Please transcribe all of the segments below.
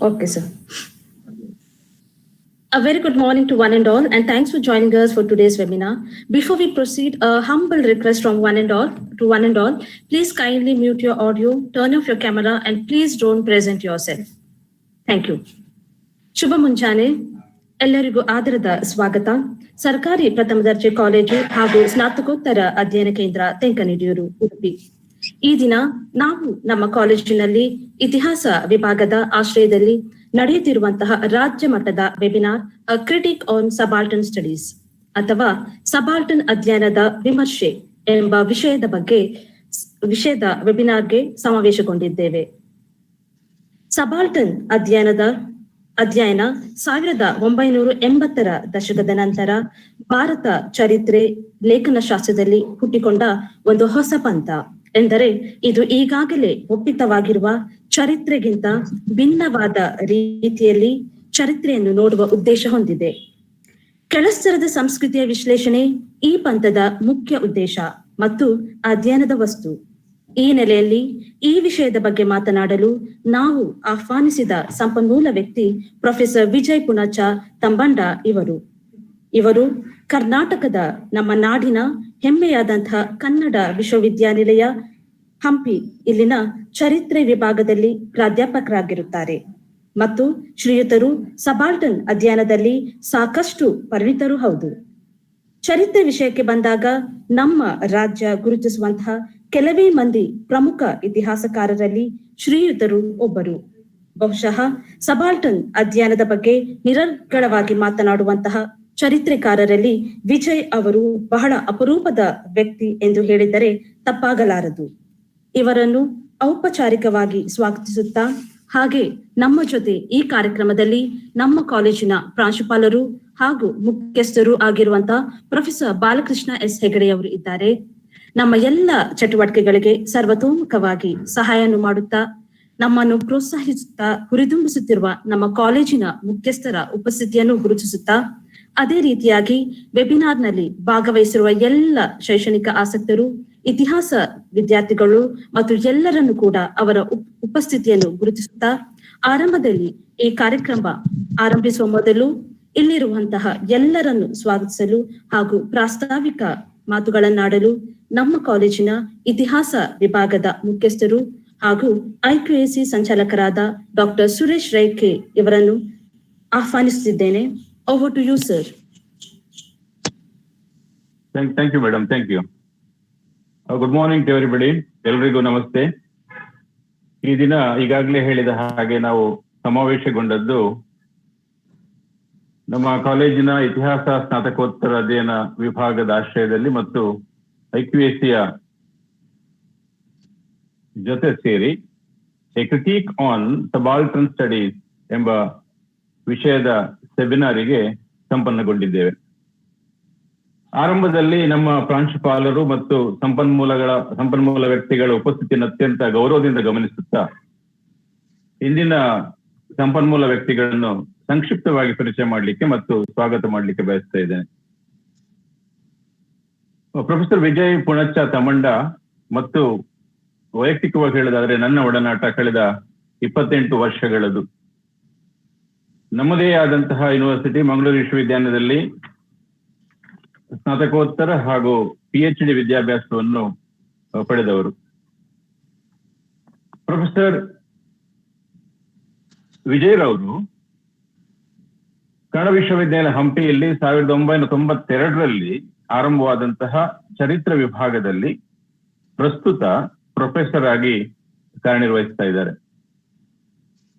Okay, sir. A very good morning to one and all, and thanks for joining us for today's webinar. Before we proceed, a humble request from one and all, please kindly mute your audio, turn off your camera, and please don't present yourself. Thank you. ಶುಭ ಮುಂಜಾನೆ, ಎಲ್ಲರಿಗೂ ಆದರದ ಸ್ವಾಗತ. ಸರ್ಕಾರಿ ಪ್ರಥಮ ದರ್ಜೆ college ಹಾಗೂ ಸ್ನಾತಕೋತ್ತರ ಅಧ್ಯಯನ ಕೇಂದ್ರ ತೆಂಕನಡಿಯೂರು, ಉಡುಪಿ. ಈ ದಿನ ನಾವು ನಮ್ಮ ಕಾಲೇಜಿನಲ್ಲಿ ಇತಿಹಾಸ ವಿಭಾಗದ ಆಶ್ರಯದಲ್ಲಿ ನಡೆಯುತ್ತಿರುವಂತಹ ರಾಜ್ಯ ಮಟ್ಟದ ವೆಬಿನಾರ್ ಕ್ರಿಟಿಕ್ ಆನ್ ಸಬಾಲ್ಟನ್ ಸ್ಟಡೀಸ್ ಅಥವಾ ಸಬಾಲ್ಟನ್ ಅಧ್ಯಯನದ ವಿಮರ್ಶೆ ಎಂಬ ವಿಷಯದ ವೆಬಿನಾರ್ಗೆ ಸಮಾವೇಶಗೊಂಡಿದ್ದೇವೆ. ಸಬಾಲ್ಟನ್ ಅಧ್ಯಯನ 1980ರ ದಶಕದ ನಂತರ ಭಾರತ ಚರಿತ್ರೆ ಲೇಖನ ಶಾಸ್ತ್ರದಲ್ಲಿ ಹುಟ್ಟಿಕೊಂಡ ಒಂದು ಹೊಸ ಪಂಥ. ಎಂದರೆ ಇದು ಈಗಾಗಲೇ ಒಪ್ಪಿತವಾಗಿರುವ ಚರಿತ್ರೆಗಿಂತ ಭಿನ್ನವಾದ ರೀತಿಯಲ್ಲಿ ಚರಿತ್ರೆಯನ್ನು ನೋಡುವ ಉದ್ದೇಶ ಹೊಂದಿದೆ. ಕೆಳಸ್ತರದ ಸಂಸ್ಕೃತಿಯ ವಿಶ್ಲೇಷಣೆ ಈ ಪಂಥದ ಮುಖ್ಯ ಉದ್ದೇಶ ಮತ್ತು ಅಧ್ಯಯನದ ವಸ್ತು. ಈ ನೆಲೆಯಲ್ಲಿ ಈ ವಿಷಯದ ಬಗ್ಗೆ ಮಾತನಾಡಲು ನಾವು ಆಹ್ವಾನಿಸಿದ ಸಂಪನ್ಮೂಲ ವ್ಯಕ್ತಿ ಪ್ರೊಫೆಸರ್ ವಿಜಯ್ ಪುಣಚ ತಂಬಂಡ ಇವರು ಕರ್ನಾಟಕದ ನಮ್ಮ ನಾಡಿನ ಹೆಮ್ಮೆಯಾದಂತಹ ಕನ್ನಡ ವಿಶ್ವವಿದ್ಯಾನಿಲಯ ಹಂಪಿ ಇಲ್ಲಿನ ಚರಿತ್ರೆ ವಿಭಾಗದಲ್ಲಿ ಪ್ರಾಧ್ಯಾಪಕರಾಗಿರುತ್ತಾರೆ ಮತ್ತು ಶ್ರೀಯುತರು ಸಬಾಲ್ಟನ್ ಅಧ್ಯಯನದಲ್ಲಿ ಸಾಕಷ್ಟು ಪರಿಣಿತರೂ ಹೌದು. ಚರಿತ್ರೆ ವಿಷಯಕ್ಕೆ ಬಂದಾಗ ನಮ್ಮ ರಾಜ್ಯ ಗುರುತಿಸುವಂತಹ ಕೆಲವೇ ಮಂದಿ ಪ್ರಮುಖ ಇತಿಹಾಸಕಾರರಲ್ಲಿ ಶ್ರೀಯುತರು ಒಬ್ಬರು. ಬಹುಶಃ ಸಬಾಲ್ಟನ್ ಅಧ್ಯಯನದ ಬಗ್ಗೆ ನಿರರ್ಗಳವಾಗಿ ಮಾತನಾಡುವಂತಹ ಚರಿತ್ರೆಕಾರರಲ್ಲಿ ವಿಜಯ್ ಅವರು ಬಹಳ ಅಪರೂಪದ ವ್ಯಕ್ತಿ ಎಂದು ಹೇಳಿದರೆ ತಪ್ಪಾಗಲಾರದು. ಇವರನ್ನು ಔಪಚಾರಿಕವಾಗಿ ಸ್ವಾಗತಿಸುತ್ತಾ ಹಾಗೆ ನಮ್ಮ ಜೊತೆ ಈ ಕಾರ್ಯಕ್ರಮದಲ್ಲಿ ನಮ್ಮ ಕಾಲೇಜಿನ ಪ್ರಾಂಶುಪಾಲರು ಹಾಗೂ ಮುಖ್ಯಸ್ಥರು ಆಗಿರುವಂತಹ ಪ್ರೊಫೆಸರ್ ಬಾಲಕೃಷ್ಣ ಎಸ್ ಹೆಗಡೆ ಅವರು ಇದ್ದಾರೆ. ನಮ್ಮ ಎಲ್ಲ ಚಟುವಟಿಕೆಗಳಿಗೆ ಸರ್ವತೋಮುಖವಾಗಿ ಸಹಾಯವನ್ನು ಮಾಡುತ್ತಾ ನಮ್ಮನ್ನು ಪ್ರೋತ್ಸಾಹಿಸುತ್ತಾ ಹುರಿದುಂಬಿಸುತ್ತಿರುವ ನಮ್ಮ ಕಾಲೇಜಿನ ಮುಖ್ಯಸ್ಥರ ಉಪಸ್ಥಿತಿಯನ್ನು ಗುರುತಿಸುತ್ತಾ ಅದೇ ರೀತಿಯಾಗಿ ವೆಬಿನಾರ್ನಲ್ಲಿ ಭಾಗವಹಿಸಿರುವ ಎಲ್ಲ ಶೈಕ್ಷಣಿಕ ಆಸಕ್ತರು, ಇತಿಹಾಸ ವಿದ್ಯಾರ್ಥಿಗಳು ಮತ್ತು ಎಲ್ಲರನ್ನು ಕೂಡ ಅವರ ಉಪಸ್ಥಿತಿಯನ್ನು ಗುರುತಿಸುತ್ತಾ ಆರಂಭದಲ್ಲಿ ಈ ಕಾರ್ಯಕ್ರಮ ಆರಂಭಿಸುವ ಮೊದಲು ಇಲ್ಲಿರುವಂತಹ ಎಲ್ಲರನ್ನು ಸ್ವಾಗತಿಸಲು ಹಾಗೂ ಪ್ರಾಸ್ತಾವಿಕ ಮಾತುಗಳನ್ನಾಡಲು ನಮ್ಮ ಕಾಲೇಜಿನ ಇತಿಹಾಸ ವಿಭಾಗದ ಮುಖ್ಯಸ್ಥರು ಹಾಗೂ ಐಕ್ಯುಎಸಿ ಸಂಚಾಲಕರಾದ ಡಾಕ್ಟರ್ ಸುರೇಶ್ ರೈಕೆ ಇವರನ್ನು ಆಹ್ವಾನಿಸುತ್ತಿದ್ದೇನೆ. Over to you, sir. Thank you, madam. Thank you. Good morning to everybody. ಎಲ್ರಿಗೂ ನಮಸ್ತೆ. ಈ ದಿನ ಈಗಾಗಲೇ ಹೇಳಿದ ಹಾಗೆ ನಾವು ಸಮಾವೇಶಗೊಂಡದ್ದು ನಮ್ಮ ಕಾಲೇಜಿನ ಇತಿಹಾಸ ಸ್ನಾತಕೋತ್ತರ ಅಧ್ಯಯನ ವಿಭಾಗದ ಆಶ್ರಯದಲ್ಲಿ ಮತ್ತು ಐಕ್ಯುಎಸಿಯ ಜೊತೆ ಸೇರಿ ಎ ಕ್ರಿಟಿಕ್ ಆನ್ ಸಬಾಲ್ಟನ್ ಸ್ಟಡೀಸ್ ಎಂಬ ವಿಷಯದ ಸೆಮಿನಾರಿಗೆ ಸಂಪನ್ನಗೊಂಡಿದ್ದೇವೆ. ಆರಂಭದಲ್ಲಿ ನಮ್ಮ ಪ್ರಾಂಶುಪಾಲರು ಮತ್ತು ಸಂಪನ್ಮೂಲ ವ್ಯಕ್ತಿಗಳ ಉಪಸ್ಥಿತಿಯನ್ನು ಅತ್ಯಂತ ಗೌರವದಿಂದ ಗಮನಿಸುತ್ತಾ ಇಂದಿನ ಸಂಪನ್ಮೂಲ ವ್ಯಕ್ತಿಗಳನ್ನು ಸಂಕ್ಷಿಪ್ತವಾಗಿ ಪರಿಚಯ ಮಾಡಲಿಕ್ಕೆ ಮತ್ತು ಸ್ವಾಗತ ಮಾಡಲಿಕ್ಕೆ ಬಯಸ್ತಾ ಇದ್ದೇನೆ. ಪ್ರೊಫೆಸರ್ ವಿಜಯ್ ಪುಣಚ ತಮಂಡ ಮತ್ತು ವೈಯಕ್ತಿಕವಾಗಿ ಹೇಳೋದಾದ್ರೆ ನನ್ನ ಒಡನಾಟ ಕಳೆದ 28 ವರ್ಷಗಳದು. ನಮ್ಮದೇ ಆದಂತಹ ಯೂನಿವರ್ಸಿಟಿ ಮಂಗಳೂರು ವಿಶ್ವವಿದ್ಯಾಲಯದಲ್ಲಿ ಸ್ನಾತಕೋತ್ತರ ಹಾಗೂ PhD ವಿದ್ಯಾಭ್ಯಾಸವನ್ನು ಪಡೆದವರು. ಪ್ರೊಫೆಸರ್ ವಿಜಯ್ ರವರು ಕನ್ನಡ ವಿಶ್ವವಿದ್ಯಾಲಯ ಹಂಪಿಯಲ್ಲಿ 1992ರಲ್ಲಿ ಆರಂಭವಾದಂತಹ ಚರಿತ್ರೆ ವಿಭಾಗದಲ್ಲಿ ಪ್ರಸ್ತುತ ಪ್ರೊಫೆಸರ್ ಆಗಿ ಕಾರ್ಯನಿರ್ವಹಿಸ್ತಾ ಇದ್ದಾರೆ.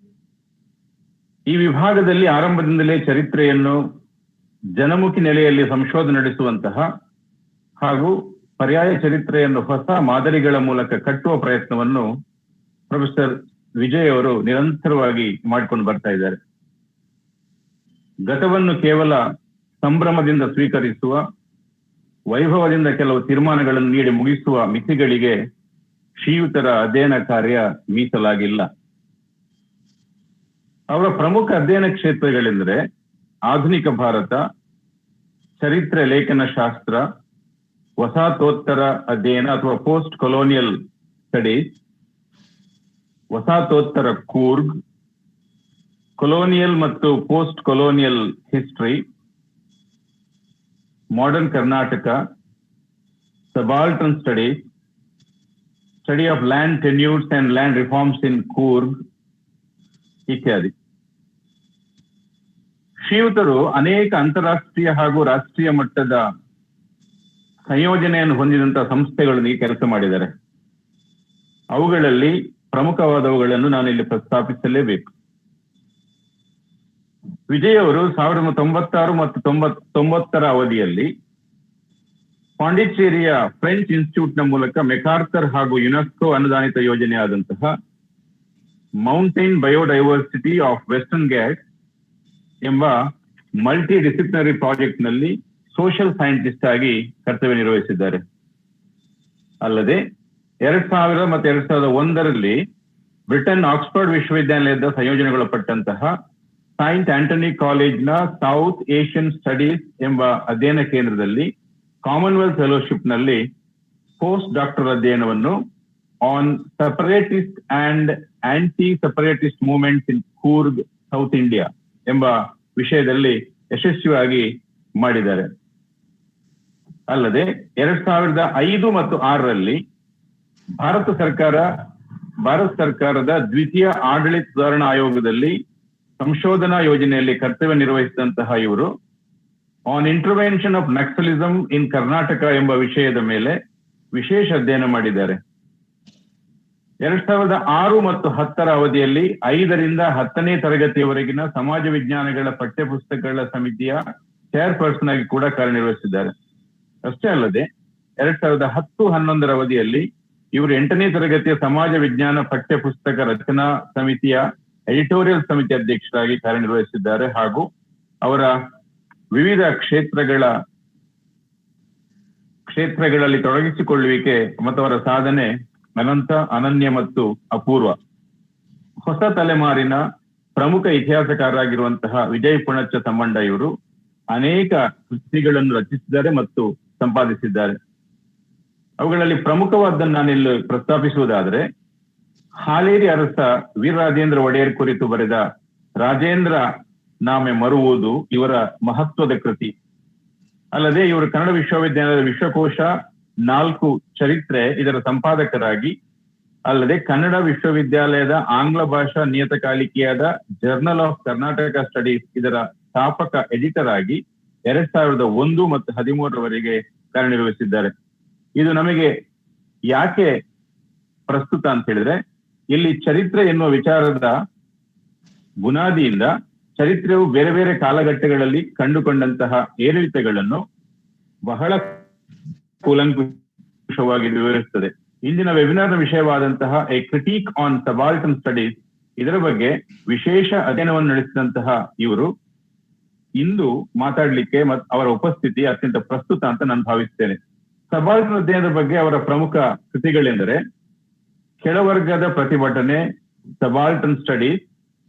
ಈ ವಿಭಾಗದಲ್ಲಿ ಆರಂಭದಿಂದಲೇ ಚರಿತ್ರೆಯನ್ನು ಜನಮುಖಿ ನೆಲೆಯಲ್ಲಿ ಸಂಶೋಧನೆ ನಡೆಸುವಂತಹ ಹಾಗೂ ಪರ್ಯಾಯ ಚರಿತ್ರೆಯನ್ನು ಹೊಸ ಮಾದರಿಗಳ ಮೂಲಕ ಕಟ್ಟುವ ಪ್ರಯತ್ನವನ್ನು ಪ್ರೊಫೆಸರ್ ವಿಜಯ್ ಅವರು ನಿರಂತರವಾಗಿ ಮಾಡಿಕೊಂಡು ಬರ್ತಾ ಇದ್ದಾರೆ. ಗತವನ್ನು ಕೇವಲ ಸಂಭ್ರಮದಿಂದ ಸ್ವೀಕರಿಸುವ, ವೈಭವದಿಂದ ಕೆಲವು ತೀರ್ಮಾನಗಳನ್ನು ನೀಡಿ ಮುಗಿಸುವ ಮಿತಿಗಳಿಗೆ ಶ್ರೀಯುತರ ಅಧ್ಯಯನ ಕಾರ್ಯ ಮೀಸಲಾಗಿಲ್ಲ. ಅವರ ಪ್ರಮುಖ ಅಧ್ಯಯನ ಕ್ಷೇತ್ರಗಳೆಂದರೆ ಆಧುನಿಕ ಭಾರತ, ಚರಿತ್ರೆ ಲೇಖನ ಶಾಸ್ತ್ರ, ವಸಾಹತೋತ್ತರ ಅಧ್ಯಯನ ಅಥವಾ ಪೋಸ್ಟ್ ಕೊಲೋನಿಯಲ್ ಸ್ಟಡೀಸ್, ವಸಾಹತೋತ್ತರ ಕೂರ್ಗ್, ಕೊಲೋನಿಯಲ್ ಮತ್ತು post colonial history, modern Karnataka, subaltern studies, study of land tenures and land reforms in Coorg ಇತ್ಯಾದಿ. ಶ್ರೀಯುತರು ಅನೇಕ ಅಂತಾರಾಷ್ಟ್ರೀಯ ಹಾಗೂ ರಾಷ್ಟ್ರೀಯ ಮಟ್ಟದ ಸಂಯೋಜನೆಯನ್ನು ಹೊಂದಿದಂತಹ ಸಂಸ್ಥೆಗಳೊಂದಿಗೆ ಕೆಲಸ ಮಾಡಿದ್ದಾರೆ. ಅವುಗಳಲ್ಲಿ ಪ್ರಮುಖವಾದವುಗಳನ್ನು ನಾನು ಇಲ್ಲಿ ಪ್ರಸ್ತಾಪಿಸಲೇಬೇಕು. ವಿಜಯ್ ಅವರು 1996 ಮತ್ತು 1990 ಅವಧಿಯಲ್ಲಿ ಪಾಂಡಿಚೇರಿಯ ಫ್ರೆಂಚ್ ಇನ್ಸ್ಟಿಟ್ಯೂಟ್ ನ ಮೂಲಕ ಮೆಕಾರ್ಥರ್ ಹಾಗೂ ಯುನೆಸ್ಕೋ ಅನುದಾನಿತ ಯೋಜನೆಯಾದಂತಹ mountain biodiversity of western Ghats ಎಂಬ ಮಲ್ಟಿ ಡಿಸಿಪ್ಲಿನರಿ ಪ್ರಾಜೆಕ್ಟ್ ನಲ್ಲಿ ಸೋಷಿಯಲ್ ಸೈಂಟಿಸ್ಟ್ ಆಗಿ ಕರ್ತವ್ಯ ನಿರ್ವಹಿಸಿದ್ದಾರೆ. ಅಲ್ಲದೆ 2000 ಮತ್ತು 2001ರಲ್ಲಿ ಬ್ರಿಟನ್ ಆಕ್ಸ್ಫರ್ಡ್ ವಿಶ್ವವಿದ್ಯಾಲಯದ ಸಂಯೋಜನೆಗೊಳಪಟ್ಟಂತಹ ಸೈಂಟ್ ಆಂಟನಿ ಕಾಲೇಜ್ನ ಸೌತ್ ಏಷ್ಯನ್ ಸ್ಟಡೀಸ್ ಎಂಬ ಅಧ್ಯಯನ ಕೇಂದ್ರದಲ್ಲಿ ಕಾಮನ್ವೆಲ್ತ್ ಫೆಲೋಶಿಪ್ ನಲ್ಲಿ ಪೋಸ್ಟ್ ಡಾಕ್ಟರ್ ಅಧ್ಯಯನವನ್ನು on separatist and anti separatist movements in Coorg south India ಎಂಬ ವಿಷಯದಲ್ಲಿ ಯಶಸ್ವಿಯಾಗಿ ಮಾಡಿದ್ದಾರೆ. ಅಲ್ಲದೆ 2005 ಮತ್ತು 2006ರಲ್ಲಿ ಭಾರತ ಸರ್ಕಾರದ ದ್ವಿತೀಯ ಆಡಳಿತ ಸುಧಾರಣಾ ಆಯೋಗದಲ್ಲಿ ಸಂಶೋಧನಾ ಯೋಜನೆಯಲ್ಲಿ ಕರ್ತವ್ಯ ನಿರ್ವಹಿಸಿದಂತಹ ಇವರು ಆನ್ ಇಂಟರ್ವೆನ್ಷನ್ ಆಫ್ ನಕ್ಸಲಿಸಂ ಇನ್ ಕರ್ನಾಟಕ ಎಂಬ ವಿಷಯದ ಮೇಲೆ ವಿಶೇಷ ಅಧ್ಯಯನ ಮಾಡಿದ್ದಾರೆ. 2006 ಮತ್ತು 2010 ಅವಧಿಯಲ್ಲಿ 5ರಿಂದ 10ನೇ ತರಗತಿಯವರೆಗಿನ ಸಮಾಜ ವಿಜ್ಞಾನಗಳ ಪಠ್ಯಪುಸ್ತಕಗಳ ಸಮಿತಿಯ ಚೇರ್ಪರ್ಸನ್ ಆಗಿ ಕೂಡ ಕಾರ್ಯನಿರ್ವಹಿಸಿದ್ದಾರೆ. ಅಷ್ಟೇ ಅಲ್ಲದೆ 2010-11 ಅವಧಿಯಲ್ಲಿ ಇವರು 8ನೇ ತರಗತಿಯ ಸಮಾಜ ವಿಜ್ಞಾನ ಪಠ್ಯಪುಸ್ತಕ ರಚನಾ ಸಮಿತಿಯ ಎಡಿಟೋರಿಯಲ್ ಸಮಿತಿ ಅಧ್ಯಕ್ಷರಾಗಿ ಕಾರ್ಯನಿರ್ವಹಿಸಿದ್ದಾರೆ. ಹಾಗೂ ಅವರ ವಿವಿಧ ಕ್ಷೇತ್ರಗಳಲ್ಲಿ ತೊಡಗಿಸಿಕೊಳ್ಳುವಿಕೆ ಮತ್ತು ಅವರ ಸಾಧನೆ ಅನನ್ಯ ಮತ್ತು ಅಪೂರ್ವ. ಹೊಸ ತಲೆಮಾರಿನ ಪ್ರಮುಖ ಇತಿಹಾಸಕಾರರಾಗಿರುವಂತಹ ವಿಜಯ್ ಪುಣಚ್ಚ ತಮ್ಮಂಡ ಇವರು ಅನೇಕ ಕೃತಿಗಳನ್ನು ರಚಿಸಿದ್ದಾರೆ ಮತ್ತು ಸಂಪಾದಿಸಿದ್ದಾರೆ. ಅವುಗಳಲ್ಲಿ ಪ್ರಮುಖವಾದನ್ನು ನಾನಿಲ್ಲಿ ಪ್ರಸ್ತಾಪಿಸುವುದಾದರೆ, ಹಾಲೇರಿ ಅರಸ ವೀರರಾಜೇಂದ್ರ ಒಡೆಯರ್ ಕುರಿತು ಬರೆದ ರಾಜೇಂದ್ರ ನಾಮೆ ಮರುವುದು ಇವರ ಮಹತ್ವದ ಕೃತಿ. ಅಲ್ಲದೆ ಇವರು ಕನ್ನಡ ವಿಶ್ವವಿದ್ಯಾಲಯದ ವಿಶ್ವಕೋಶ 4 ಚರಿತ್ರೆ ಇದರ ಸಂಪಾದಕರಾಗಿ, ಅಲ್ಲದೆ ಕನ್ನಡ ವಿಶ್ವವಿದ್ಯಾಲಯದ ಆಂಗ್ಲ ಭಾಷಾ ನಿಯತಕಾಲಿಕೆಯಾದ ಜರ್ನಲ್ ಆಫ್ ಕರ್ನಾಟಕ ಸ್ಟಡೀಸ್ ಇದರ ಸ್ಥಾಪಕ ಎಡಿಟರ್ ಆಗಿ 2001 ಮತ್ತು 2013ರವರೆಗೆ ಕಾರ್ಯನಿರ್ವಹಿಸಿದ್ದಾರೆ. ಇದು ನಮಗೆ ಯಾಕೆ ಪ್ರಸ್ತುತ ಅಂತ ಹೇಳಿದ್ರೆ, ಇಲ್ಲಿ ಚರಿತ್ರೆ ಎನ್ನುವ ವಿಚಾರದ ಬುನಾದಿಯಿಂದ ಚರಿತ್ರೆಯು ಬೇರೆ ಬೇರೆ ಕಾಲಘಟ್ಟಗಳಲ್ಲಿ ಕಂಡುಕೊಂಡಂತಹ ಏರಿಳಿತಗಳನ್ನು ಬಹಳ ಕೂಲಂಕುಷವಾಗಿ ವಿವರಿಸುತ್ತದೆ. ಇಂದಿನ ವೆಬಿನಾರ್ನ ವಿಷಯವಾದಂತಹ a critique on subaltern studies, ಇದರ ಬಗ್ಗೆ ವಿಶೇಷ ಅಧ್ಯಯನವನ್ನು ನಡೆಸಿದಂತಹ ಇವರು ಇಂದು ಮಾತಾಡ್ಲಿಕ್ಕೆ ಮತ್ತು ಅವರ ಉಪಸ್ಥಿತಿ ಅತ್ಯಂತ ಪ್ರಸ್ತುತ ಅಂತ ನಾನು ಭಾವಿಸ್ತೇನೆ. ಸಬಾಲ್ಟರ್ನ್ ಅಧ್ಯಯನದ ಬಗ್ಗೆ ಅವರ ಪ್ರಮುಖ ಕೃತಿಗಳೆಂದರೆ ಕೆಳವರ್ಗದ ಪ್ರತಿಭಟನೆ, ಸಬಾಲ್ಟರ್ನ್ ಸ್ಟಡೀಸ್,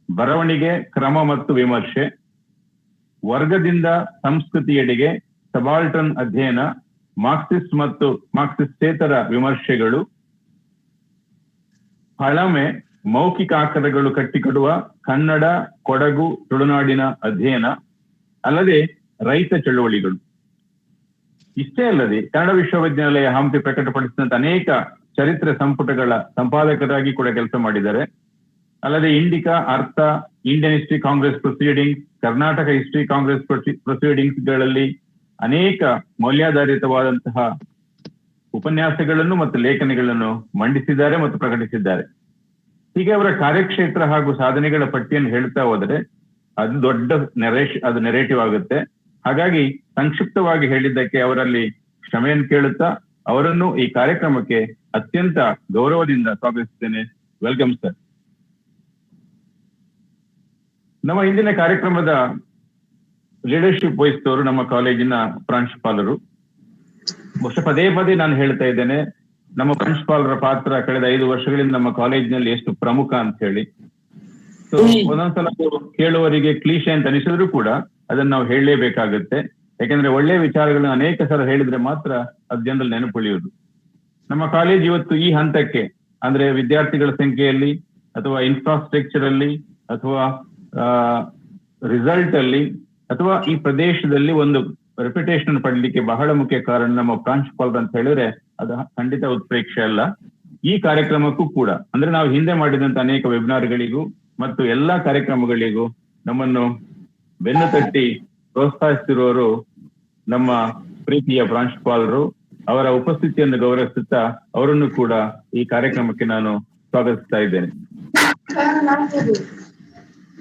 ಬರವಣಿಗೆ ಕ್ರಮ ಮತ್ತು ವಿಮರ್ಶೆ, ವರ್ಗದಿಂದ ಸಂಸ್ಕೃತಿಯೆಡೆಗೆ ಸಬಾಲ್ಟರ್ನ್ ಅಧ್ಯಯನ, ಮಾರ್ಕ್ಸಿಸ್ಟ್ ಮತ್ತು ಮಾರ್ಕ್ಸಿಸ್ಟೇತರ ವಿಮರ್ಶೆಗಳು, ಹಳಮೆ ಮೌಖಿಕ ಆಕಾರಗಳು ಕಟ್ಟಿಕೊಡುವ ಕನ್ನಡ ಕೊಡಗು ತುಳುನಾಡಿನ ಅಧ್ಯಯನ, ಅಲ್ಲದೆ ರೈತ ಚಳುವಳಿಗಳು. ಇಷ್ಟೇ ಅಲ್ಲದೆ ಕನ್ನಡ ವಿಶ್ವವಿದ್ಯಾಲಯ ಹಂಪಿ ಪ್ರಕಟಪಡಿಸಿದಂತ ಅನೇಕ ಚರಿತ್ರೆ ಸಂಪುಟಗಳ ಸಂಪಾದಕರಾಗಿ ಕೂಡ ಕೆಲಸ ಮಾಡಿದ್ದಾರೆ. ಅಲ್ಲದೆ ಇಂಡಿಕಾ, ಅರ್ಥ, Indian history Congress proceedings, Karnataka history Congress proceedings ಗಳಲ್ಲಿ ಅನೇಕ ಮೌಲ್ಯಾಧಾರಿತವಾದಂತಹ ಉಪನ್ಯಾಸಗಳನ್ನು ಮತ್ತು ಲೇಖನಗಳನ್ನು ಮಂಡಿಸಿದ್ದಾರೆ ಮತ್ತು ಪ್ರಕಟಿಸಿದ್ದಾರೆ. ಹೀಗೆ ಅವರ ಕಾರ್ಯಕ್ಷೇತ್ರ ಹಾಗೂ ಸಾಧನೆಗಳ ಪಟ್ಟಿಯನ್ನು ಹೇಳ್ತಾ ಹೋದರೆ ಅದು ದೊಡ್ಡ ನೆರೇಟಿವ್ ಆಗುತ್ತೆ. ಹಾಗಾಗಿ ಸಂಕ್ಷಿಪ್ತವಾಗಿ ಹೇಳಿದ್ದಕ್ಕೆ ಅವರಲ್ಲಿ ಕ್ಷಮೆಯನ್ನು ಕೇಳುತ್ತಾ ಅವರನ್ನು ಈ ಕಾರ್ಯಕ್ರಮಕ್ಕೆ ಅತ್ಯಂತ ಗೌರವದಿಂದ ಸ್ವಾಗತಿಸುತ್ತೇನೆ. Welcome sir. ನಮ್ಮ ಇಂದಿನ ಕಾರ್ಯಕ್ರಮದ ಲೀಡರ್ಶಿಪ್ ವಹಿಸಿದವರು ನಮ್ಮ ಕಾಲೇಜಿನ ಪ್ರಾಂಶುಪಾಲರು. ಬಹುಶಃ ಪದೇ ಪದೇ ನಾನು ಹೇಳ್ತಾ ಇದ್ದೇನೆ, ನಮ್ಮ ಪ್ರಾಂಶುಪಾಲರ ಪಾತ್ರ ಕಳೆದ 5 ವರ್ಷಗಳಿಂದ ನಮ್ಮ ಕಾಲೇಜಿನಲ್ಲಿ ಎಷ್ಟು ಪ್ರಮುಖ ಅಂತ ಹೇಳಿ. ಸೊ ಒಂದೊಂದ್ಸಲ ಕೇಳುವವರಿಗೆ ಕ್ಲೀಶೆ ಅಂತ ಅನಿಸಿದ್ರು ಕೂಡ ಅದನ್ನ ನಾವು ಹೇಳಲೇಬೇಕಾಗುತ್ತೆ. ಯಾಕಂದ್ರೆ ಒಳ್ಳೆಯ ವಿಚಾರಗಳನ್ನ ಅನೇಕ ಸಲ ಹೇಳಿದ್ರೆ ಮಾತ್ರ ಅದು ಜನರಲ್ಲಿ ನೆನಪುಳಿಯುವುದು. ನಮ್ಮ ಕಾಲೇಜ್ ಇವತ್ತು ಈ ಹಂತಕ್ಕೆ, ಅಂದ್ರೆ ವಿದ್ಯಾರ್ಥಿಗಳ ಸಂಖ್ಯೆಯಲ್ಲಿ ಅಥವಾ ಇನ್ಫ್ರಾಸ್ಟ್ರಕ್ಚರ್ ಅಲ್ಲಿ ಅಥವಾ ರಿಸಲ್ಟ್ ಅಲ್ಲಿ ಅಥವಾ ಈ ಪ್ರದೇಶದಲ್ಲಿ ಒಂದು ರೆಪ್ಯುಟೇಷನ್ ಪಡಲಿಕ್ಕೆ ಬಹಳ ಮುಖ್ಯ ಕಾರಣ ನಮ್ಮ ಪ್ರಾಂಶುಪಾಲರು ಅಂತ ಹೇಳಿದ್ರೆ ಅದು ಖಂಡಿತ ಉತ್ಪ್ರೇಕ್ಷೆ ಅಲ್ಲ. ಈ ಕಾರ್ಯಕ್ರಮಕ್ಕೂ ಕೂಡ ಅಂದ್ರೆ ನಾವು ಹಿಂದೆ ಮಾಡಿದಂತ ಅನೇಕ ವೆಬಿನಾರ್ಗಳಿಗೂ ಮತ್ತು ಎಲ್ಲಾ ಕಾರ್ಯಕ್ರಮಗಳಿಗೂ ನಮ್ಮನ್ನು ಬೆನ್ನು ತಟ್ಟಿ ಪ್ರೋತ್ಸಾಹಿಸುತ್ತಿರುವವರು ನಮ್ಮ ಪ್ರೀತಿಯ ಪ್ರಾಂಶುಪಾಲರು. ಅವರ ಉಪಸ್ಥಿತಿಯನ್ನು ಗೌರವಿಸುತ್ತಾ ಅವರನ್ನು ಕೂಡ ಈ ಕಾರ್ಯಕ್ರಮಕ್ಕೆ ನಾನು ಸ್ವಾಗತಿಸ್ತಾ ಇದ್ದೇನೆ.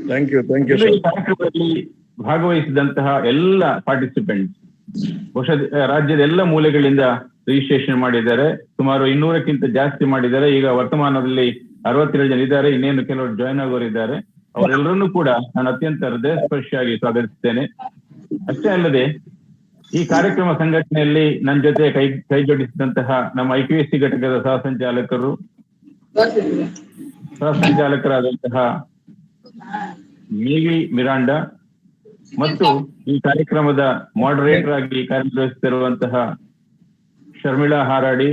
ಥ್ಯಾಂಕ್ ಯು ಈ ಕಾರ್ಯಕ್ರಮದಲ್ಲಿ ಭಾಗವಹಿಸಿದಂತಹ ಎಲ್ಲ ಪಾರ್ಟಿಸಿಪೆಂಟ್ಸ್ ಬಹುಶಃ ರಾಜ್ಯದ ಎಲ್ಲ ಮೂಲೆಗಳಿಂದ ರಿಜಿಸ್ಟ್ರೇಷನ್ ಮಾಡಿದ್ದಾರೆ. ಸುಮಾರು 200ಕ್ಕಿಂತ ಜಾಸ್ತಿ ಮಾಡಿದ್ದಾರೆ. ಈಗ ವರ್ತಮಾನದಲ್ಲಿ 67 ಜನ ಇದ್ದಾರೆ. ಇನ್ನೇನು ಕೆಲವರು ಜಾಯ್ನ್ ಆಗೋರಿದ್ದಾರೆ. ಅವರೆಲ್ಲರನ್ನೂ ಕೂಡ ನಾನು ಅತ್ಯಂತ ಹೃದಯ ಸ್ಪರ್ಶಿಯಾಗಿ ಸ್ವಾಗತಿಸ್ತೇನೆ. ಅಷ್ಟೇ ಅಲ್ಲದೆ ಈ ಕಾರ್ಯಕ್ರಮ ಸಂಘಟನೆಯಲ್ಲಿ ನನ್ನ ಜೊತೆ ಕೈ ಜೋಡಿಸಿದಂತಹ ನಮ್ಮ IPSC ಘಟಕದ ಸಹಸಂಚಾಲಕರಾದಂತಹ ಮೇವಿ ಮಿರಾಂಡಾ ಮತ್ತು ಈ ಕಾರ್ಯಕ್ರಮದ ಮಾಡರೇಟರ್ ಆಗಿ ಕಾರ್ಯನಿರ್ವಹಿಸುತ್ತಿರುವಂತಹ ಶರ್ಮಿಳಾ ಹಾರಾಡಿ,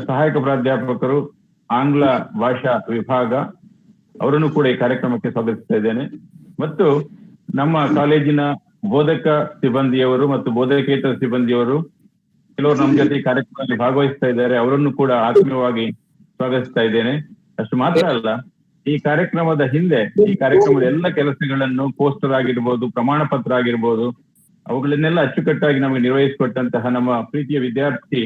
ಸಹಾಯಕ ಪ್ರಾಧ್ಯಾಪಕರು ಆಂಗ್ಲ ಭಾಷಾ ವಿಭಾಗ, ಅವರನ್ನು ಕೂಡ ಈ ಕಾರ್ಯಕ್ರಮಕ್ಕೆ ಸ್ವಾಗತಿಸ್ತಾ ಇದ್ದೇನೆ. ಮತ್ತು ನಮ್ಮ ಕಾಲೇಜಿನ ಬೋಧಕ ಸಿಬ್ಬಂದಿಯವರು ಮತ್ತು ಬೋಧಕೇತರ ಸಿಬ್ಬಂದಿಯವರು ಕೆಲವರು ನಮ್ಮ ಜೊತೆ ಈ ಕಾರ್ಯಕ್ರಮದಲ್ಲಿ ಭಾಗವಹಿಸ್ತಾ ಇದ್ದಾರೆ. ಅವರನ್ನು ಕೂಡ ಆತ್ಮೀಯವಾಗಿ ಸ್ವಾಗತಿಸ್ತಾ ಇದ್ದೇನೆ. ಅಷ್ಟು ಮಾತ್ರ ಅಲ್ಲ, ಈ ಕಾರ್ಯಕ್ರಮದ ಹಿಂದೆ ಈ ಕಾರ್ಯಕ್ರಮದ ಎಲ್ಲ ಕೆಲಸಗಳನ್ನು ಪೋಸ್ಟರ್ ಆಗಿರ್ಬೋದು, ಪ್ರಮಾಣ ಪತ್ರ ಆಗಿರ್ಬೋದು, ಅವುಗಳನ್ನೆಲ್ಲ ಅಚ್ಚುಕಟ್ಟಾಗಿ ನಮಗೆ ನಿರ್ವಹಿಸಿಕೊಟ್ಟಂತಹ ನಮ್ಮ ಪ್ರೀತಿಯ ವಿದ್ಯಾರ್ಥಿ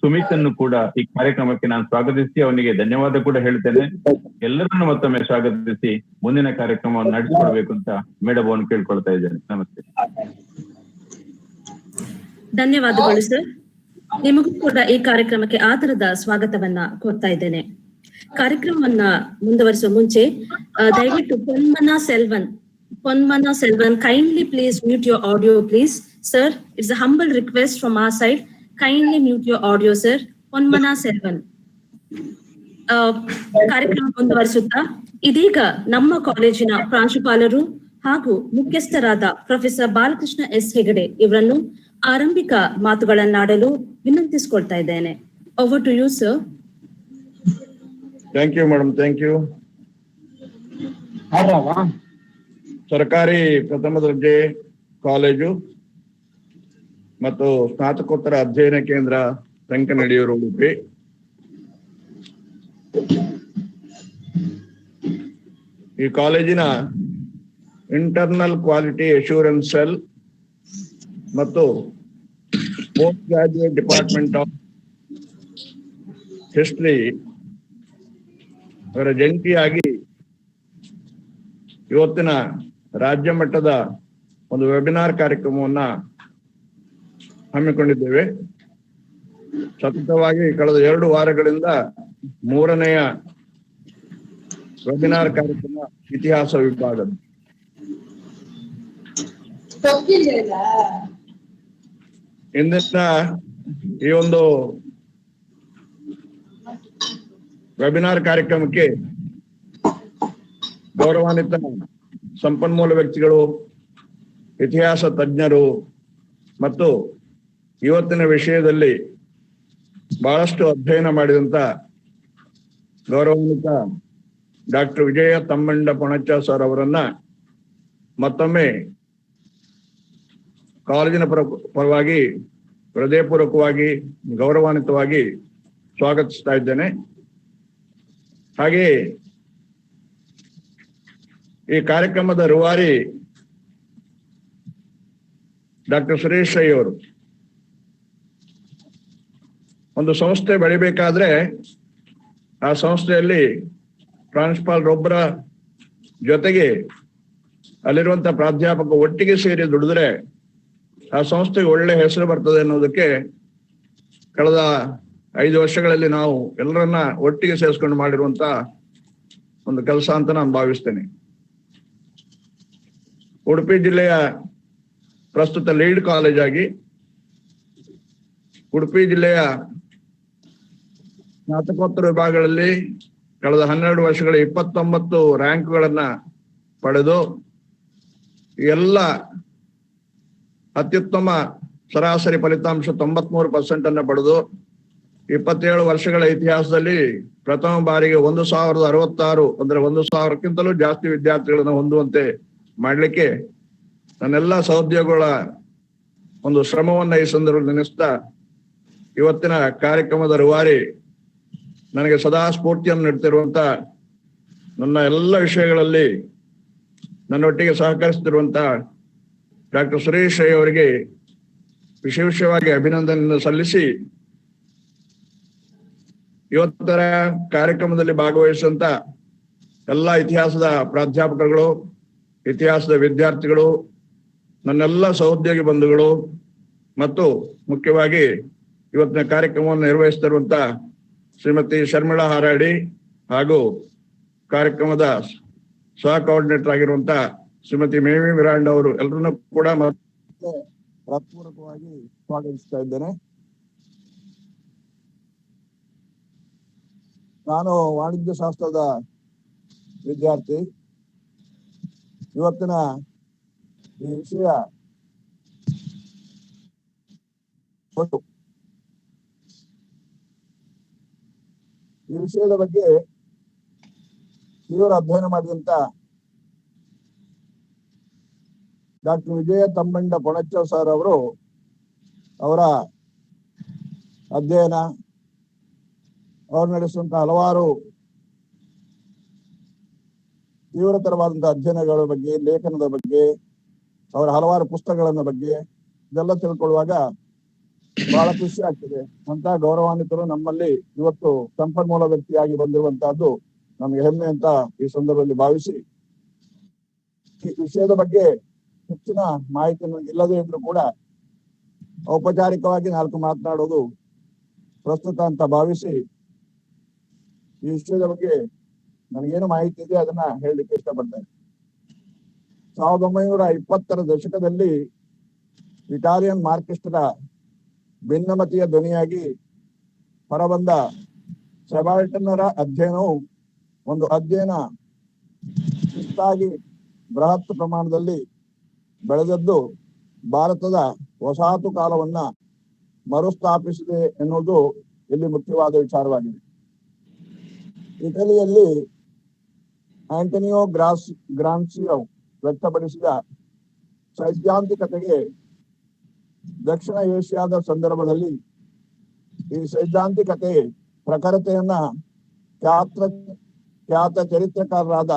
ಸುಮಿತ್ ಅನ್ನು ಕೂಡ ಈ ಕಾರ್ಯಕ್ರಮಕ್ಕೆ ನಾನು ಸ್ವಾಗತಿಸಿ ಅವನಿಗೆ ಧನ್ಯವಾದ ಕೂಡ ಹೇಳ್ತೇನೆ. ಎಲ್ಲರನ್ನು ಮತ್ತೊಮ್ಮೆ ಸ್ವಾಗತಿಸಿ ಮುಂದಿನ ಕಾರ್ಯಕ್ರಮವನ್ನು ನಡೆಸಿಕೊಡ್ಬೇಕು ಅಂತ ಮೇಡಮ್ ಅವನು ಕೇಳ್ಕೊಳ್ತಾ ಇದ್ದೇನೆ. ನಮಸ್ತೆ. ಧನ್ಯವಾದಗಳು ಸರ್. ನಿಮಗೂ ಕೂಡ ಈ ಕಾರ್ಯಕ್ರಮಕ್ಕೆ ಆದರದ ಸ್ವಾಗತವನ್ನ ಕೋರ್ತಾ ಇದ್ದೇನೆ. ಕಾರ್ಯಕ್ರಮವನ್ನ ಮುಂದುವರಿಸುವ ಮುಂಚೆ ದಯವಿಟ್ಟು Ponmana Selvan kindly please mute your audio please. Sir, it's a humble request from our side. Kindly mute your audio sir. Ponmana Selvan. ಕಾರ್ಯಕ್ರಮ ಮುಂದುವರಿಸುತ್ತಾ ಇದೀಗ ನಮ್ಮ ಕಾಲೇಜಿನ ಪ್ರಾಂಶುಪಾಲರು ಹಾಗೂ ಮುಖ್ಯಸ್ಥರಾದ ಪ್ರೊಫೆಸರ್ ಬಾಲಕೃಷ್ಣ ಎಸ್ ಹೆಗಡೆ ಇವರನ್ನು ಆರಂಭಿಕ ಮಾತುಗಳನ್ನಾಡಲು ವಿನಂತಿಸಿಕೊಳ್ತಾ ಇದ್ದೇನೆ. Over to you sir. Thank you madam, thank you. ಸರ್ಕಾರಿ ಪ್ರಥಮ ದರ್ಜೆ ಕಾಲೇಜು ಮತ್ತು ಸ್ನಾತಕೋತ್ತರ ಅಧ್ಯಯನ ಕೇಂದ್ರ ಸಂಕನಡಿಯೂರು ಉಡುಪಿ, ಈ ಕಾಲೇಜಿನ ಇಂಟರ್ನಲ್ ಕ್ವಾಲಿಟಿ ಅಶ್ಯೂರೆನ್ಸ್ ಸೆಲ್ ಮತ್ತು post graduate department of history ಅವರ ಜಂಟಿಯಾಗಿ ಇವತ್ತಿನ ರಾಜ್ಯ ಮಟ್ಟದ ಒಂದು ವೆಬಿನಾರ್ ಕಾರ್ಯಕ್ರಮವನ್ನ ಹಮ್ಮಿಕೊಂಡಿದ್ದೇವೆ. ಸತತವಾಗಿ ಕಳೆದ 2 ವಾರಗಳಿಂದ 3ನೆಯ ವೆಬಿನಾರ್ ಕಾರ್ಯಕ್ರಮ ಇತಿಹಾಸ ವಿಭಾಗದ. ಇಂದಿನ ಈ ಒಂದು ವೆಬಿನಾರ್ ಕಾರ್ಯಕ್ರಮಕ್ಕೆ ಗೌರವಾನ್ವಿತ ಸಂಪನ್ಮೂಲ ವ್ಯಕ್ತಿಗಳು, ಇತಿಹಾಸ ತಜ್ಞರು ಮತ್ತು ಇವತ್ತಿನ ವಿಷಯದಲ್ಲಿ ಬಹಳಷ್ಟು ಅಧ್ಯಯನ ಮಾಡಿದಂತ ಗೌರವಾನ್ವಿತ ಡಾಕ್ಟರ್ ವಿಜಯ ತಮ್ಮಂಡ ಪೊಣಚ್ಚ ಸರ್ ಅವರನ್ನ ಮತ್ತೊಮ್ಮೆ ಕಾಲೇಜಿನ ಪರವಾಗಿ ಹೃದಯಪೂರ್ವಕವಾಗಿ ಗೌರವಾನ್ವಿತವಾಗಿ ಸ್ವಾಗತಿಸ್ತಾ ಇದ್ದೇನೆ. ಹಾಗೆ ಈ ಕಾರ್ಯಕ್ರಮದ ರೂವಾರಿ ಡಾಕ್ಟರ್ ಸುರೇಶ್ ರೈ ಅವರು. ಒಂದು ಸಂಸ್ಥೆ ಬೆಳಿಬೇಕಾದ್ರೆ ಆ ಸಂಸ್ಥೆಯಲ್ಲಿ ಪ್ರಾಂಶುಪಾಲರೊಬ್ಬರ ಜೊತೆಗೆ ಅಲ್ಲಿರುವಂತ ಪ್ರಾಧ್ಯಾಪಕ ಒಟ್ಟಿಗೆ ಸೇರಿ ದುಡಿದ್ರೆ ಆ ಸಂಸ್ಥೆಗೆ ಒಳ್ಳೆ ಹೆಸರು ಬರ್ತದೆ ಅನ್ನೋದಕ್ಕೆ ಕಳೆದ 5 ವರ್ಷಗಳಲ್ಲಿ ನಾವು ಎಲ್ಲರನ್ನ ಒಟ್ಟಿಗೆ ಸೇರಿಸ್ಕೊಂಡು ಮಾಡಿರುವಂತ ಒಂದು ಕೆಲಸ ಅಂತ ನಾನು ಭಾವಿಸ್ತೇನೆ. ಉಡುಪಿ ಜಿಲ್ಲೆಯ ಪ್ರಸ್ತುತ ಲೀಡ್ ಕಾಲೇಜ್ ಆಗಿ ಉಡುಪಿ ಜಿಲ್ಲೆಯ ಸ್ನಾತಕೋತ್ತರ ವಿಭಾಗಗಳಲ್ಲಿ ಕಳೆದ 12 ವರ್ಷಗಳ 29 ರ್ಯಾಂಕ್ಗಳನ್ನ ಪಡೆದು ಎಲ್ಲ ಅತ್ಯುತ್ತಮ ಸರಾಸರಿ ಫಲಿತಾಂಶ 93% ಅನ್ನ ಪಡೆದು 27 ವರ್ಷಗಳ ಇತಿಹಾಸದಲ್ಲಿ ಪ್ರಥಮ ಬಾರಿಗೆ 1066 ಅಂದ್ರೆ 1000ಕ್ಕಿಂತಲೂ ಜಾಸ್ತಿ ವಿದ್ಯಾರ್ಥಿಗಳನ್ನ ಹೊಂದುವಂತೆ ಮಾಡ್ಲಿಕ್ಕೆ ನನ್ನೆಲ್ಲ ಸಹೋದ್ಯೋಗಿಗಳ ಒಂದು ಶ್ರಮವನ್ನ ಈ ಸಂದರ್ಭದಲ್ಲಿ ನೆನೆಸ್ತಾ, ಇವತ್ತಿನ ಕಾರ್ಯಕ್ರಮದ ರೂವಾರಿ, ನನಗೆ ಸದಾ ಸ್ಫೂರ್ತಿಯನ್ನು ನೀಡ್ತಿರುವಂತ, ನನ್ನ ಎಲ್ಲ ವಿಷಯಗಳಲ್ಲಿ ನನ್ನೊಟ್ಟಿಗೆ ಸಹಕರಿಸುತ್ತಿರುವಂತ ಡಾಕ್ಟರ್ ಸುರೇಶ್ ರೈ ಅವರಿಗೆ ವಿಶೇಷವಾಗಿ ಅಭಿನಂದನೆಯನ್ನು ಸಲ್ಲಿಸಿ, ಇವತ್ತರ ಕಾರ್ಯಕ್ರಮದಲ್ಲಿ ಭಾಗವಹಿಸುವಂತ ಎಲ್ಲ ಇತಿಹಾಸದ ಪ್ರಾಧ್ಯಾಪಕರುಗಳು, ಇತಿಹಾಸದ ವಿದ್ಯಾರ್ಥಿಗಳು, ನನ್ನೆಲ್ಲ ಸಹೋದ್ಯೋಗಿ ಬಂಧುಗಳು ಮತ್ತು ಮುಖ್ಯವಾಗಿ ಇವತ್ತಿನ ಕಾರ್ಯಕ್ರಮವನ್ನು ನಿರ್ವಹಿಸುತ್ತಿರುವಂತ ಶ್ರೀಮತಿ ಶರ್ಮಿಳಾ ಹಾರಾಡಿ ಹಾಗೂ ಕಾರ್ಯಕ್ರಮದ ಸಹ ಕೋಆರ್ಡಿನೇಟರ್ ಆಗಿರುವಂತ ಶ್ರೀಮತಿ ಮೇವಿ ಮಿರಾಂಡ್ ಅವರು ಎಲ್ಲರನ್ನೂ ಕೂಡ ಮತ್ತೆ ಹೃತ್ಪೂರ್ವಕವಾಗಿ ಸ್ವಾಗತಿಸ್ತಾ ಇದ್ದೇನೆ. ನಾನು ವಾಣಿಜ್ಯ ಶಾಸ್ತ್ರದ ವಿದ್ಯಾರ್ಥಿ. ಇವತ್ತಿನ ಈ ವಿಷಯ ಈ ವಿಷಯದ ಬಗ್ಗೆ ತೀವ್ರ ಅಧ್ಯಯನ ಮಾಡಿದಂತ ಡಾಕ್ಟರ್ ವಿಜಯ ತಮ್ಮಂಡ ಪೊಣಚ್ಚ ಸರ್ ಅವರು ಅವರ ಅಧ್ಯಯನ, ಅವರು ನಡೆಸುವಂತಹ ಹಲವಾರು ತೀವ್ರತರವಾದಂತಹ ಅಧ್ಯಯನಗಳ ಬಗ್ಗೆ, ಲೇಖನದ ಬಗ್ಗೆ, ಅವರ ಹಲವಾರು ಪುಸ್ತಕಗಳ ಬಗ್ಗೆ ಇದೆಲ್ಲ ತಿಳ್ಕೊಳ್ಳುವಾಗ ಬಹಳ ಖುಷಿ ಆಗ್ತದೆ. ಅಂತ ಗೌರವಾನ್ವಿತರು ನಮ್ಮಲ್ಲಿ ಇವತ್ತು ಸಂಪನ್ಮೂಲ ವ್ಯಕ್ತಿಯಾಗಿ ಬಂದಿರುವಂತಹದ್ದು ನಮಗೆ ಹೆಮ್ಮೆ ಅಂತ ಈ ಸಂದರ್ಭದಲ್ಲಿ ಭಾವಿಸಿ, ಈ ವಿಷಯದ ಬಗ್ಗೆ ಹೆಚ್ಚಿನ ಮಾಹಿತಿ ನನಗೆ ಇಲ್ಲದೇ ಇದ್ರೂ ಕೂಡ ಔಪಚಾರಿಕವಾಗಿ 4 ಮಾತನಾಡೋದು ಪ್ರಸ್ತುತ ಅಂತ ಭಾವಿಸಿ, ಈ ವಿಷಯದ ಬಗ್ಗೆ ನನಗೇನು ಮಾಹಿತಿ ಇದೆ ಅದನ್ನ ಹೇಳಲಿಕ್ಕೆ ಇಷ್ಟಪಡ್ತೇನೆ. 1920ರ ದಶಕದಲ್ಲಿ ಇಟಾಲಿಯನ್ ಮಾರ್ಕ್ಸಿಸ್ಟರ ಭಿನ್ನಮತೀಯ ಧ್ವನಿಯಾಗಿ ಹೊರಬಂದ ಸಬಾಲ್ಟರ್ನರ ಅಧ್ಯಯನವು ಒಂದು ಅಧ್ಯಯನ ಶಿಸ್ತಾಗಿ ಬೃಹತ್ ಪ್ರಮಾಣದಲ್ಲಿ ಬೆಳೆದದ್ದು ಭಾರತದ ವಸಾಹತು ಕಾಲವನ್ನ ಮರುಸ್ಥಾಪಿಸಿದೆ ಎನ್ನುವುದು ಇಲ್ಲಿ ಮುಖ್ಯವಾದ ವಿಚಾರವಾಗಿದೆ. ಇಟಲಿಯಲ್ಲಿ ಆಂಟೋನಿಯೋ ಗ್ರಾನ್ಸಿಯೋ ವ್ಯಕ್ತಪಡಿಸಿದ ಸೈದ್ಧಾಂತಿಕತೆಗೆ ದಕ್ಷಿಣ ಏಷ್ಯಾದ ಸಂದರ್ಭದಲ್ಲಿ ಈ ಸೈದ್ಧಾಂತಿಕತೆ ಪ್ರಖರತೆಯನ್ನ ಖ್ಯಾತ ಚರಿತ್ರಕಾರರಾದ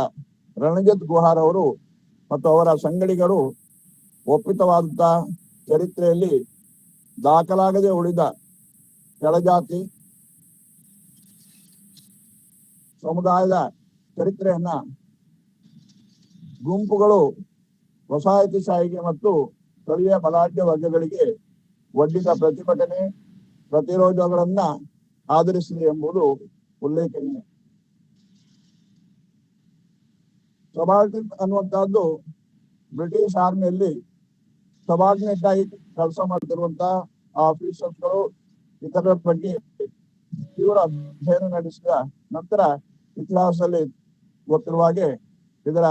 ರಣಜಿತ್ ಗುಹಾರ್ ಅವರು ಮತ್ತು ಅವರ ಸಂಗಡಿಗರು ಒಪ್ಪಿತವಾದಂತ ಚರಿತ್ರೆಯಲ್ಲಿ ದಾಖಲಾಗದೆ ಉಳಿದ ಕೆಳಜಾತಿ ಸಮುದಾಯದ ಚರಿತ್ರೆಯನ್ನ ಗುಂಪುಗಳು ವಸಾಹತಿಶಾಹಿಗೆ ಮತ್ತು ಸ್ಥಳೀಯ ಬಲಾಢ್ಯ ವರ್ಗಗಳಿಗೆ ಒಡ್ಡಿದ ಪ್ರತಿಭಟನೆ ಪ್ರತಿರೋಧಗಳನ್ನ ಆಧರಿಸಿದೆ ಎಂಬುದು ಉಲ್ಲೇಖನೀಯ. ಸಬಾಲ್ಟರ್ನ್ ಅನ್ನುವಂತಹದ್ದು ಬ್ರಿಟಿಷ್ ಆರ್ಮಿಯಲ್ಲಿ ಸಬಾರ್ಡಿನೇಟ್ ಆಗಿ ಕೆಲಸ ಮಾಡ್ತಿರುವಂತಹ ಆಫೀಸರ್ಸ್ಗಳು ಇತರ ಬಗ್ಗೆ ತೀವ್ರ ಅಧ್ಯಯನ ನಡೆಸಿದ ನಂತರ ಇತಿಹಾಸದಲ್ಲಿ ಗೊತ್ತಿರುವ ಹಾಗೆ ಇದರ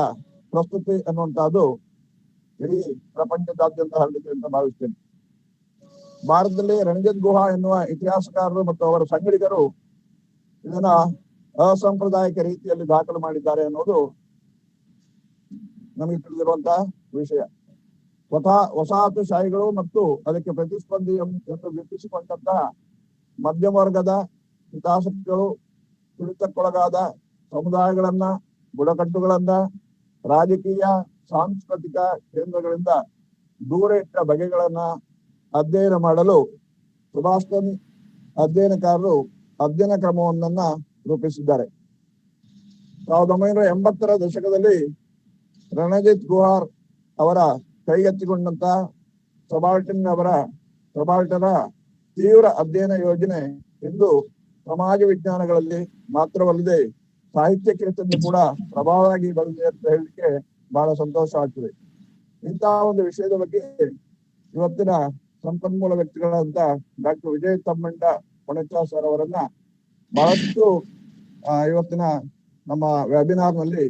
ಪ್ರಸ್ತುತಿ ಅನ್ನುವಂತಹದ್ದು ಇಡೀ ಪ್ರಪಂಚದಾದ್ಯಂತ ಹರಡಿದೆ ಅಂತ ಭಾವಿಸ್ತೇನೆ. ಭಾರತದಲ್ಲಿ ರಣಜಿತ್ ಗುಹಾ ಎನ್ನುವ ಇತಿಹಾಸಕಾರರು ಮತ್ತು ಅವರ ಸಂಗಡಿಗರು ಇದನ್ನ ಅಸಾಂಪ್ರದಾಯಿಕ ರೀತಿಯಲ್ಲಿ ದಾಖಲು ಮಾಡಿದ್ದಾರೆ ಅನ್ನೋದು ನಮಗೆ ತಿಳಿದಿರುವಂತಹ ವಿಷಯ. ವಸಾಹತುಶಾಹಿಗಳು ಮತ್ತು ಅದಕ್ಕೆ ಪ್ರತಿಸ್ಪರ್ಧಿ ಎಂದು ಗುರುತಿಸಿಕೊಂಡಂತಹ ಮಧ್ಯಮ ವರ್ಗದ ಹಿತಾಸಕ್ತಿಗಳು ತುಳಿತಕ್ಕೊಳಗಾದ ಸಮುದಾಯಗಳನ್ನ, ಬುಡಕಟ್ಟುಗಳನ್ನ ರಾಜಕೀಯ ಸಾಂಸ್ಕೃತಿಕ ಕೇಂದ್ರಗಳಿಂದ ದೂರ ಇಟ್ಟ ಬಗೆಗಳನ್ನ ಅಧ್ಯಯನ ಮಾಡಲು ಸುಭಾಷನ್ ಅಧ್ಯಯನಕಾರರು ಅಧ್ಯಯನ ಕ್ರಮವನ್ನ ರೂಪಿಸಿದ್ದಾರೆ. 1980ರ ದಶಕದಲ್ಲಿ ರಣಜಿತ್ ಗುಹಾರ್ ಅವರ ಕೈಗೆತ್ತಿಕೊಂಡಂತ ಸಬಾಲ್ಟರ್ನ ತೀವ್ರ ಅಧ್ಯಯನ ಯೋಜನೆ ಇಂದು ಸಮಾಜ ವಿಜ್ಞಾನಗಳಲ್ಲಿ ಮಾತ್ರವಲ್ಲದೆ ಸಾಹಿತ್ಯ ಕ್ಷೇತ್ರದಲ್ಲಿ ಕೂಡ ಪ್ರಭಾವವಾಗಿ ಬಂದಿದೆ ಅಂತ ಹೇಳಲಿಕ್ಕೆ ಬಹಳ ಸಂತೋಷ ಆಗ್ತದೆ. ಇಂತಹ ಒಂದು ವಿಷಯದ ಬಗ್ಗೆ ಇವತ್ತಿನ ಸಂಪನ್ಮೂಲ ವ್ಯಕ್ತಿಗಳಾದಂತ ಡಾಕ್ಟರ್ ವಿಜಯ ತಮ್ಮಂಡ ಪೊಣಚ್ಚ ಸರ್ ಅವರನ್ನ ಬಹಳಷ್ಟು ಇವತ್ತಿನ ನಮ್ಮ ವೆಬಿನಾರ್ ನಲ್ಲಿ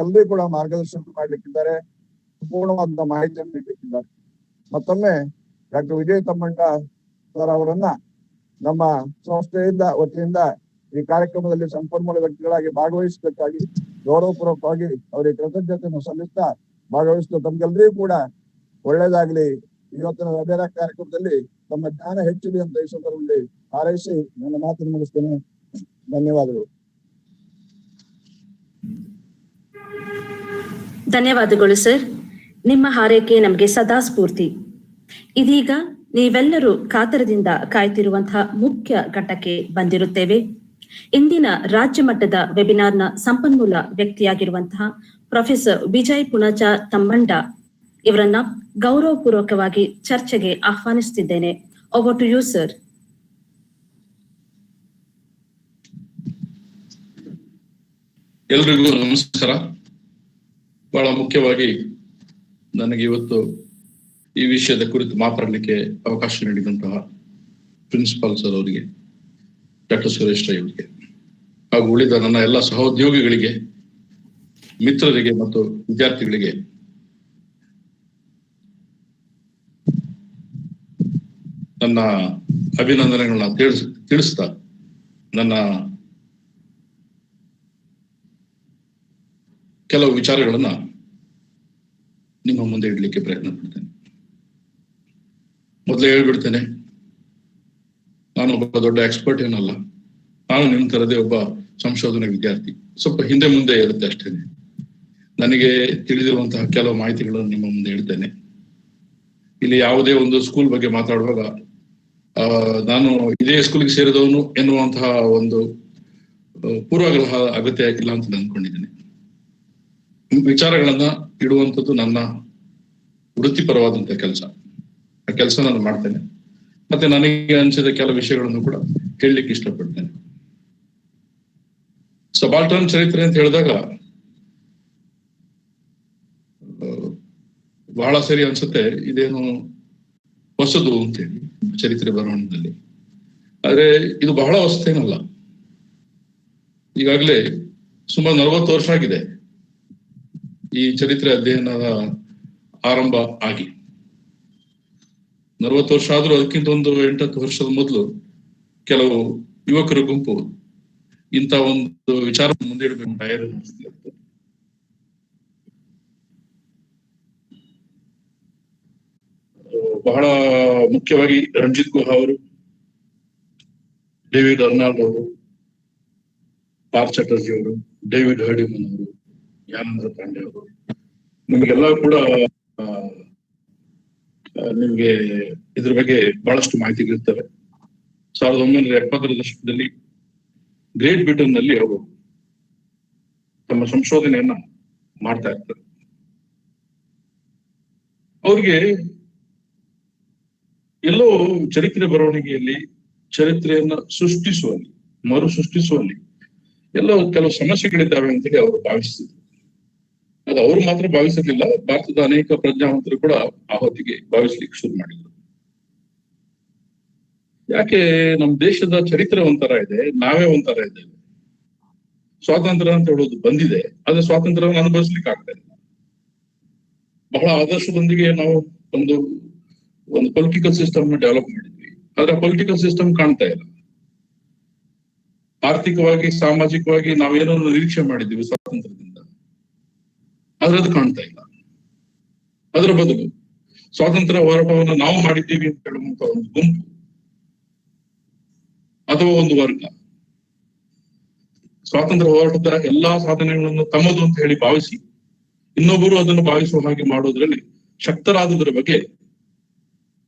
ಎಲ್ಲರೂ ಕೂಡ ಮಾರ್ಗದರ್ಶನ ಮಾಡ್ಲಿಕ್ಕಿದ್ದಾರೆ, ಸಂಪೂರ್ಣವಾದ ಮಾಹಿತಿಯನ್ನು ನೀಡಲಿಕ್ಕಿದ್ದಾರೆ. ಮತ್ತೊಮ್ಮೆ ಡಾಕ್ಟರ್ ವಿಜಯ ತಮ್ಮಂಡ ಸರ್ ಅವರನ್ನ ನಮ್ಮ ಸಂಸ್ಥೆಯಿಂದ ವತಿಯಿಂದ ಈ ಕಾರ್ಯಕ್ರಮದಲ್ಲಿ ಸಂಪನ್ಮೂಲ ವ್ಯಕ್ತಿಗಳಾಗಿ ಭಾಗವಹಿಸಬೇಕಾಗಿ ಗೌರವಪೂರ್ವಕವಾಗಿ ಅವರಿಗೆ ಕೃತಜ್ಞತೆಯನ್ನು ಸಲ್ಲಿಸ್ತಾ ಭಾಗವಹಿಸಿದ ತಮ್ಗೆಲ್ಲರಿಗೂ ಕೂಡ ಒಳ್ಳೇದಾಗ್ಲಿ. ಇವತ್ತಿನ ವೆಬಿನಾರ್ ಕಾರ್ಯಕ್ರಮದಲ್ಲಿ ತಮ್ಮ ಜ್ಞಾನ ಹೆಚ್ಚಿದೆ ಅಂತ ಈ ಸಂದರ್ಭದಲ್ಲಿ ಹಾರೈಸಿ ನನ್ನ ಮಾತನ್ನು ಮುಗಿಸ್ತೇನೆ. ಧನ್ಯವಾದಗಳು. ಧನ್ಯವಾದಗಳು ಸರ್. ನಿಮ್ಮ ಹಾರೈಕೆ ನಮಗೆ ಸದಾ ಸ್ಫೂರ್ತಿ. ಇದೀಗ ನೀವೆಲ್ಲರೂ ಕಾತರದಿಂದ ಕಾಯ್ತಿರುವಂತಹ ಮುಖ್ಯ ಘಟ್ಟಕ್ಕೆ ಬಂದಿರುತ್ತೇವೆ. ಇಂದಿನ ರಾಜ್ಯ ಮಟ್ಟದ ವೆಬಿನಾರ್ನ ಸಂಪನ್ಮೂಲ ವ್ಯಕ್ತಿಯಾಗಿರುವಂತಹ ಪ್ರೊಫೆಸರ್ ವಿಜಯ್ ಪುಣಚ ತಮ್ಮಂಡ ಇವರನ್ನ ಗೌರವಪೂರ್ವಕವಾಗಿ ಚರ್ಚೆಗೆ ಆಹ್ವಾನಿಸುತ್ತಿದ್ದೇನೆ. Over to you sir. ಎಲ್ರಿಗೂ ನಮಸ್ಕಾರ. ಬಹಳ ಮುಖ್ಯವಾಗಿ ನನಗೆ ಇವತ್ತು ಈ ವಿಷಯದ ಕುರಿತು ಮಾತಾಡಲಿಕ್ಕೆ ಅವಕಾಶ ನೀಡಿದಂತಹ ಪ್ರಿನ್ಸಿಪಾಲ್ ಸರ್ ಅವರಿಗೆ, ಡಾಕ್ಟರ್ ಸುರೇಶ್ ರೈ ಅವರಿಗೆ ಹಾಗೂ ಉಳಿದ ನನ್ನ ಎಲ್ಲ ಸಹೋದ್ಯೋಗಿಗಳಿಗೆ, ಮಿತ್ರರಿಗೆ ಮತ್ತು ವಿದ್ಯಾರ್ಥಿಗಳಿಗೆ ನನ್ನ ಅಭಿನಂದನೆಗಳನ್ನ ತಿಳಿಸ್ತಾ ನನ್ನ ಕೆಲವು ವಿಚಾರಗಳನ್ನ ನಿಮ್ಮ ಮುಂದೆ ಇಡ್ಲಿಕ್ಕೆ ಪ್ರಯತ್ನ ಪಡ್ತೇನೆ. ಮೊದಲೇ ಹೇಳ್ಬಿಡ್ತೇನೆ, ನಾನು ಒಬ್ಬ ದೊಡ್ಡ ಎಕ್ಸ್ಪರ್ಟ್ ಏನಲ್ಲ. ನಾನು ನಿಮ್ಮ ತರದೇ ಒಬ್ಬ ಸಂಶೋಧನಾ ವಿದ್ಯಾರ್ಥಿ. ಸ್ವಲ್ಪ ಹಿಂದೆ ಮುಂದೆ ಇರುತ್ತೆ ಅಷ್ಟೇ. ನನಗೆ ತಿಳಿದಿರುವಂತಹ ಕೆಲವು ಮಾಹಿತಿಗಳನ್ನು ನಿಮ್ಮ ಮುಂದೆ ಇಡ್ತೇನೆ. ಇಲ್ಲಿ ಯಾವುದೇ ಒಂದು ಸ್ಕೂಲ್ ಬಗ್ಗೆ ಮಾತಾಡುವಾಗ ನಾನು ಇದೇ ಸ್ಕೂಲ್ಗೆ ಸೇರಿದವನು ಎನ್ನುವಂತಹ ಒಂದು ಪೂರ್ವಾಗ್ರಹ ಅಗತ್ಯ ಆಗಿಲ್ಲ ಅಂತ ಅಂದ್ಕೊಂಡಿದ್ದೇನೆ. ವಿಚಾರಗಳನ್ನ ಇಡುವಂಥದ್ದು ನನ್ನ ವೃತ್ತಿಪರವಾದಂತಹ ಕೆಲಸ. ಆ ಕೆಲಸ ನಾನು ಮಾಡ್ತೇನೆ. ಮತ್ತೆ ನನಗೆ ಅನಿಸಿದ ಕೆಲವು ವಿಷಯಗಳನ್ನು ಕೂಡ ಹೇಳಲಿಕ್ಕೆ ಇಷ್ಟಪಡ್ತೇನೆ. ಸಬಾಲ್ಟರ್ನ್ ಚರಿತ್ರೆ ಅಂತ ಹೇಳಿದಾಗ ಬಹಳ ಸರಿ ಅನ್ಸುತ್ತೆ, ಇದೇನು ಹೊಸದು ಅಂತೇಳಿ ಚರಿತ್ರೆ ಬರವಣಿಗೆಯಲ್ಲಿ. ಆದ್ರೆ ಇದು ಬಹಳ ಹೊಸತೇನಲ್ಲ. ಈಗಾಗಲೇ ಸುಮಾರು 40 ವರ್ಷ ಆಗಿದೆ ಈ ಚರಿತ್ರೆ ಅಧ್ಯಯನದ ಆರಂಭ ಆಗಿ. 40 ವರ್ಷ ಆದ್ರೂ ಅದಕ್ಕಿಂತ ಒಂದು 8-10 ವರ್ಷದ ಮೊದಲು ಕೆಲವು ಯುವಕರ ಗುಂಪು ಇಂಥ ಒಂದು ವಿಚಾರ ಮುಂದೆ ಇಡಬೇಕು ತಯಾರಿ ನಡೆಸ್ತಿತ್ತು. ಬಹಳ ಮುಖ್ಯವಾಗಿ ರಂಜಿತ್ ಗುಹಾ ಅವರು, ಡೇವಿಡ್ ಅರ್ನಾಲ್ಡ್ ಅವರು, ಪಾರ್ ಚಟರ್ಜಿ ಅವರು, ಡೇವಿಡ್ ಹರ್ಡಿಮನ್ ಅವರು, ಜ್ಞಾನೇಂದ್ರ ಪಾಂಡೆ ಅವರು, ನಿಮಗೆಲ್ಲ ಕೂಡ ನಿಮ್ಗೆ ಇದ್ರ ಬಗ್ಗೆ ಬಹಳಷ್ಟು ಮಾಹಿತಿಗಳಿರ್ತವೆ. 1970ರ ದಶಕದಲ್ಲಿ ಗ್ರೇಟ್ ಬ್ರಿಟನ್ ನಲ್ಲಿ ಅವರು ತಮ್ಮ ಸಂಶೋಧನೆಯನ್ನ ಮಾಡ್ತಾ ಇರ್ತಾರೆ. ಅವ್ರಿಗೆ ಎಲ್ಲೋ ಚರಿತ್ರೆ ಬರವಣಿಗೆಯಲ್ಲಿ, ಚರಿತ್ರೆಯನ್ನ ಸೃಷ್ಟಿಸುವಲ್ಲಿ, ಮರು ಸೃಷ್ಟಿಸುವಲ್ಲಿ ಎಲ್ಲೋ ಕೆಲವು ಸಮಸ್ಯೆಗಳಿದ್ದಾವೆ ಅಂತೇಳಿ ಅವರು ಭಾವಿಸಿದ್ರು. ಅದು ಅವರು ಮಾತ್ರ ಭಾವಿಸಿರ್ಲಿಲ್ಲ, ಭಾರತದ ಅನೇಕ ಪ್ರಜ್ಞಾವಂತರು ಕೂಡ ಆ ಹೊತ್ತಿಗೆ ಭಾವಿಸ್ಲಿಕ್ಕೆ ಶುರು ಮಾಡಿದ್ರು. ಯಾಕೆ ನಮ್ಮ ದೇಶದ ಚರಿತ್ರೆ ಒಂಥರ ಇದೆ, ನಾವೇ ಒಂಥರ ಇದ್ದೇವೆ. ಸ್ವಾತಂತ್ರ್ಯ ಅಂತ ಹೇಳೋದು ಬಂದಿದೆ, ಆದ್ರೆ ಸ್ವಾತಂತ್ರ್ಯವನ್ನು ಅನುಭವಿಸ್ಲಿಕ್ಕೆ ಆಗ್ತಾ ಇಲ್ಲ. ಬಹಳ ಆದರ್ಶದೊಂದಿಗೆ ನಾವು ಒಂದು ಪೊಲಿಟಿಕಲ್ ಸಿಸ್ಟಮ್ ಡೆವಲಪ್ ಮಾಡಿದ್ವಿ, ಆದ್ರೆ ಪೊಲಿಟಿಕಲ್ ಸಿಸ್ಟಮ್ ಕಾಣ್ತಾ ಇಲ್ಲ. ಆರ್ಥಿಕವಾಗಿ, ಸಾಮಾಜಿಕವಾಗಿ ನಾವೇನೋ ನಿರೀಕ್ಷೆ ಮಾಡಿದ್ವಿ ಸ್ವಾತಂತ್ರ್ಯದಿಂದ, ಆದ್ರೆ ಅದು ಕಾಣ್ತಾ ಇಲ್ಲ. ಅದರ ಬದಲು ಸ್ವಾತಂತ್ರ್ಯ ಹೋರಾಟವನ್ನು ನಾವು ಮಾಡಿದ್ದೀವಿ ಅಂತ ಹೇಳುವಂತ ಒಂದು ಗುಂಪು ಅಥವಾ ಒಂದು ವರ್ಗ ಸ್ವಾತಂತ್ರ್ಯ ಹೋರಾಟದ ಎಲ್ಲಾ ಸಾಧನೆಗಳನ್ನು ತಮ್ಮದು ಅಂತ ಹೇಳಿ ಭಾವಿಸಿ ಇನ್ನೊಬ್ಬರು ಅದನ್ನು ಭಾವಿಸುವ ಹಾಗೆ ಮಾಡೋದ್ರಲ್ಲಿ ಶಕ್ತರಾದುದರ ಬಗ್ಗೆ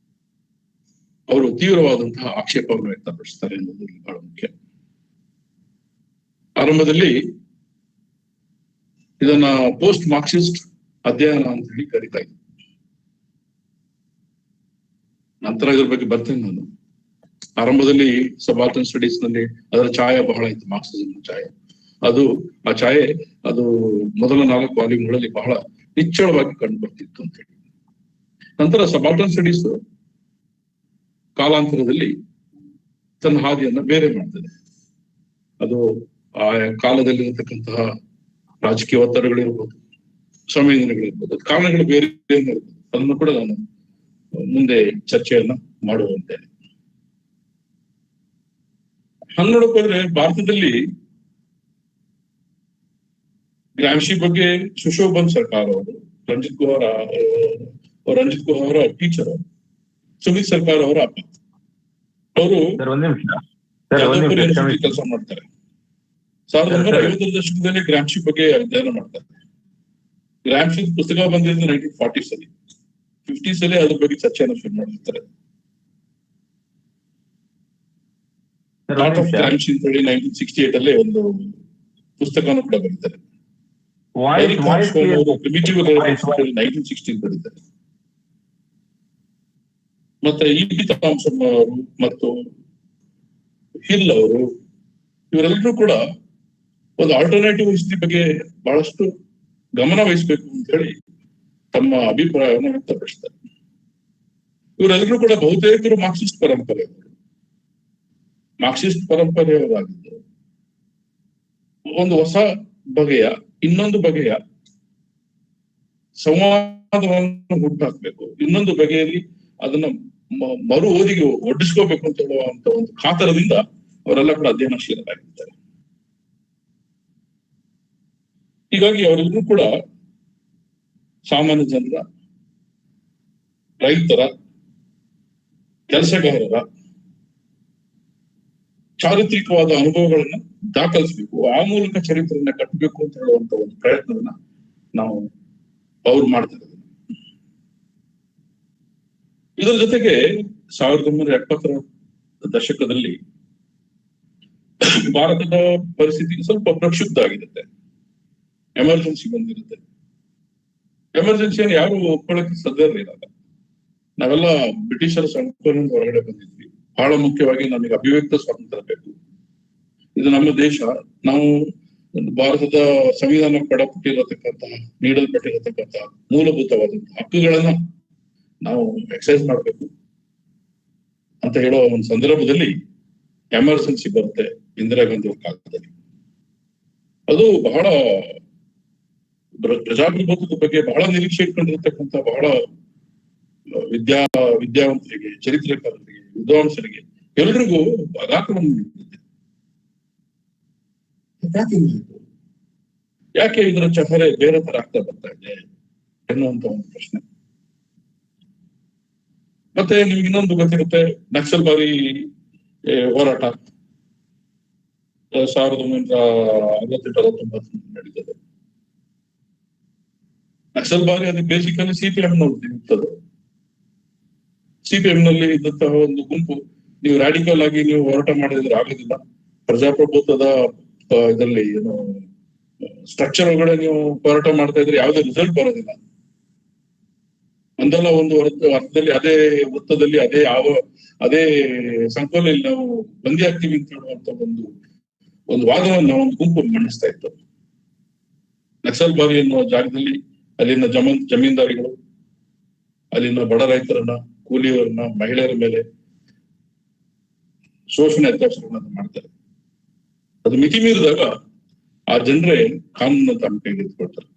ಅವರು ತೀವ್ರವಾದಂತಹ ಆಕ್ಷೇಪವನ್ನು ವ್ಯಕ್ತಪಡಿಸ್ತಾರೆ ಎನ್ನುವುದು ಬಹಳ ಮುಖ್ಯ. ಆರಂಭದಲ್ಲಿ ಇದನ್ನ ಪೋಸ್ಟ್ ಮಾರ್ಕ್ಸಿಸ್ಟ್ ಅಧ್ಯಯನ ಅಂತ ಹೇಳಿ ಕರೀತಾ ಇದ್ದೆ. ನಂತರ ಇದ್ರ ಬಗ್ಗೆ ಬರ್ತೇನೆ ನಾನು. ಆರಂಭದಲ್ಲಿ ಸಬಾಲ್ಟರ್ನ್ ಸ್ಟಡೀಸ್ ನಲ್ಲಿ ಅದರ ಛಾಯೆ ಬಹಳ ಇತ್ತು, ಮಾರ್ಕ್ಸಿಸಂ ಛಾಯೆ. ಆ ಛಾಯೆ ಅದು ಮೊದಲ 4 ವಾಲ್ಯೂಮ್ಗಳಲ್ಲಿ ಬಹಳ ನಿಚ್ಚಳವಾಗಿ ಕಂಡು ಬರ್ತಿತ್ತು ಅಂತ ಹೇಳಿ. ನಂತರ ಸಬಾಲ್ಟರ್ನ್ ಸ್ಟಡೀಸ್ ಕಾಲಾಂತರದಲ್ಲಿ ತನ್ನ ಹಾದಿಯನ್ನ ಬೇರೆ ಮಾಡ್ತದೆ. ಅದು ಆ ಕಾಲದಲ್ಲಿರತಕ್ಕಂತಹ ರಾಜಕೀಯ ಒತ್ತಡಗಳಿರ್ಬೋದು, ಸಂವೇದನೆಗಳಿರ್ಬೋದು, ಕಾರಣಗಳು ಬೇರೆ ಇರ್ಬೋದು. ಅದನ್ನು ಕೂಡ ನಾನು ಮುಂದೆ ಚರ್ಚೆಯನ್ನ ಮಾಡುವಂತೇನೆ. ಹಂಗ್ ನೋಡಕ್ ಹೋದ್ರೆ ಭಾರತದಲ್ಲಿ ಗ್ರಾಮ್ಶಿ ಬಗ್ಗೆ ಸುಶೋಭನ್ ಸರ್ಕಾರ ಅವರು, ರಂಜಿತ್ ಗುಹರ್ ಅವರ ಟೀಚರ್, ಸುಮಿತ್ ಸರ್ಕಾರ ಅವರ ಅಪ್ಪ. ಅವರು ಯಾದವಪುರ ಯೂನಿವರ್ಸಿಟಿ ಕೆಲಸ ಮಾಡ್ತಾರೆ. 1950ರ ದಶಕದಲ್ಲಿ ಗ್ರಾಮ್ಶಿ ಬಗ್ಗೆ ಅಧ್ಯಯನ ಮಾಡ್ತಾರೆ. ಗ್ರಾಮ್ಶಿ ಪುಸ್ತಕ ಬಂದಿದ್ದು 1940s ಅಲ್ಲಿ, 50s ಅಲ್ಲಿ ಅದ್ರ ಬಗ್ಗೆ ಚರ್ಚೆಯನ್ನು ಶುರು ಮಾಡಿರ್ತಾರೆ. ಆರ್ಟ್ ಆಫ್ ಗ್ರಾಮ್ಶಿ ಅಂತ ಹೇಳಿ 1968 ಅಲ್ಲಿ ಒಂದು ಪುಸ್ತಕವನ್ನು ಕೂಡ ಬರೀತಾರೆ. 1916 ಬರೀತಾರೆ. ಮತ್ತೆ ಇ.ಪಿ. ಥಾಮ್ಸನ್ ಅವರು ಮತ್ತು ಹಿಲ್ ಅವರು, ಇವರೆಲ್ಲರೂ ಕೂಡ ಒಂದು ಆಲ್ಟರ್ನೇಟಿವ್ ಹಿಸ್ಟ್ರಿ ಬಗ್ಗೆ ಬಹಳಷ್ಟು ಗಮನ ವಹಿಸಬೇಕು ಅಂತ ಹೇಳಿ ತಮ್ಮ ಅಭಿಪ್ರಾಯವನ್ನು ವ್ಯಕ್ತಪಡಿಸ್ತಾರೆ. ಇವರೆಲ್ಲರೂ ಕೂಡ ಬಹುತೇಕರು ಮಾರ್ಕ್ಸಿಸ್ಟ್ ಪರಂಪರೆಯವರಾಗಿದ್ದು, ಒಂದು ಹೊಸ ಬಗೆಯ, ಇನ್ನೊಂದು ಬಗೆಯ ಸಂವಾದವನ್ನು ಹುಟ್ಟಾಕ್ಬೇಕು, ಇನ್ನೊಂದು ಬಗೆಯಲ್ಲಿ ಅದನ್ನ ಮರು ಓದಿಗೆ ಒಡ್ಡಿಸ್ಕೋಬೇಕು ಅಂತ ಹೇಳುವಂತ ಒಂದು ಕಾತರದಿಂದ ಅವರೆಲ್ಲ ಕೂಡ ಅಧ್ಯಯನಶೀಲರಾಗಿರ್ತಾರೆ. ಹೀಗಾಗಿ ಅವರೆಲ್ಲರೂ ಕೂಡ ಸಾಮಾನ್ಯ ಜನರ, ರೈತರ, ಕೆಲಸಗಾರರ ಚಾರಿತ್ರಿಕವಾದ ಅನುಭವಗಳನ್ನ ದಾಖಲಿಸಬೇಕು, ಆ ಮೂಲಕ ಚರಿತ್ರೆಯನ್ನ ಕಟ್ಟಬೇಕು ಅಂತ ಹೇಳುವಂತ ಒಂದು ಪ್ರಯತ್ನವನ್ನ ಅವ್ರು ಮಾಡ್ತಾರೆ. ಇದರ ಜೊತೆಗೆ 1970ರ ದಶಕದಲ್ಲಿ ಭಾರತದ ಪರಿಸ್ಥಿತಿ ಸ್ವಲ್ಪ ಪ್ರಕ್ಷುಬ್ಧ ಆಗಿರುತ್ತೆ, ಎಮರ್ಜೆನ್ಸಿ ಬಂದಿರುತ್ತೆ. ಎಮರ್ಜೆನ್ಸಿಯನ್ನು ಯಾರು ಒಪ್ಕೊಳ್ಳಕ್ಕೆ ಸಾಧ್ಯವಿರಲ್ಲ. ನಾವೆಲ್ಲ ಬ್ರಿಟಿಷರ ಸಂಸ್ಥೆಯಿಂದ ಹೊರಗಡೆ ಬಂದಿದ್ವಿ. ಬಹಳ ಮುಖ್ಯವಾಗಿ ನಮಗೆ ಅಭಿವ್ಯಕ್ತ ಸ್ವಾತಂತ್ರ್ಯ ಬೇಕು. ಇದು ನಮ್ಮ ದೇಶ. ನಾವು ಭಾರತದ ಸಂವಿಧಾನ ನೀಡಲ್ಪಟ್ಟಿರತಕ್ಕಂತಹ ಮೂಲಭೂತವಾದಂತಹ ಹಕ್ಕುಗಳನ್ನ ನಾವು ಎಕ್ಸರ್ಸೈಸ್ ಮಾಡಬೇಕು ಅಂತ ಹೇಳೋ ಒಂದು ಸಂದರ್ಭದಲ್ಲಿ ಎಮರ್ಜೆನ್ಸಿ ಬರುತ್ತೆ ಇಂದಿರಾ ಗಾಂಧಿ ಅವ್ರ ಕಾಲದಲ್ಲಿ. ಅದು ಬಹಳ ಪ್ರಜಾಪ್ರಭುತ್ವದ ಬಗ್ಗೆ ಬಹಳ ನಿರೀಕ್ಷೆ ಇಟ್ಕೊಂಡಿರ್ತಕ್ಕಂಥ ಬಹಳ ವಿದ್ಯಾವಂತರಿಗೆ, ಚರಿತ್ರೆಕಾರರಿಗೆ, ವಿದ್ವಾಂಸರಿಗೆ ಎಲ್ರಿಗೂ ಆಘಾತವನ್ನು ನೀಡುತ್ತೆ. ಯಾಕೆ ಇದರ ಚಹರೆ ಬೇರೆ ತರ ಆಗ್ತಾ ಬರ್ತಾ ಇದೆ ಎನ್ನುವಂತ ಒಂದು ಪ್ರಶ್ನೆ. ಮತ್ತೆ ನಿಮ್ಗೆ ಇನ್ನೊಂದು ಗೊತ್ತಿರುತ್ತೆ, ನಕ್ಸಲ್ಬಾರಿ ಹೋರಾಟ 1968-69 ನಡೀತದೆ. ನಕ್ಸಲ್ಬಾರಿ ಅದು ಬೇಸಿಕಲಿ ಸಿಪಿಎಂ ಇರ್ತದೆ. ಸಿಪಿಎಂ ನಲ್ಲಿ ಇದ್ದಂತಹ ಒಂದು ಗುಂಪು, ನೀವು ರಾಡಿಕಲ್ ಆಗಿ ನೀವು ಹೋರಾಟ ಮಾಡಿದ್ರೆ ಆಗೋದಿಲ್ಲ. ಪ್ರಜಾಪ್ರಭುತ್ವದ ಇದರಲ್ಲಿ ಏನು ಸ್ಟ್ರಕ್ಚರ್ ಒಳಗಡೆ ನೀವು ಹೋರಾಟ ಮಾಡ್ತಾ ಇದ್ರೆ ಯಾವುದೇ ರಿಸಲ್ಟ್ ಬರೋದಿಲ್ಲ. ಒಂದಲ್ಲ ಒಂದು ಅರ್ಥದಲ್ಲಿ ಅದೇ ವೃತ್ತದಲ್ಲಿ ಅದೇ ಸಂಕೋಲೆಯಲ್ಲಿ ನಾವು ಬಂದಿ ಆಗ್ತೀವಿ ಅಂತ ಹೇಳುವಂತ ಒಂದು ವಾದವನ್ನು ಒಂದು ಗುಂಪು ಮಂಡಿಸ್ತಾ ಇತ್ತು. ನಕ್ಸಲ್ಬಾರಿ ಎನ್ನುವ ಜಾಗದಲ್ಲಿ ಅಲ್ಲಿನ ಜಮೀನ್ದಾರಿಗಳು, ಅಲ್ಲಿನ ಬಡ ರೈತರನ್ನ, ಕೂಲಿಯವರನ್ನ, ಮಹಿಳೆಯರ ಮೇಲೆ ಶೋಷಣೆ ಅತ್ಯಾಚಾರಗಳನ್ನ ಮಾಡ್ತಾರೆ. ಅದು ಮಿತಿ ಮೀರಿದಾಗ ಆ ಜನರೇ ಕಾನೂನನ್ನ ತಮ್ಮ ಕೈಗೆ ಎತ್ಕೊಳ್ತಾರೆ.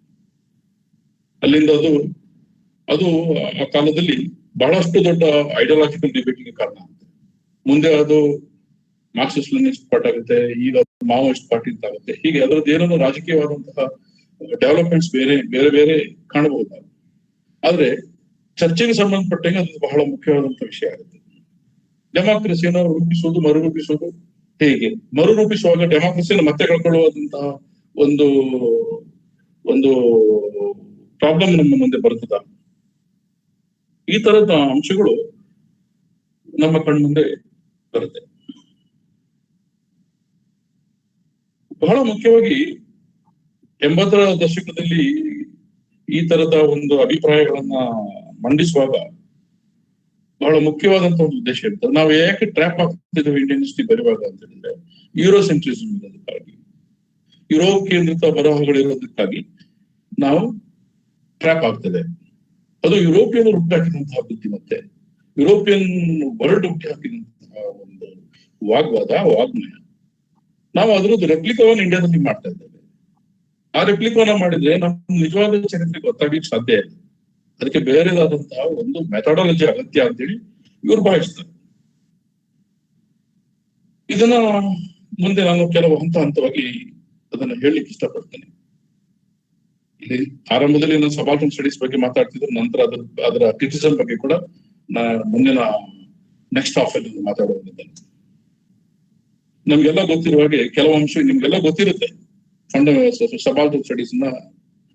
ಅಲ್ಲಿಂದ ಅದು ಆ ಕಾಲದಲ್ಲಿ ಬಹಳಷ್ಟು ದೊಡ್ಡ ಐಡಿಯಾಲಜಿಕಲ್ ಡಿಬೇಟಿಗೆ ಕಾರಣ ಆಗುತ್ತೆ. ಮುಂದೆ ಅದು ಮಾರ್ಕ್ಸಿಸ್ಟ್ ಲೆನಿನಿಸ್ಟ್ ಪಾರ್ಟಿ ಆಗುತ್ತೆ, ಈಗ ಮಾವೋಯಿಸ್ಟ್ ಪಾರ್ಟಿ ಅಂತ ಆಗುತ್ತೆ. ಹೀಗೆ ಅದರದ್ದು ಏನೋ ರಾಜಕೀಯವಾದಂತಹ ಡೆವಲಪ್ಮೆಂಟ್ಸ್ ಬೇರೆ ಬೇರೆ ಕಾಣಬಹುದು. ಆದ್ರೆ ಚರ್ಚೆಗೆ ಸಂಬಂಧಪಟ್ಟಂಗೆ ಅದು ಬಹಳ ಮುಖ್ಯವಾದಂತಹ ವಿಷಯ ಆಗುತ್ತೆ. ಡೆಮಾಕ್ರಸಿಯನ್ನು ರೂಪಿಸುವುದು, ಮರುರೂಪಿಸುವುದು ಹೇಗೆ, ಮರುರೂಪಿಸುವಾಗ ಡೆಮಾಕ್ರಸಿಯನ್ನು ಮತ್ತೆ ಕಳ್ಕೊಳ್ಳುವಂತಹ ಒಂದು ಪ್ರಾಬ್ಲಮ್ ನಮ್ಮ ಮುಂದೆ ಬರ್ತದ. ಈ ತರದ ಅಂಶಗಳು ನಮ್ಮ ಕಣ್ಮುಂದೆ ಬರುತ್ತೆ. ಬಹಳ ಮುಖ್ಯವಾಗಿ 80ರ ದಶಕದಲ್ಲಿ ಈ ತರದ ಒಂದು ಅಭಿಪ್ರಾಯಗಳನ್ನ ಮಂಡಿಸುವಾಗ ಬಹಳ ಮುಖ್ಯವಾದಂತ ಒಂದು ಉದ್ದೇಶ ಇರ್ತದೆ. ನಾವು ಯಾಕೆ ಟ್ರ್ಯಾಪ್ ಆಗ್ತಿದ್ದೇವೆ ಇಂಡಿಯನ್ ಹಿಸ್ಟ್ರಿ ಬರೆಯುವಾಗ ಅಂತ ಹೇಳಿದ್ರೆ, ಯೂರೋಸೆಂಟ್ರಿಸಮ್ ಇರೋದಕ್ಕಾಗಿ, ಯುರೋಪ್ ಕೇಂದ್ರಿತ ಬರಹಗಳಿರೋದಕ್ಕಾಗಿ ನಾವು ಟ್ರ್ಯಾಪ್ ಆಗ್ತದೆ. ಅದು ಯುರೋಪಿಯನ್ ಹುಟ್ಟಾಕಿದಂತಹ ಬುದ್ಧಿಮತ್ತೆ, ಯುರೋಪಿಯನ್ ವರ್ಲ್ಡ್ ಹುಟ್ಟಿ ಹಾಕಿದಂತಹ ಒಂದು ವಾಗ್ಮಯ. ನಾವು ಅದರದ್ದು ರೆಪ್ಲಿಕವನ್ನು ಇಂಡಿಯಾದಲ್ಲಿ ಮಾಡ್ತಾ ಇದ್ದೇವೆ. ಆ ರೆಪ್ಲಿಕವನ್ನ ಮಾಡಿದ್ರೆ ನಮ್ಮ ನಿಜವಾದ ಚರಿತ್ರೆ ಗೊತ್ತಾಗ್ಲಿಕ್ಕೆ ಸಾಧ್ಯ ಇಲ್ಲ. ಅದಕ್ಕೆ ಬೇರೆದಾದಂತಹ ಒಂದು ಮೆಥಡಾಲಜಿ ಅಗತ್ಯ ಅಂತೇಳಿ ಇವ್ರು ಭಾವಿಸ್ತಾರೆ. ಇದನ್ನ ಮುಂದೆ ನಾನು ಕೆಲವು ಹಂತವಾಗಿ ಅದನ್ನ ಹೇಳಲಿಕ್ಕೆ ಇಷ್ಟಪಡ್ತೇನೆ. ಇಲ್ಲಿ ಆರಂಭದಲ್ಲಿ ನಾನು ಸಬಾಲ್ಟರ್ನ್ ಸ್ಟಡೀಸ್ ಬಗ್ಗೆ ಮಾತಾಡ್ತಿದ್ರು, ನಂತರ ಅದರ ಕ್ರಿಟಿಸಮ್ ಬಗ್ಗೆ ಕೂಡ ಮುಂದಿನ ನೆಕ್ಸ್ಟ್ ಹಾಫ್ ಅಲ್ಲಿ ಮಾತಾಡೋದಿದ್ದೇನೆ. ನಮ್ಗೆಲ್ಲ ಗೊತ್ತಿರುವ ಹಾಗೆ ಕೆಲವು ಅಂಶ ನಿಮ್ಗೆಲ್ಲ ಗೊತ್ತಿರುತ್ತೆ. ಸಬಾಲ್ಟರ್ನ್ ಸ್ಟಡೀಸ್ ನ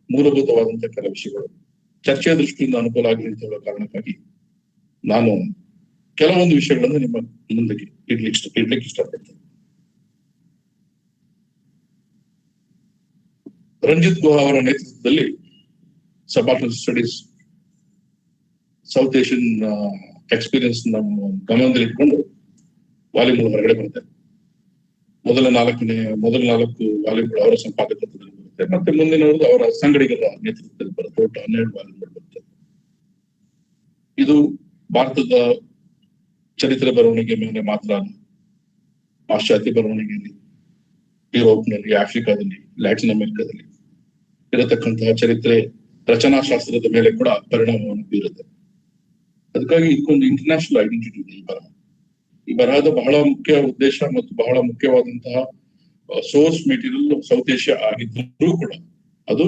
ಮೂಲಭೂತವಾದಂತಹ ಕೆಲವು ವಿಷಯಗಳು ಚರ್ಚೆಯ ದೃಷ್ಟಿಯಿಂದ ಅನುಕೂಲ ಆಗಲಿ ಅಂತ ಹೇಳೋ ಕಾರಣಕ್ಕಾಗಿ ನಾನು ಕೆಲವೊಂದು ವಿಷಯಗಳನ್ನು ನಿಮ್ಮ ಮುಂದಕ್ಕೆ ಇಡ್ಲಿಕ್ಕೆ ಇಷ್ಟಪಡ್ತೇನೆ. ರಂಜಿತ್ ಗುಹಾ ಅವರ ನೇತೃತ್ವದಲ್ಲಿ subaltern studies south Asian experience ನಮ್ಮ ಗಮನದಲ್ಲಿ ಇಟ್ಕೊಂಡು ವಾಲ್ಯೂಮ್ಗಳು ಹೊರಗಡೆ ಬರುತ್ತೆ. ಮೊದಲ 4 ವಾಲ್ಯೂಮ್ಗಳು ಅವರ ಸಂಪಾದಕತ್ವದಲ್ಲಿ ಬರುತ್ತೆ, ಮತ್ತೆ ಮುಂದಿನವರದು ಅವರ ಸಂಗಡಿಗರ ನೇತೃತ್ವದಲ್ಲಿ ಬರುತ್ತೆ. ಒಟ್ಟು 12 ವಾಲ್ಯೂಮ್ಗಳು ಬರುತ್ತೆ. ಇದು ಭಾರತದ ಚರಿತ್ರೆ ಬರವಣಿಗೆ ಮೇಲೆ ಮಾತ್ರ, ಪಾಶ್ಚಾತ್ಯ ಬರವಣಿಗೆಯಲ್ಲಿ, ಯುರೋಪ್ನಲ್ಲಿ, ಆಫ್ರಿಕಾದಲ್ಲಿ, ಲ್ಯಾಟಿನ್ ಅಮೆರಿಕಾದಲ್ಲಿ ಇರತಕ್ಕಂತಹ ಚರಿತ್ರೆ ರಚನಾಶಾಸ್ತ್ರದ ಮೇಲೆ ಕೂಡ ಪರಿಣಾಮವನ್ನು ಬೀರುತ್ತೆ. ಅದಕ್ಕಾಗಿ ಇದಕ್ಕೊಂದು ಇಂಟರ್ನ್ಯಾಷನಲ್ ಐಡೆಂಟಿಟಿ ಇದೆ. ಈ ಬರಹದ ಬಹಳ ಮುಖ್ಯ ಉದ್ದೇಶ ಮತ್ತು ಬಹಳ ಮುಖ್ಯವಾದಂತಹ ಸೋರ್ಸ್ ಮೆಟೀರಿಯಲ್ ಸೌತ್ ಏಷ್ಯಾ ಆಗಿದ್ದರೂ ಕೂಡ ಅದು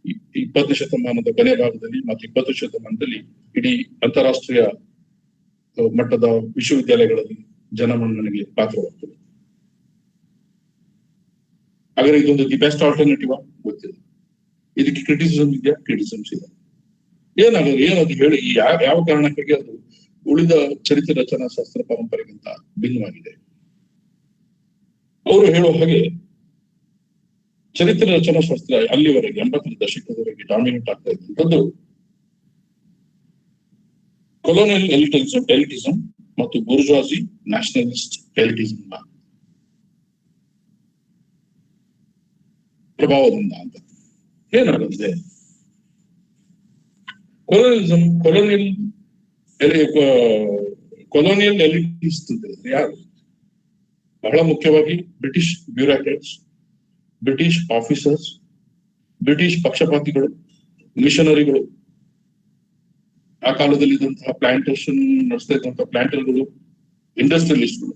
20ನೇ ಶತಮಾನದ ಕೊನೆ ಭಾಗದಲ್ಲಿ ಮತ್ತು 20ನೇ ಶತಮಾನದಲ್ಲಿ ಇಡೀ ಅಂತಾರಾಷ್ಟ್ರೀಯ ಮಟ್ಟದ ವಿಶ್ವವಿದ್ಯಾಲಯಗಳಲ್ಲಿ ಜನಮನ್ನಣೆಗೆ ಪಾತ್ರವಾಗ್ತದೆ. ಹಾಗಾದ್ರೆ ಇದೊಂದು ದಿ ಬೆಸ್ಟ್ ಆಲ್ಟರ್ನೇಟಿವ್ ಗೊತ್ತಿದೆ. ಇದಕ್ಕೆ ಕ್ರಿಟಿಸಿಸಮ್ ಇದೆಯಾ? ಕ್ರಿಟಿಸಿಸಮ್ಸ್ ಇದೆ. ಏನದು ಹೇಳಿ ಯಾವ ಕಾರಣಕ್ಕಾಗಿ ಅದು ಉಳಿದ ಚರಿತ್ರೆ ರಚನಾ ಶಾಸ್ತ್ರ ಪರಂಪರೆಗಿಂತ ಭಿನ್ನವಾಗಿದೆ? ಅವರು ಹೇಳುವ ಹಾಗೆ ಚರಿತ್ರೆ ರಚನಾ ಶಾಸ್ತ್ರ ಅಲ್ಲಿವರೆಗೆ 80ರ ದಶಕದವರೆಗೆ ಡಾಮಿನೇಟ್ ಆಗ್ತಾ ಇದ್ದಂಥದ್ದು ಕೊಲೋನಿಯಲ್ ಎಲಿಟಿಸಂ ಮತ್ತು ಬೂರ್ಜಾಸಿ ನ್ಯಾಷನಲಿಸ್ಟ್ ಎಲಿಟಿಸಂ ಪ್ರಭಾವದಿಂದ ಅಂತ. ಏನಾಗುತ್ತೆ? ಕೊಲೋನಿಯಲ್ ಎಲಿಟಿಸ್ಟ್ ಯಾರು? ಬಹಳ ಮುಖ್ಯವಾಗಿ British bureaucrats, British officers, British ಪಕ್ಷಪಾತಿಗಳು, ಮಿಷನರಿಗಳು, ಆ ಕಾಲದಲ್ಲಿ ಇದ್ದಂತಹ ಪ್ಲಾಂಟೇಶನ್ ನಡೆಸ್ತಾ ಇದ್ದಂತಹ ಪ್ಲಾಂಟರ್ಗಳು, ಇಂಡಸ್ಟ್ರಿಯಲಿಸ್ಟ್ಗಳು,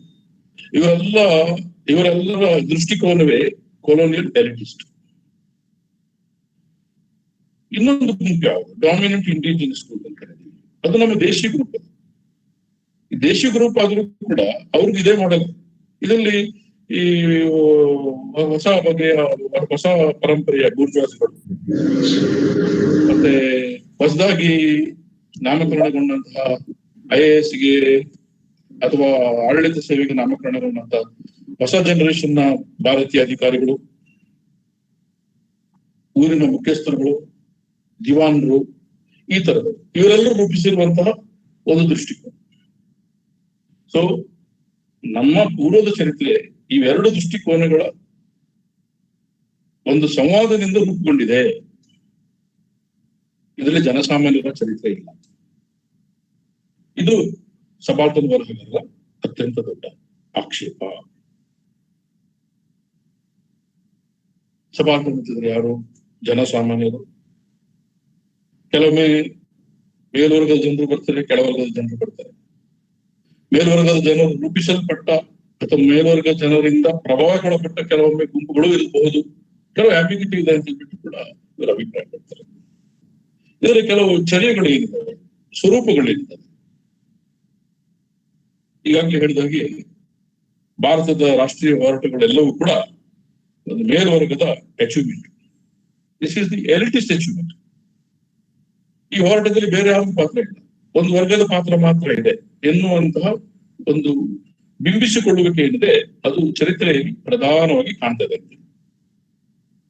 ಇವರೆಲ್ಲರ ದೃಷ್ಟಿಕೋನವೇ ಕೊಲೋನಿಯಲ್ ಎಲಿಟಿಸ್ಟ್. ಇನ್ನೊಂದು ಮುಖ್ಯ ಡಾಮಿನೆಂಟ್ ಇಂಡಿಜಿನಸ್ ಗ್ರೂಪ್ ಅಂತ ಕರೀತೀವಿ. ಅದು ನಮ್ಮ ದೇಶಿ ಗ್ರೂಪ್. ಈ ದೇಶಿ ಗ್ರೂಪ್ ಆದ್ರೂ ಕೂಡ ಅವ್ರಿಗೆ ಇದೇ ಮಾಡಲ್ಲ. ಇದರಲ್ಲಿ ಈ ಹೊಸ ಬಗೆಯ ಹೊಸ ಪರಂಪರೆಯ ಬೂರ್ಜುವಾಸಿಗಳು ಮತ್ತೆ ಹೊಸದಾಗಿ ನಾಮಕರಣಗೊಂಡಂತಹ IAS ಗೆ ಅಥವಾ ಆಡಳಿತ ಸೇವೆಗೆ ನಾಮಕರಣಗೊಂಡಂತಹ ಹೊಸ ಜನರೇಷನ್ ನ ಭಾರತೀಯ ಅಧಿಕಾರಿಗಳು, ಊರಿನ ಮುಖ್ಯಸ್ಥರುಗಳು, ದಿವಾನ್ರು, ಈ ತರದ್ದು ಇವರೆಲ್ಲರೂ ರೂಪಿಸಿರುವಂತಹ ಒಂದು ದೃಷ್ಟಿಕೋನ. ಸೊ ನಮ್ಮ ಪೂರ್ವದ ಚರಿತ್ರೆ ಇವೆರಡು ದೃಷ್ಟಿಕೋನಗಳ ಒಂದು ಸಂವಾದದಿಂದ ರೂಪುಗೊಂಡಿದೆ. ಇದರಲ್ಲಿ ಜನಸಾಮಾನ್ಯರ ಚರಿತ್ರೆ ಇಲ್ಲ. ಇದು ಸಬಾಲ್ಟರ್ನ್ ವರ್ಗಗಳ ಅತ್ಯಂತ ದೊಡ್ಡ ಆಕ್ಷೇಪ. ಸಬಾಲ್ಟರ್ನ್ ಅಂತಿದ್ರೆ ಯಾರು? ಜನಸಾಮಾನ್ಯರು. ಕೆಲವೊಮ್ಮೆ ಮೇಲ್ವರ್ಗದ ಜನರು ಬರ್ತಾರೆ, ಕೆಳವರ್ಗದ ಜನರು ಬರ್ತಾರೆ. ಮೇಲ್ವರ್ಗದ ಜನರು ರೂಪಿಸಲ್ಪಟ್ಟ ಅಥವಾ ಮೇಲ್ವರ್ಗ ಜನರಿಂದ ಪ್ರಭಾವಗೊಳಪಟ್ಟ ಕೆಲವೊಮ್ಮೆ ಗುಂಪುಗಳು ಇರಬಹುದು. ಕೆಲವು ಆಂಬಿಗ್ಯುಟಿ ಇದೆ ಅಂತ ಹೇಳ್ಬಿಟ್ಟು ಕೂಡ ಇವರು ಅಭಿಪ್ರಾಯ ಪಡ್ತಾರೆ. ಇದರ ಕೆಲವು ಚರ್ಯಗಳು ಏನಿದ್ದಾವೆ, ಸ್ವರೂಪಗಳೇನಿದ್ದಾವೆ. ಈಗಾಗಲೇ ಹೇಳಿದಾಗೆ ಭಾರತದ ರಾಷ್ಟ್ರೀಯ ಹೋರಾಟಗಳೆಲ್ಲವೂ ಕೂಡ ಒಂದು ಮೇಲ್ವರ್ಗದ achievement. This is the elitist achievement. ಈ ಹೋರಾಟದಲ್ಲಿ ಬೇರೆ ಯಾವ ಪಾತ್ರ ಇಲ್ಲ, ಒಂದು ವರ್ಗದ ಪಾತ್ರ ಮಾತ್ರ ಇದೆ ಎನ್ನುವಂತಹ ಒಂದು ಬಿಂಬಿಸಿಕೊಳ್ಳುವಿಕೆ ಏನಿದೆ ಅದು ಚರಿತ್ರೆಯಲ್ಲಿ ಪ್ರಧಾನವಾಗಿ ಕಾಣ್ತದೆ.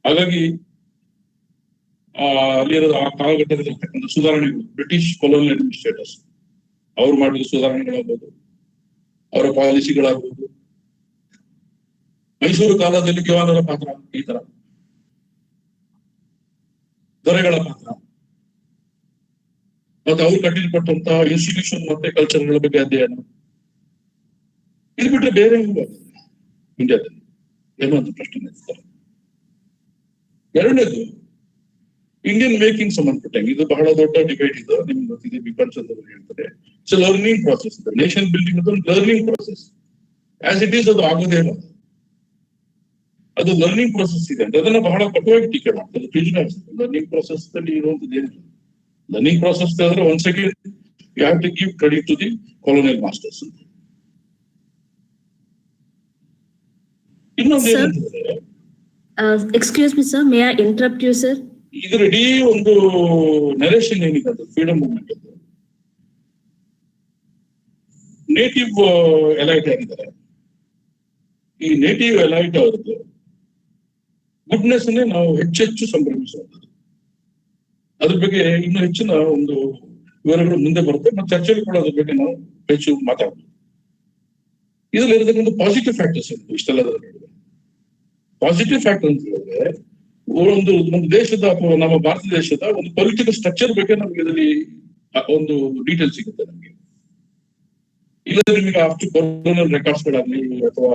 ಹಾಗಾಗಿ ಅಲ್ಲಿರೋ ಆ ಕಾಲಘಟ್ಟದಲ್ಲಿರ್ತಕ್ಕಂಥ ಸುಧಾರಣೆಗಳು, ಬ್ರಿಟಿಷ್ ಕೊಲೋನಿಯಲ್ ಅಡ್ಮಿನಿಸ್ಟ್ರೇಟರ್ಸ್ ಅವ್ರು ಮಾಡಿದ ಸುಧಾರಣೆಗಳಾಗ್ಬೋದು, ಅವರ ಪಾಲಿಸಿಗಳಾಗ್ಬೋದು, ಮೈಸೂರು ಕಾಲದಲ್ಲಿ ದಿವಾನರ ಪಾತ್ರ, ಈ ತರ ದೊರೆಗಳ ಪಾತ್ರ, ಮತ್ತೆ ಅವ್ರು ಕಟ್ಟಿಕೊಟ್ಟಂತಹ ಇನ್ಸ್ಟಿಟ್ಯೂಷನ್ ಮತ್ತೆ ಕಲ್ಚರ್ಗಳ ಬಗ್ಗೆ ಅಧ್ಯಯನ, ಇದು ಬಿಟ್ರೆ ಬೇರೆ ಇಂಡಿಯಾದಲ್ಲಿ ಏನೋ ಒಂದು ಪ್ರಶ್ನೆ ಇರ್ತಾರೆ. ಎರಡನೇದು ಇಂಡಿಯನ್ ಮೇಕಿಂಗ್ ಸಂಬಂಧಪಟ್ಟಂಗೆ ಇದು ಬಹಳ ದೊಡ್ಡ ಡಿಬೇಟ್ ಇದೆ. ನಿಮ್ಗೆ ಗೊತ್ತಿದೆ, ಬಿಪಿನ್ ಚಂದ್ರ ಅವರು ಹೇಳ್ತಾರೆ it's learning process. Nation building ಅದು learning process. As it is ಅದು ಆಗೋದೇ ಇಲ್ಲ. ಅದು ಲರ್ನಿಂಗ್ ಪ್ರೊಸೆಸ್ ಇದೆ ಅಂತ ಅದನ್ನ ಬಹಳ ಕಟುವಾಗಿ ಟೀಕೆ ಮಾಡ್ತಾರೆ. ಲರ್ನಿಂಗ್ ಪ್ರೊಸೆಸ್ ಅಲ್ಲಿ ಇರುವಂತದ್ದು ಏನಿಲ್ಲ. ಲರ್ನಿಂಗ್ ಪ್ರೊಸೆಸ್ ಅಂದ್ರೆ ಒಂದ್ second you have to give credit to the colonial masters. ಇನ್ನೊಂದು ಏನಂತಂದ್ರೆ, Excuse me, sir. May I interrupt you, sir? ಇದರ ಇಡೀ ಒಂದು ನರೇಷನ್ ಏನಿದೆ ಅದು ಫ್ರೀಡಮ್ ಮೂವ್ಮೆಂಟ್ ಅದು ನೇಟಿವ್ ಎಲೈಟ್ ಆಗಿದ್ದಾರೆ. ಈ ನೇಟಿವ್ ಎಲೈಟ್ ಅವ್ರದ್ದು ಗುಡ್ನೆಸ್ ಅನ್ನೇ ನಾವು ಹೆಚ್ಚೆಚ್ಚು ಸಂಭ್ರಮಿಸುವಂಥದ್ದು. ಅದ್ರ ಬಗ್ಗೆ ಇನ್ನೂ ಹೆಚ್ಚಿನ ಒಂದು ವಿವರಗಳು ಮುಂದೆ ಬರುತ್ತೆ ಮತ್ತು ಚರ್ಚೆಗಳು ಕೂಡ ಅದ್ರ ಬಗ್ಗೆ ನಾವು ಹೆಚ್ಚು ಮಾತಾಡ್ಬೋದು. ಇದರಲ್ಲಿ ಇರತಕ್ಕಂಥ ಪಾಸಿಟಿವ್ ಫ್ಯಾಕ್ಟರ್ಸ್ ಇಷ್ಟೆಲ್ಲದರ ನಡುವೆ ಪಾಸಿಟಿವ್ ಫ್ಯಾಕ್ಟರ್ ಅಂತ ಹೇಳಿದ್ರೆ ಒಂದು ದೇಶದ ಅಥವಾ ನಮ್ಮ ಭಾರತ ದೇಶದ ಒಂದು ಪೊಲಿಟಿಕಲ್ ಸ್ಟ್ರಕ್ಚರ್ ಬಗ್ಗೆ ನಮ್ಗೆ ಇದರಲ್ಲಿ ಒಂದು ಡೀಟೇಲ್ ಸಿಗುತ್ತೆ. ನಮ್ಗೆ ಇಲ್ಲ ನಿಮಗೆ ಅಷ್ಟು ಕೊಲೋನಿಯಲ್ ರೆಕಾರ್ಡ್ಸ್ ಗಳಾಗ್ಲಿ ಅಥವಾ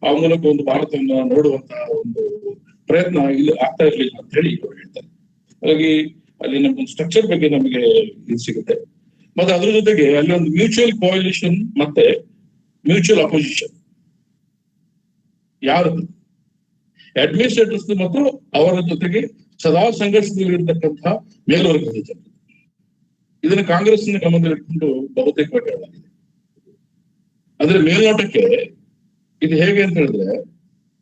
ಆ ಮೂಲಕ ಒಂದು ಭಾರತವನ್ನ ನೋಡುವಂತಹ ಒಂದು ಪ್ರಯತ್ನ ಇಲ್ಲಿ ಆಗ್ತಾ ಇರ್ಲಿಲ್ಲ ಅಂತ ಹೇಳಿ ಅವರು ಹೇಳ್ತಾರೆ. ಹಾಗಾಗಿ ಅಲ್ಲಿ ನಮ್ಗೊಂದು ಸ್ಟ್ರಕ್ಚರ್ ಬಗ್ಗೆ ನಮಗೆ ಇದು ಸಿಗುತ್ತೆ. ಮತ್ತೆ ಅದ್ರ ಜೊತೆಗೆ ಅಲ್ಲಿ ಒಂದು ಮ್ಯೂಚುವಲ್ ಕೋಯಲಿಷನ್ ಮತ್ತೆ ಮ್ಯೂಚುವಲ್ ಅಪೋಸಿಷನ್ ಯಾರದು ಅಡ್ಮಿನಿಸ್ಟ್ರೇಟರ್ಸ್ ಮತ್ತು ಅವರ ಜೊತೆಗೆ ಸದಾ ಸಂಘರ್ಷದಲ್ಲಿರ್ತಕ್ಕಂತಹ ಮೇಲ್ವರ್ಗದ ಜನ. ಇದನ್ನ ಕಾಂಗ್ರೆಸ್ನ ಗಮನದಲ್ಲಿಟ್ಟುಕೊಂಡು ಬಹುತೇಕವಾಗಿ ಹೇಳಲಾಗಿದೆ. ಅಂದ್ರೆ ಮೇಲ್ನೋಟಕ್ಕೆ ಇದು ಹೇಗೆ ಅಂತ ಹೇಳಿದ್ರೆ,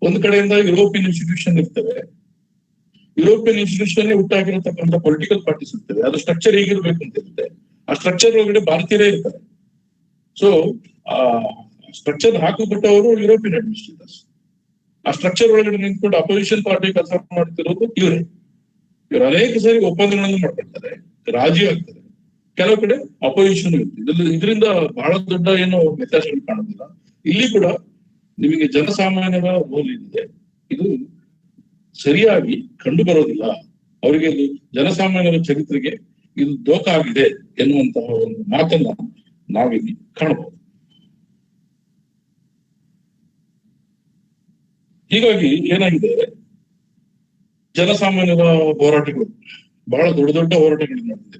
ಒಂದು ಕಡೆಯಿಂದ ಯುರೋಪಿಯನ್ ಇನ್ಸ್ಟಿಟ್ಯೂಷನ್ ಇರ್ತವೆ, ಯುರೋಪಿಯನ್ ಇನ್ಸ್ಟಿಟ್ಯೂಷನ್ ಹುಟ್ಟಾಗಿರತಕ್ಕಂಥ ಪೊಲಿಟಿಕಲ್ ಪಾರ್ಟೀಸ್ ಇರ್ತವೆ. ಅದು ಸ್ಟ್ರಕ್ಚರ್ ಹೇಗಿರ್ಬೇಕು ಅಂತ ಇರುತ್ತೆ. ಆ ಸ್ಟ್ರಕ್ಚರ್ ಒಳಗಡೆ ಭಾರತೀಯರೇ ಇರ್ತಾರೆ. ಸೊ ಆ ಸ್ಟ್ರಕ್ಚರ್ ಹಾಕಿಬಿಟ್ಟವರು ಯುರೋಪಿಯನ್ ಅಡ್ಮಿನಿಸ್ಟ್ರೇಟರ್ಸ್. ಆ ಸ್ಟ್ರಕ್ಚರ್ ಒಳಗಡೆ ನಿಂತ್ಕೊಂಡು ಅಪೋಸಿಷನ್ ಪಾರ್ಟಿ ಕೆಲಸ ಮಾಡ್ತಿರೋದು ಇವರು ಅನೇಕ ಸಾರಿ ಒಪ್ಪಂದಗಳನ್ನು ಮಾಡ್ಕೊಳ್ತಾರೆ, ರಾಜಿ ಆಗ್ತಾರೆ. ಕೆಲವು ಕಡೆ ಅಪೋಸಿಷನ್ ಇರುತ್ತೆ. ಇದರಿಂದ ಬಹಳ ದೊಡ್ಡ ಏನು ವ್ಯತ್ಯಾಸಗಳು ಕಾಣೋದಿಲ್ಲ. ಇಲ್ಲಿ ಕೂಡ ನಿಮಗೆ ಜನಸಾಮಾನ್ಯರ ರೋಲ್ ಏನಿದೆ ಇದು ಸರಿಯಾಗಿ ಕಂಡು ಬರೋದಿಲ್ಲ. ಅವರಿಗೆ ಇದು ಜನಸಾಮಾನ್ಯರ ಚರಿತ್ರೆಗೆ ಇದು ದೋಖ ಆಗಿದೆ ಎನ್ನುವಂತಹ ಒಂದು ಮಾತನ್ನ ನಾವಿಲ್ಲಿ ಕಾಣಬಹುದು. ಹೀಗಾಗಿ ಏನಾಗಿದೆ, ಜನಸಾಮಾನ್ಯರ ಹೋರಾಟಗಳು ಬಹಳ ದೊಡ್ಡ ದೊಡ್ಡ ಹೋರಾಟಗಳು ನಡೆದಿದೆ.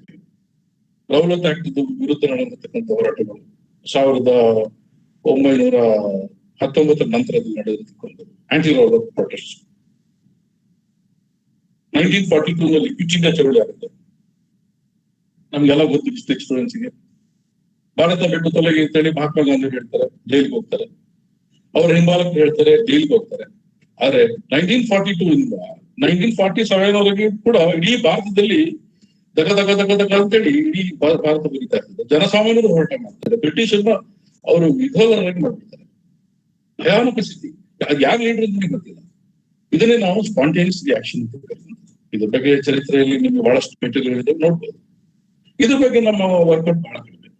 ರೌಲತ್ ಆಕ್ಟ್ ವಿರುದ್ಧ ನಡೆದಿರ್ತಕ್ಕಂಥ ಹೋರಾಟಗಳು 1919 ನಂತರದಲ್ಲಿ ನಡೆದಿರ್ತಕ್ಕಂಥ anti Rowlatt protest. 1942 quit India ಚಳವಳಿ ಆಗುತ್ತೆ. ನಮ್ಗೆಲ್ಲ ಗೊತ್ತಿದೆ ಸ್ಟೂಡೆಂಟ್ಸ್ಗೆ. ಭಾರತ ಬಿಟ್ಟು ತೊಲಗಿ ಅಂತೇಳಿ ಮಹಾತ್ಮ ಗಾಂಧಿ ಹೇಳ್ತಾರೆ, ಜೈಲಿಗೆ ಹೋಗ್ತಾರೆ. ಅವ್ರ ಹಿಂಬಾಲಕರು ಹೇಳ್ತಾರೆ, ಜೈಲಿಗೆ ಹೋಗ್ತಾರೆ. ಆದ್ರೆ 1942 ಇಂದ 1947 ವರೆಗೆ ಕೂಡ ಇಡೀ ಭಾರತದಲ್ಲಿ ದಗ ದಗ ದಗ ದಗ ಅಂತೇಳಿ ಇಡೀ ಭಾರತ ಬರೀತಾ ಇರ್ತದೆ. ಜನಸಾಮಾನ್ಯರು ಹೋರಾಟ ಮಾಡ್ತಾರೆ. ಬ್ರಿಟಿಷರ್ನ ಅವರು ವಿಧವರಾಗಿ ಮಾಡ್ಬಿಡ್ತಾರೆ. ಭಯಾನಕ ಸ್ಥಿತಿ. ಯಾರು ಲೀಡರ್ ಅಂತ ಗೊತ್ತಿಲ್ಲ. ಇದನ್ನೇ ನಾವು ಸ್ಪಾಂಟೇನಿಯಸ್ ರಿಯಾಕ್ಷನ್ ಅಂತ ಕರೀತೀವಿ. ಇದ್ರ ಬಗ್ಗೆ ಚರಿತ್ರೆಯಲ್ಲಿ ನಿಮ್ಗೆ ಬಹಳಷ್ಟು ಮೆಟೀರಿಯಲ್ ಇದೆ, ನೋಡ್ಬೋದು. ಇದ್ರ ಬಗ್ಗೆ ನಮ್ಮ ವರ್ಕೌಟ್ ಬಹಳ ಕಡಿಮೆ.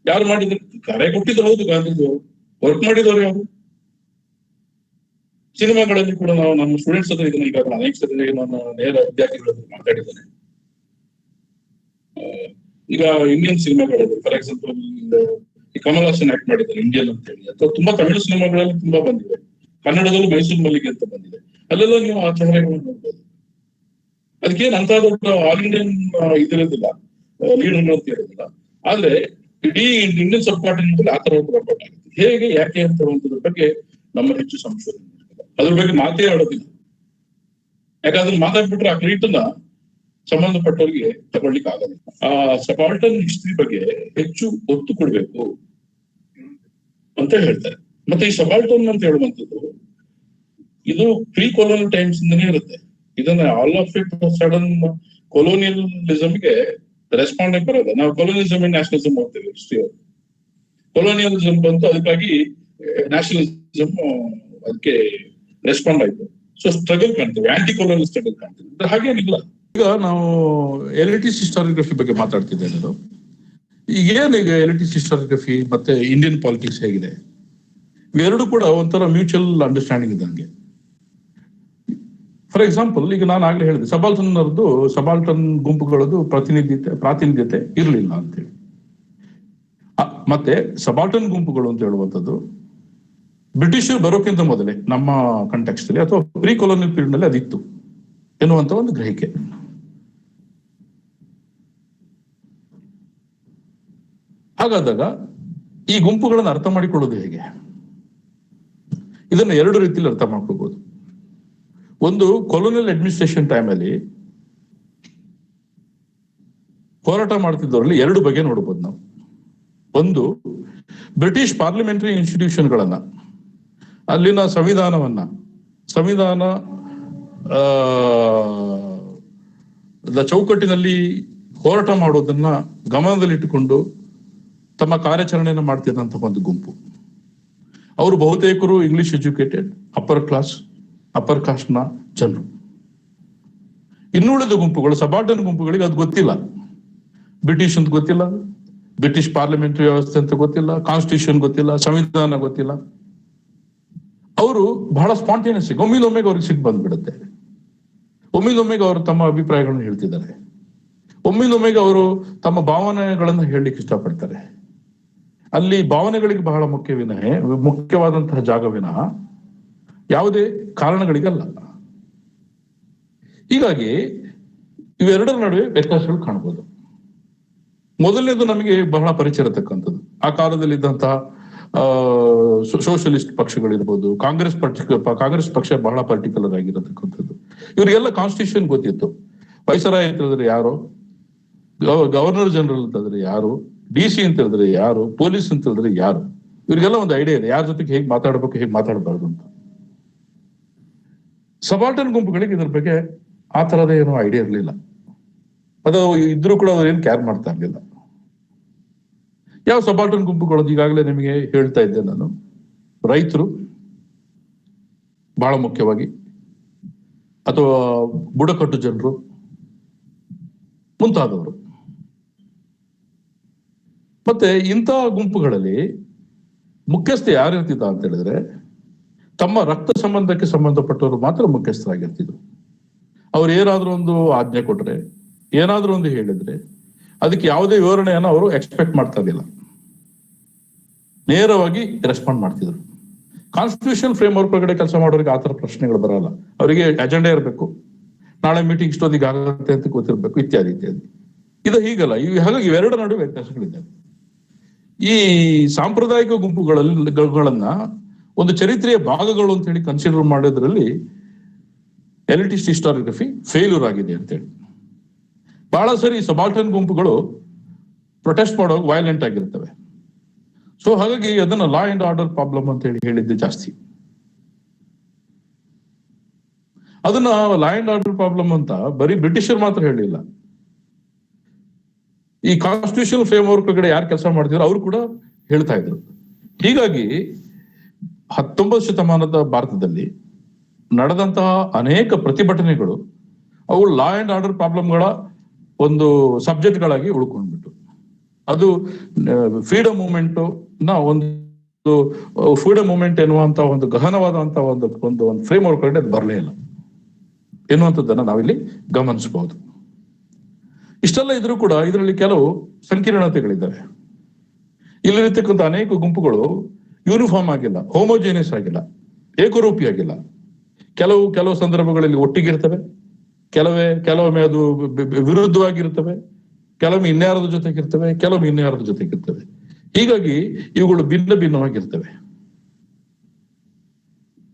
ಯಾರು ಮಾಡಿದ್ರು? ಕರೆ ಕೊಟ್ಟಿದ್ರು ಹೌದು ಗಾಂಧೀಜಿ ಅವರು. ವರ್ಕ್ ಮಾಡಿದವರು ಯಾರು? ಸಿನಿಮಾಗಳಲ್ಲಿ ಕೂಡ ನಾವು ನಮ್ಮ ಸ್ಟೂಡೆಂಟ್ಸ್ ಹತ್ರ ಇದನ್ನ ಈಗ ಅನೇಕ ಸರಿ ನಾನು ನೇರ ವಿದ್ಯಾರ್ಥಿಗಳ ಮಾತಾಡಿದ್ದೇನೆ. ಈಗ ಇಂಡಿಯನ್ ಸಿನಿಮಾಗಳಲ್ಲಿ ಫಾರ್ ಎಕ್ಸಾಂಪಲ್ ಈ ಕಮಲ್ ಹಾಸನ್ ಆಕ್ಟ್ ಮಾಡಿದ್ದಾರೆ ಇಂಡಿಯನ್ ಅಂತ ಹೇಳಿ, ಅಥವಾ ತುಂಬಾ ತಮಿಳು ಸಿನಿಮಾಗಳಲ್ಲಿ ತುಂಬಾ ಬಂದಿವೆ. ಕನ್ನಡದಲ್ಲೂ ಮೈಸೂರು ಮಲ್ಲಿಗೆ ಅಂತ ಬಂದಿದೆ. ಅಲ್ಲೆಲ್ಲ ನೀವು ಆ ಚಹರೆಗಳನ್ನು ನೋಡ್ಬೋದು. ಅದಕ್ಕೇನು ಅಂತ ದೊಡ್ಡ ಆಲ್ ಇಂಡಿಯನ್ ಇದಿರೋದಿಲ್ಲ, ಲೀಡರ್ ಅಂತ ಇರೋದಿಲ್ಲ. ಆದ್ರೆ ಇಡೀ ಇಂಡಿಯನ್ ಸಬ್ ಕಾಂಟಿನೆಂಟ್ ಆ ತರ ವರ್ಕೌಟ್ ಆಗುತ್ತೆ. ಹೇಗೆ, ಯಾಕೆ ಅಂತ ಹೇಳುವಂಥದ್ರ ಬಗ್ಗೆ ನಮ್ಮ ಹೆಚ್ಚು ಸಂಶೋಧನೆ ಅದ್ರ ಬಗ್ಗೆ ಮಾತೇ ಆಡೋದಿಲ್ಲ. ಯಾಕಂದ್ರೆ ಮಾತಾಡ್ಬಿಟ್ರೆ ಆ ಕ್ರೀಟನ್ನ ಸಂಬಂಧಪಟ್ಟವರಿಗೆ ತಗೊಳ್ಳಿಕ್ಕೆ ಆಗಲ್ಲ. ಆ ಸಬಾಲ್ಟನ್ ಹಿಸ್ಟ್ರಿ ಬಗ್ಗೆ ಹೆಚ್ಚು ಒತ್ತು ಕೊಡ್ಬೇಕು ಅಂತ ಹೇಳ್ತಾರೆ. ಮತ್ತೆ ಈ ಸಬಾಲ್ಟನ್ ಅಂತ ಹೇಳುವಂಥದ್ದು ಇದು ಪ್ರೀ ಕೊಲೋನಿಯಲ್ ಟೈಮ್ಸ್ ಇಂದನೇ ಇರುತ್ತೆ. ಇದನ್ನ ಆಲ್ ಆಫ್ ಇಟ್ ಸಡನ್ ಕೊಲೋನಿಯಲಿಸಮ್ಗೆ ರೆಸ್ಪಾಂಡ್ ಆಗಿ ಬರೋದು. ನಾವು ಕೊಲೋನಿಯಲಿಸಮ್ ಅಂಡ್ ನ್ಯಾಷನಲಿಸಮ್ ಹೋಗ್ತೇವೆ ಹಿಸ್ಟ್ರಿ. ಕೊಲೋನಿಯಲಿಸಮ್ ಬಂತು, ಅದಕ್ಕಾಗಿ ನ್ಯಾಷನಲಿಸಮ್ ಅದಕ್ಕೆ ರೆಸ್ಪಾಂಡ್ ಆಯ್ತು. ಸೊ ಸ್ಟ್ರಗಲ್ ಕಾಣ್ತೇವೆ, ಆಂಟಿ ಕೊಲೋನಿಯಲ್ ಸ್ಟ್ರಗಲ್ ಕಾಣ್ತೇವೆ. ಹಾಗೇನಿಲ್ಲ. ಈಗ ನಾವು ಎಲಿಟಿಸ್ಟ್ ಹಿಸ್ಟಾರಿಯೋಗ್ರಫಿ ಬಗ್ಗೆ ಮಾತಾಡ್ತಿದ್ದೇನೆ. ಈಗ ಏನ್ ಈಗ ಎಲಿಟಿಸ್ಟ್ ಹಿಸ್ಟಾರಿಯೋಗ್ರಫಿ ಮತ್ತೆ ಇಂಡಿಯನ್ ಪಾಲಿಟಿಕ್ಸ್ ಹೇಗಿದೆ, ಇವೆರಡು ಕೂಡ ಒಂಥರ ಮ್ಯೂಚುವಲ್ ಅಂಡರ್ಸ್ಟ್ಯಾಂಡಿಂಗ್ ಇದ್ದಂಗೆ. ಫಾರ್ ಎಕ್ಸಾಂಪಲ್, ಈಗ ನಾನು ಆಗ್ಲೇ ಹೇಳಿದೆ ಸಬಾಲ್ಟನ್ ಗುಂಪುಗಳದ್ದು ಪ್ರಾತಿನಿಧ್ಯತೆ ಇರಲಿಲ್ಲ ಅಂತೇಳಿ. ಮತ್ತೆ ಸಬಾಲ್ಟನ್ ಗುಂಪುಗಳು ಅಂತ ಹೇಳುವಂಥದ್ದು ಬ್ರಿಟಿಷರು ಬರೋಕ್ಕಿಂತ ಮೊದಲೇ ನಮ್ಮ ಕಂಟೆಕ್ಸ್ಟ್ ಅಲ್ಲಿ ಅಥವಾ ಪ್ರೀ ಕೊಲೋನಿಯಲ್ ಪೀರಿಯಡ್ ನಲ್ಲಿ ಅದಿತ್ತು ಎನ್ನುವಂತ ಒಂದು ಗ್ರಹಿಕೆ. ಹಾಗಾದಾಗ ಈ ಗುಂಪುಗಳನ್ನು ಅರ್ಥ ಮಾಡಿಕೊಳ್ಳೋದು ಹೇಗೆ? ಇದನ್ನ ಎರಡು ರೀತಿಯಲ್ಲಿ ಅರ್ಥ ಮಾಡ್ಕೋಬಹುದು. ಒಂದು, ಕೊಲೋನಿಯಲ್ ಅಡ್ಮಿನಿಸ್ಟ್ರೇಷನ್ ಟೈಮಲ್ಲಿ ಹೋರಾಟ ಮಾಡ್ತಿದ್ದವರಲ್ಲಿ ಎರಡು ಬಗೆ ನೋಡ್ಬೋದು ನಾವು. ಒಂದು, ಬ್ರಿಟಿಷ್ ಪಾರ್ಲಿಮೆಂಟರಿ ಇನ್ಸ್ಟಿಟ್ಯೂಷನ್ಗಳನ್ನ, ಅಲ್ಲಿನ ಸಂವಿಧಾನ ಚೌಕಟ್ಟಿನಲ್ಲಿ ಹೋರಾಟ ಮಾಡೋದನ್ನ ಗಮನದಲ್ಲಿಟ್ಟುಕೊಂಡು ತಮ್ಮ ಕಾರ್ಯಾಚರಣೆಯನ್ನು ಮಾಡ್ತಿದ್ದಂತಹ ಒಂದು ಗುಂಪು. ಅವರು ಬಹುತೇಕರು ಇಂಗ್ಲಿಷ್ ಎಜುಕೇಟೆಡ್, ಅಪ್ಪರ್ ಕಾಸ್ಟ್ ನ ಜನರು. ಇನ್ನುಳಿದ ಗುಂಪುಗಳು, ಸಬಾರ್ಡನ್ ಗುಂಪುಗಳಿಗೆ ಅದು ಗೊತ್ತಿಲ್ಲ. ಬ್ರಿಟಿಷ್ ಅಂತ ಗೊತ್ತಿಲ್ಲ, ಬ್ರಿಟಿಷ್ ಪಾರ್ಲಿಮೆಂಟರಿ ವ್ಯವಸ್ಥೆ ಅಂತ ಗೊತ್ತಿಲ್ಲ, ಕಾನ್ಸ್ಟಿಟ್ಯೂಷನ್ ಗೊತ್ತಿಲ್ಲ, ಸಂವಿಧಾನ ಗೊತ್ತಿಲ್ಲ. ಅವರು ಬಹಳ ಸ್ಪಾಂಟೇನಿಯಸ್, ಒಮ್ಮಿಂದೊಮ್ಮೆಗೆ ಅವ್ರಿಗೆ ಸಿಟ್ಟು ಬಂದ್ಬಿಡುತ್ತೆ. ಒಮ್ಮಿಂದೊಮ್ಮೆಗೆ ಅವರು ತಮ್ಮ ಅಭಿಪ್ರಾಯಗಳನ್ನು ಹೇಳ್ತಿದ್ದಾರೆ. ಒಮ್ಮಿಂದೊಮ್ಮೆಗೆ ಅವರು ತಮ್ಮ ಭಾವನೆಗಳನ್ನು ಹೇಳಲಿಕ್ಕೆ ಇಷ್ಟಪಡ್ತಾರೆ. ಅಲ್ಲಿ ಭಾವನೆಗಳಿಗೆ ಬಹಳ ಮುಖ್ಯವಾದಂತಹ ಜಾಗ ವಿನಃ ಯಾವುದೇ ಕಾರಣಗಳಿಗಲ್ಲ. ಹೀಗಾಗಿ ಇವೆರಡರ ನಡುವೆ ವ್ಯತ್ಯಾಸಗಳು ಕಾಣಬಹುದು. ಮೊದಲನೇದು ನಮಗೆ ಬಹಳ ಪರಿಚಯ ಇರತಕ್ಕಂಥದ್ದು, ಆ ಕಾಲದಲ್ಲಿ ಇದ್ದಂತಹ ಸೋಷಿಯಲಿಸ್ಟ್ ಪಕ್ಷಗಳಿರ್ಬೋದು, ಕಾಂಗ್ರೆಸ್ ಪಕ್ಷ ಬಹಳ ಪರ್ಟಿಕ್ಯುಲರ್ ಆಗಿರತಕ್ಕಂಥದ್ದು. ಇವರಿಗೆಲ್ಲ ಕಾನ್ಸ್ಟಿಟ್ಯೂಷನ್ ಗೊತ್ತಿತ್ತು. ವೈಸರಾಯ್ ಅಂತ ಹೇಳಿದ್ರೆ ಯಾರು, ಗವರ್ನರ್ ಜನರಲ್ ಅಂತಂದ್ರೆ ಯಾರು, DC ಅಂತ ಹೇಳಿದ್ರೆ ಯಾರು, ಪೊಲೀಸ್ ಅಂತ ಹೇಳಿದ್ರೆ ಯಾರು, ಇವರಿಗೆಲ್ಲ ಒಂದು ಐಡಿಯಾ ಇದೆ ಯಾರ ಜೊತೆಗೆ ಹೇಗೆ ಮಾತಾಡ್ಬೇಕು, ಹೇಗೆ ಮಾತಾಡಬಾರ್ದು ಅಂತ. ಸಬಾರ್ಡನ್ ಗುಂಪುಗಳಿಗೆ ಇದ್ರ ಬಗ್ಗೆ ಆ ತರದ ಏನೋ ಐಡಿಯಾ ಇರಲಿಲ್ಲ. ಅದು ಇದ್ರೂ ಕೂಡ ಅವ್ರು ಏನು ಕ್ಯಾರ್ ಮಾಡ್ತಾ ಇರ್ಲಿಲ್ಲ. ಯಾವ ಸಬಾರ್ಡನ್ ಗುಂಪುಗಳು ಈಗಾಗಲೇ ನಿಮಗೆ ಹೇಳ್ತಾ ಇದ್ದೆ ನಾನು. ರೈತರು ಬಹಳ ಮುಖ್ಯವಾಗಿ, ಅಥವಾ ಬುಡಕಟ್ಟು ಜನರು ಮುಂತಾದವರು. ಮತ್ತೆ ಇಂತಹ ಗುಂಪುಗಳಲ್ಲಿ ಮುಖ್ಯಸ್ಥ ಯಾರಿರ್ತಿದ್ದ ಅಂತ ಹೇಳಿದ್ರೆ ತಮ್ಮ ರಕ್ತ ಸಂಬಂಧಕ್ಕೆ ಸಂಬಂಧಪಟ್ಟವರು ಮಾತ್ರ ಮುಖ್ಯಸ್ಥರಾಗಿರ್ತಿದ್ರು. ಅವ್ರು ಏನಾದ್ರೂ ಒಂದು ಆಜ್ಞೆ ಕೊಟ್ರೆ, ಏನಾದ್ರೂ ಒಂದು ಹೇಳಿದ್ರೆ ಅದಕ್ಕೆ ಯಾವುದೇ ವಿವರಣೆಯನ್ನು ಅವರು ಎಕ್ಸ್ಪೆಕ್ಟ್ ಮಾಡ್ತಾ ಇರಲಿಲ್ಲ, ನೇರವಾಗಿ ರೆಸ್ಪಾಂಡ್ ಮಾಡ್ತಿದ್ರು. ಕಾನ್ಸ್ಟಿಟ್ಯೂಷನ್ ಫ್ರೇಮ್ ವರ್ಕ್ ಒಳಗಡೆ ಕೆಲಸ ಮಾಡೋರಿಗೆ ಆತರ ಪ್ರಶ್ನೆಗಳು ಬರಲ್ಲ. ಅವರಿಗೆ ಅಜೆಂಡಾ ಇರಬೇಕು, ನಾಳೆ ಮೀಟಿಂಗ್ ಇಷ್ಟೊತ್ತಿಗೆ ಆಗುತ್ತೆ ಅಂತ ಗೊತ್ತಿರ್ಬೇಕು, ಇತ್ಯಾದಿ ಇತ್ಯಾದಿ. ಇದು ಹೀಗಲ್ಲ. ಹಾಗಾಗಿ ಇವೆರಡರ ನಡುವೆ ವ್ಯತ್ಯಾಸಗಳಿದ್ದಾವೆ. ಈ ಸಾಂಪ್ರದಾಯಿಕ ಗುಂಪುಗಳನ್ನ ಒಂದು ಚರಿತ್ರೆಯ ಭಾಗಗಳು ಅಂತ ಹೇಳಿ ಕನ್ಸಿಡರ್ ಮಾಡೋದ್ರಲ್ಲಿ ಎಲಿಟಿಸ್ಟ್ ಹಿಸ್ಟಾರಿಗ್ರಫಿ ಫೇಲ್ಯೂರ್ ಆಗಿದೆ ಅಂತೇಳಿ. ಬಹಳ ಸರಿ ಸಬಾಲ್ಟರ್ನ್ ಗುಂಪುಗಳು ಪ್ರೊಟೆಸ್ಟ್ ಮಾಡುವಾಗ ವೈಲೆಂಟ್ ಆಗಿರ್ತವೆ. ಸೊ ಹಾಗಾಗಿ ಅದನ್ನ ಲಾ ಅಂಡ್ ಆರ್ಡರ್ ಪ್ರಾಬ್ಲಮ್ ಅಂತ ಹೇಳಿ ಹೇಳಿದ್ದೆ ಜಾಸ್ತಿ. ಅದನ್ನ ಲಾ ಅಂಡ್ ಆರ್ಡರ್ ಪ್ರಾಬ್ಲಮ್ ಅಂತ ಬರೀ ಬ್ರಿಟಿಷರ್ ಮಾತ್ರ ಹೇಳಿಲ್ಲ, ಈ ಕಾನ್ಸ್ಟಿಟ್ಯೂಷನ್ ಫ್ರೇಮ್ ವರ್ಕ್ ಕಡೆ ಯಾರು ಕೆಲಸ ಮಾಡ್ತಿದ್ರು ಅವರು ಕೂಡ ಹೇಳ್ತಾ ಇದ್ರು. ಹೀಗಾಗಿ 19ನೇ ಶತಮಾನದ ಭಾರತದಲ್ಲಿ ನಡೆದಂತಹ ಅನೇಕ ಪ್ರತಿಭಟನೆಗಳು ಅವು ಲಾ ಅಂಡ್ ಆರ್ಡರ್ ಪ್ರಾಬ್ಲಮ್ಗಳ ಒಂದು ಸಬ್ಜೆಕ್ಟ್ಗಳಾಗಿ ಉಳ್ಕೊಂಡ್ಬಿಟ್ಟು, ಅದು ಫ್ರೀಡಮ್ ಮೂವ್ಮೆಂಟ್ ಒಂದು ಫ್ರೀಡಮ್ ಮೂವ್ಮೆಂಟ್ ಎನ್ನುವಂತ ಒಂದು ಗಹನವಾದಂತ ಒಂದು ಫ್ರೇಮ್ ವರ್ಕ್ ಕಡೆ ಅದು ಬರಲೇ ಇಲ್ಲ ಎನ್ನುವಂಥದ್ದನ್ನ ನಾವಿಲ್ಲಿ ಗಮನಿಸಬಹುದು. ಇಷ್ಟೆಲ್ಲ ಇದ್ರೂ ಕೂಡ ಇದರಲ್ಲಿ ಕೆಲವು ಸಂಕೀರ್ಣತೆಗಳಿದ್ದಾವೆ. ಇಲ್ಲಿರತಕ್ಕಂಥ ಅನೇಕ ಗುಂಪುಗಳು ಯೂನಿಫಾರ್ಮ್ ಆಗಿಲ್ಲ, ಹೋಮೋಜೇನಿಯಸ್ ಆಗಿಲ್ಲ, ಏಕರೂಪಿ ಆಗಿಲ್ಲ. ಕೆಲವು ಸಂದರ್ಭಗಳಲ್ಲಿ ಒಟ್ಟಿಗಿರ್ತವೆ, ಕೆಲವೊಮ್ಮೆ ಅದು ವಿರುದ್ಧವಾಗಿರ್ತವೆ, ಕೆಲವೊಮ್ಮೆ ಇನ್ಯಾರದ ಜೊತೆಗಿರ್ತವೆ, ಕೆಲವೊಮ್ಮೆ ಇನ್ಯಾರದ ಜೊತೆಗಿರ್ತವೆ. ಹೀಗಾಗಿ ಇವುಗಳು ಭಿನ್ನವಾಗಿರ್ತವೆ.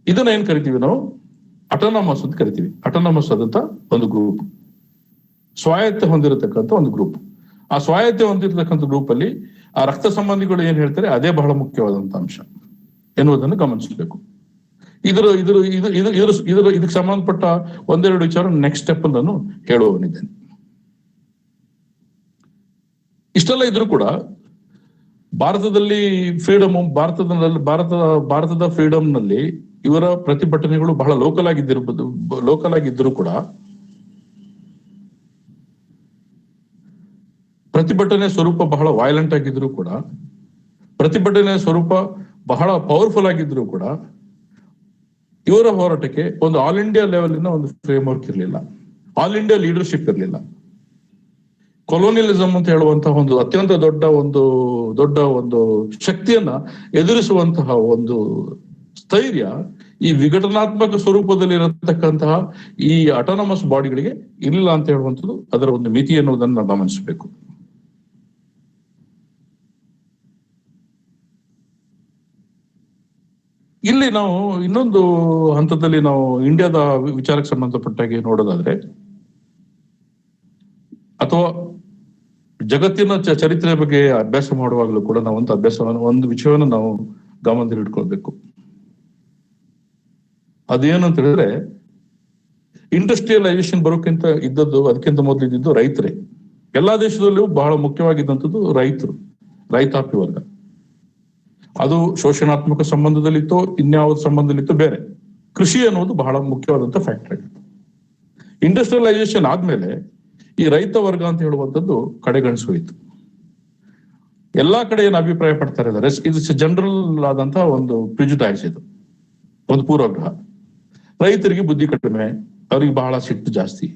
ಇದನ್ನ ಏನ್ ಕರಿತೀವಿ ನಾವು? ಅಟಾನಮಸ್ ಅಂತ ಕರಿತೀವಿ. ಅಟಾನಮಸ್ ಆದಂತ ಒಂದು ಗ್ರೂಪ್, ಸ್ವಾಯತ್ತ ಹೊಂದಿರತಕ್ಕಂಥ ಒಂದು ಗ್ರೂಪ್. ಆ ಸ್ವಾಯತ್ತೆ ಹೊಂದಿರತಕ್ಕಂಥ ಗ್ರೂಪ್ ಅಲ್ಲಿ ಆ ರಕ್ತ ಸಂಬಂಧಿಗಳು ಏನ್ ಹೇಳ್ತಾರೆ ಅದೇ ಬಹಳ ಮುಖ್ಯವಾದಂತ ಅಂಶ ಎನ್ನುವುದನ್ನು ಗಮನಿಸಬೇಕು. ಇದಕ್ಕೆ ಸಂಬಂಧಪಟ್ಟ ಒಂದೆರಡು ವಿಚಾರ ನೆಕ್ಸ್ಟ್ ಸ್ಟೆಪ್ ನಾನು ಹೇಳುವವನಿದ್ದೇನೆ. ಇಷ್ಟೆಲ್ಲ ಇದ್ರೂ ಕೂಡ ಭಾರತದಲ್ಲಿ ಭಾರತದ ಫ್ರೀಡಮ್ ನಲ್ಲಿ ಇವರ ಪ್ರತಿಭಟನೆಗಳು ಬಹಳ ಲೋಕಲ್ ಆಗಿದ್ದರೂ ಕೂಡ ಪ್ರತಿಭಟನೆ ಸ್ವರೂಪ ಬಹಳ ವೈಲೆಂಟ್ ಆಗಿದ್ರು ಕೂಡ, ಪ್ರತಿಭಟನೆ ಸ್ವರೂಪ ಬಹಳ ಪವರ್ಫುಲ್ ಆಗಿದ್ರು ಕೂಡ ಇವರ ಹೋರಾಟಕ್ಕೆ ಒಂದು ಆಲ್ ಇಂಡಿಯಾ ಲೆವೆಲಿನ ಒಂದು ಫ್ರೇಮ್ ವರ್ಕ್ ಇರಲಿಲ್ಲ, ಆಲ್ ಇಂಡಿಯಾ ಲೀಡರ್ಶಿಪ್ ಇರಲಿಲ್ಲ. ಕೊಲೋನಿಯಲಿಸಂ ಅಂತ ಹೇಳುವಂತಹ ಒಂದು ಅತ್ಯಂತ ದೊಡ್ಡ ಒಂದು ಶಕ್ತಿಯನ್ನ ಎದುರಿಸುವಂತಹ ಒಂದು ಸ್ಥೈರ್ಯ ಈ ವಿಘಟನಾತ್ಮಕ ಸ್ವರೂಪದಲ್ಲಿ ಇರತಕ್ಕಂತಹ ಈ ಅಟಾನಮಸ್ ಬಾಡಿಗಳಿಗೆ ಇರಲಿಲ್ಲ ಅಂತ ಹೇಳುವಂಥದ್ದು ಅದರ ಒಂದು ಮಿತಿ ಎನ್ನುವುದನ್ನು ನಾವು ಗಮನಿಸಬೇಕು. ಇಲ್ಲಿ ನಾವು ಇನ್ನೊಂದು ಹಂತದಲ್ಲಿ ನಾವು ಇಂಡಿಯಾದ ವಿಚಾರಕ್ಕೆ ಸಂಬಂಧಪಟ್ಟಾಗಿ ನೋಡೋದಾದ್ರೆ, ಅಥವಾ ಜಗತ್ತಿನ ಚರಿತ್ರೆ ಬಗ್ಗೆ ಅಭ್ಯಾಸ ಮಾಡುವಾಗಲೂ ಕೂಡ ನಾವು ಒಂದು ವಿಷಯವನ್ನು ನಾವು ಗಮನದಲ್ಲಿ ಇಟ್ಕೊಳ್ಬೇಕು. ಅದೇನಂತ ಹೇಳಿದ್ರೆ, ಇಂಡಸ್ಟ್ರಿಯಲೈಸೇಷನ್ ಬರೋಕ್ಕಿಂತ ಅದಕ್ಕಿಂತ ಮೊದಲು ಇದ್ದಿದ್ದು ರೈತರೇ. ಎಲ್ಲಾ ದೇಶದಲ್ಲೂ ಬಹಳ ಮುಖ್ಯವಾಗಿದ್ದಂಥದ್ದು ರೈತರು, ರೈತಾಪಿ ವರ್ಗ. ಅದು ಶೋಷಣಾತ್ಮಕ ಸಂಬಂಧದಲ್ಲಿತ್ತೋ ಇನ್ಯಾವ ಸಂಬಂಧದಲ್ಲಿತ್ತೋ ಬೇರೆ, ಕೃಷಿ ಅನ್ನೋದು ಬಹಳ ಮುಖ್ಯವಾದಂತ ಫ್ಯಾಕ್ಟರ್ ಆಗಿತ್ತು. ಇಂಡಸ್ಟ್ರಿಯಲೈಸೇಷನ್ ಆದ್ಮೇಲೆ ಈ ರೈತ ವರ್ಗ ಅಂತ ಹೇಳುವಂಥದ್ದು ಕಡೆಗಣಿಸೋಯ್ತು. ಎಲ್ಲಾ ಕಡೆ ಏನು ಅಭಿಪ್ರಾಯ ಪಡ್ತಾ ಇದ್ದಾರೆ, ಇದು ಜನರಲ್ ಆದಂತಹ ಒಂದು ಪ್ರಿಜುಡೈಸ್, ಇದು ಒಂದು ಪೂರ್ವಗ್ರಹ. ರೈತರಿಗೆ ಬುದ್ಧಿ ಕಡಿಮೆ, ಅವ್ರಿಗೆ ಬಹಳ ಸಿಟ್ಟು ಜಾಸ್ತಿ,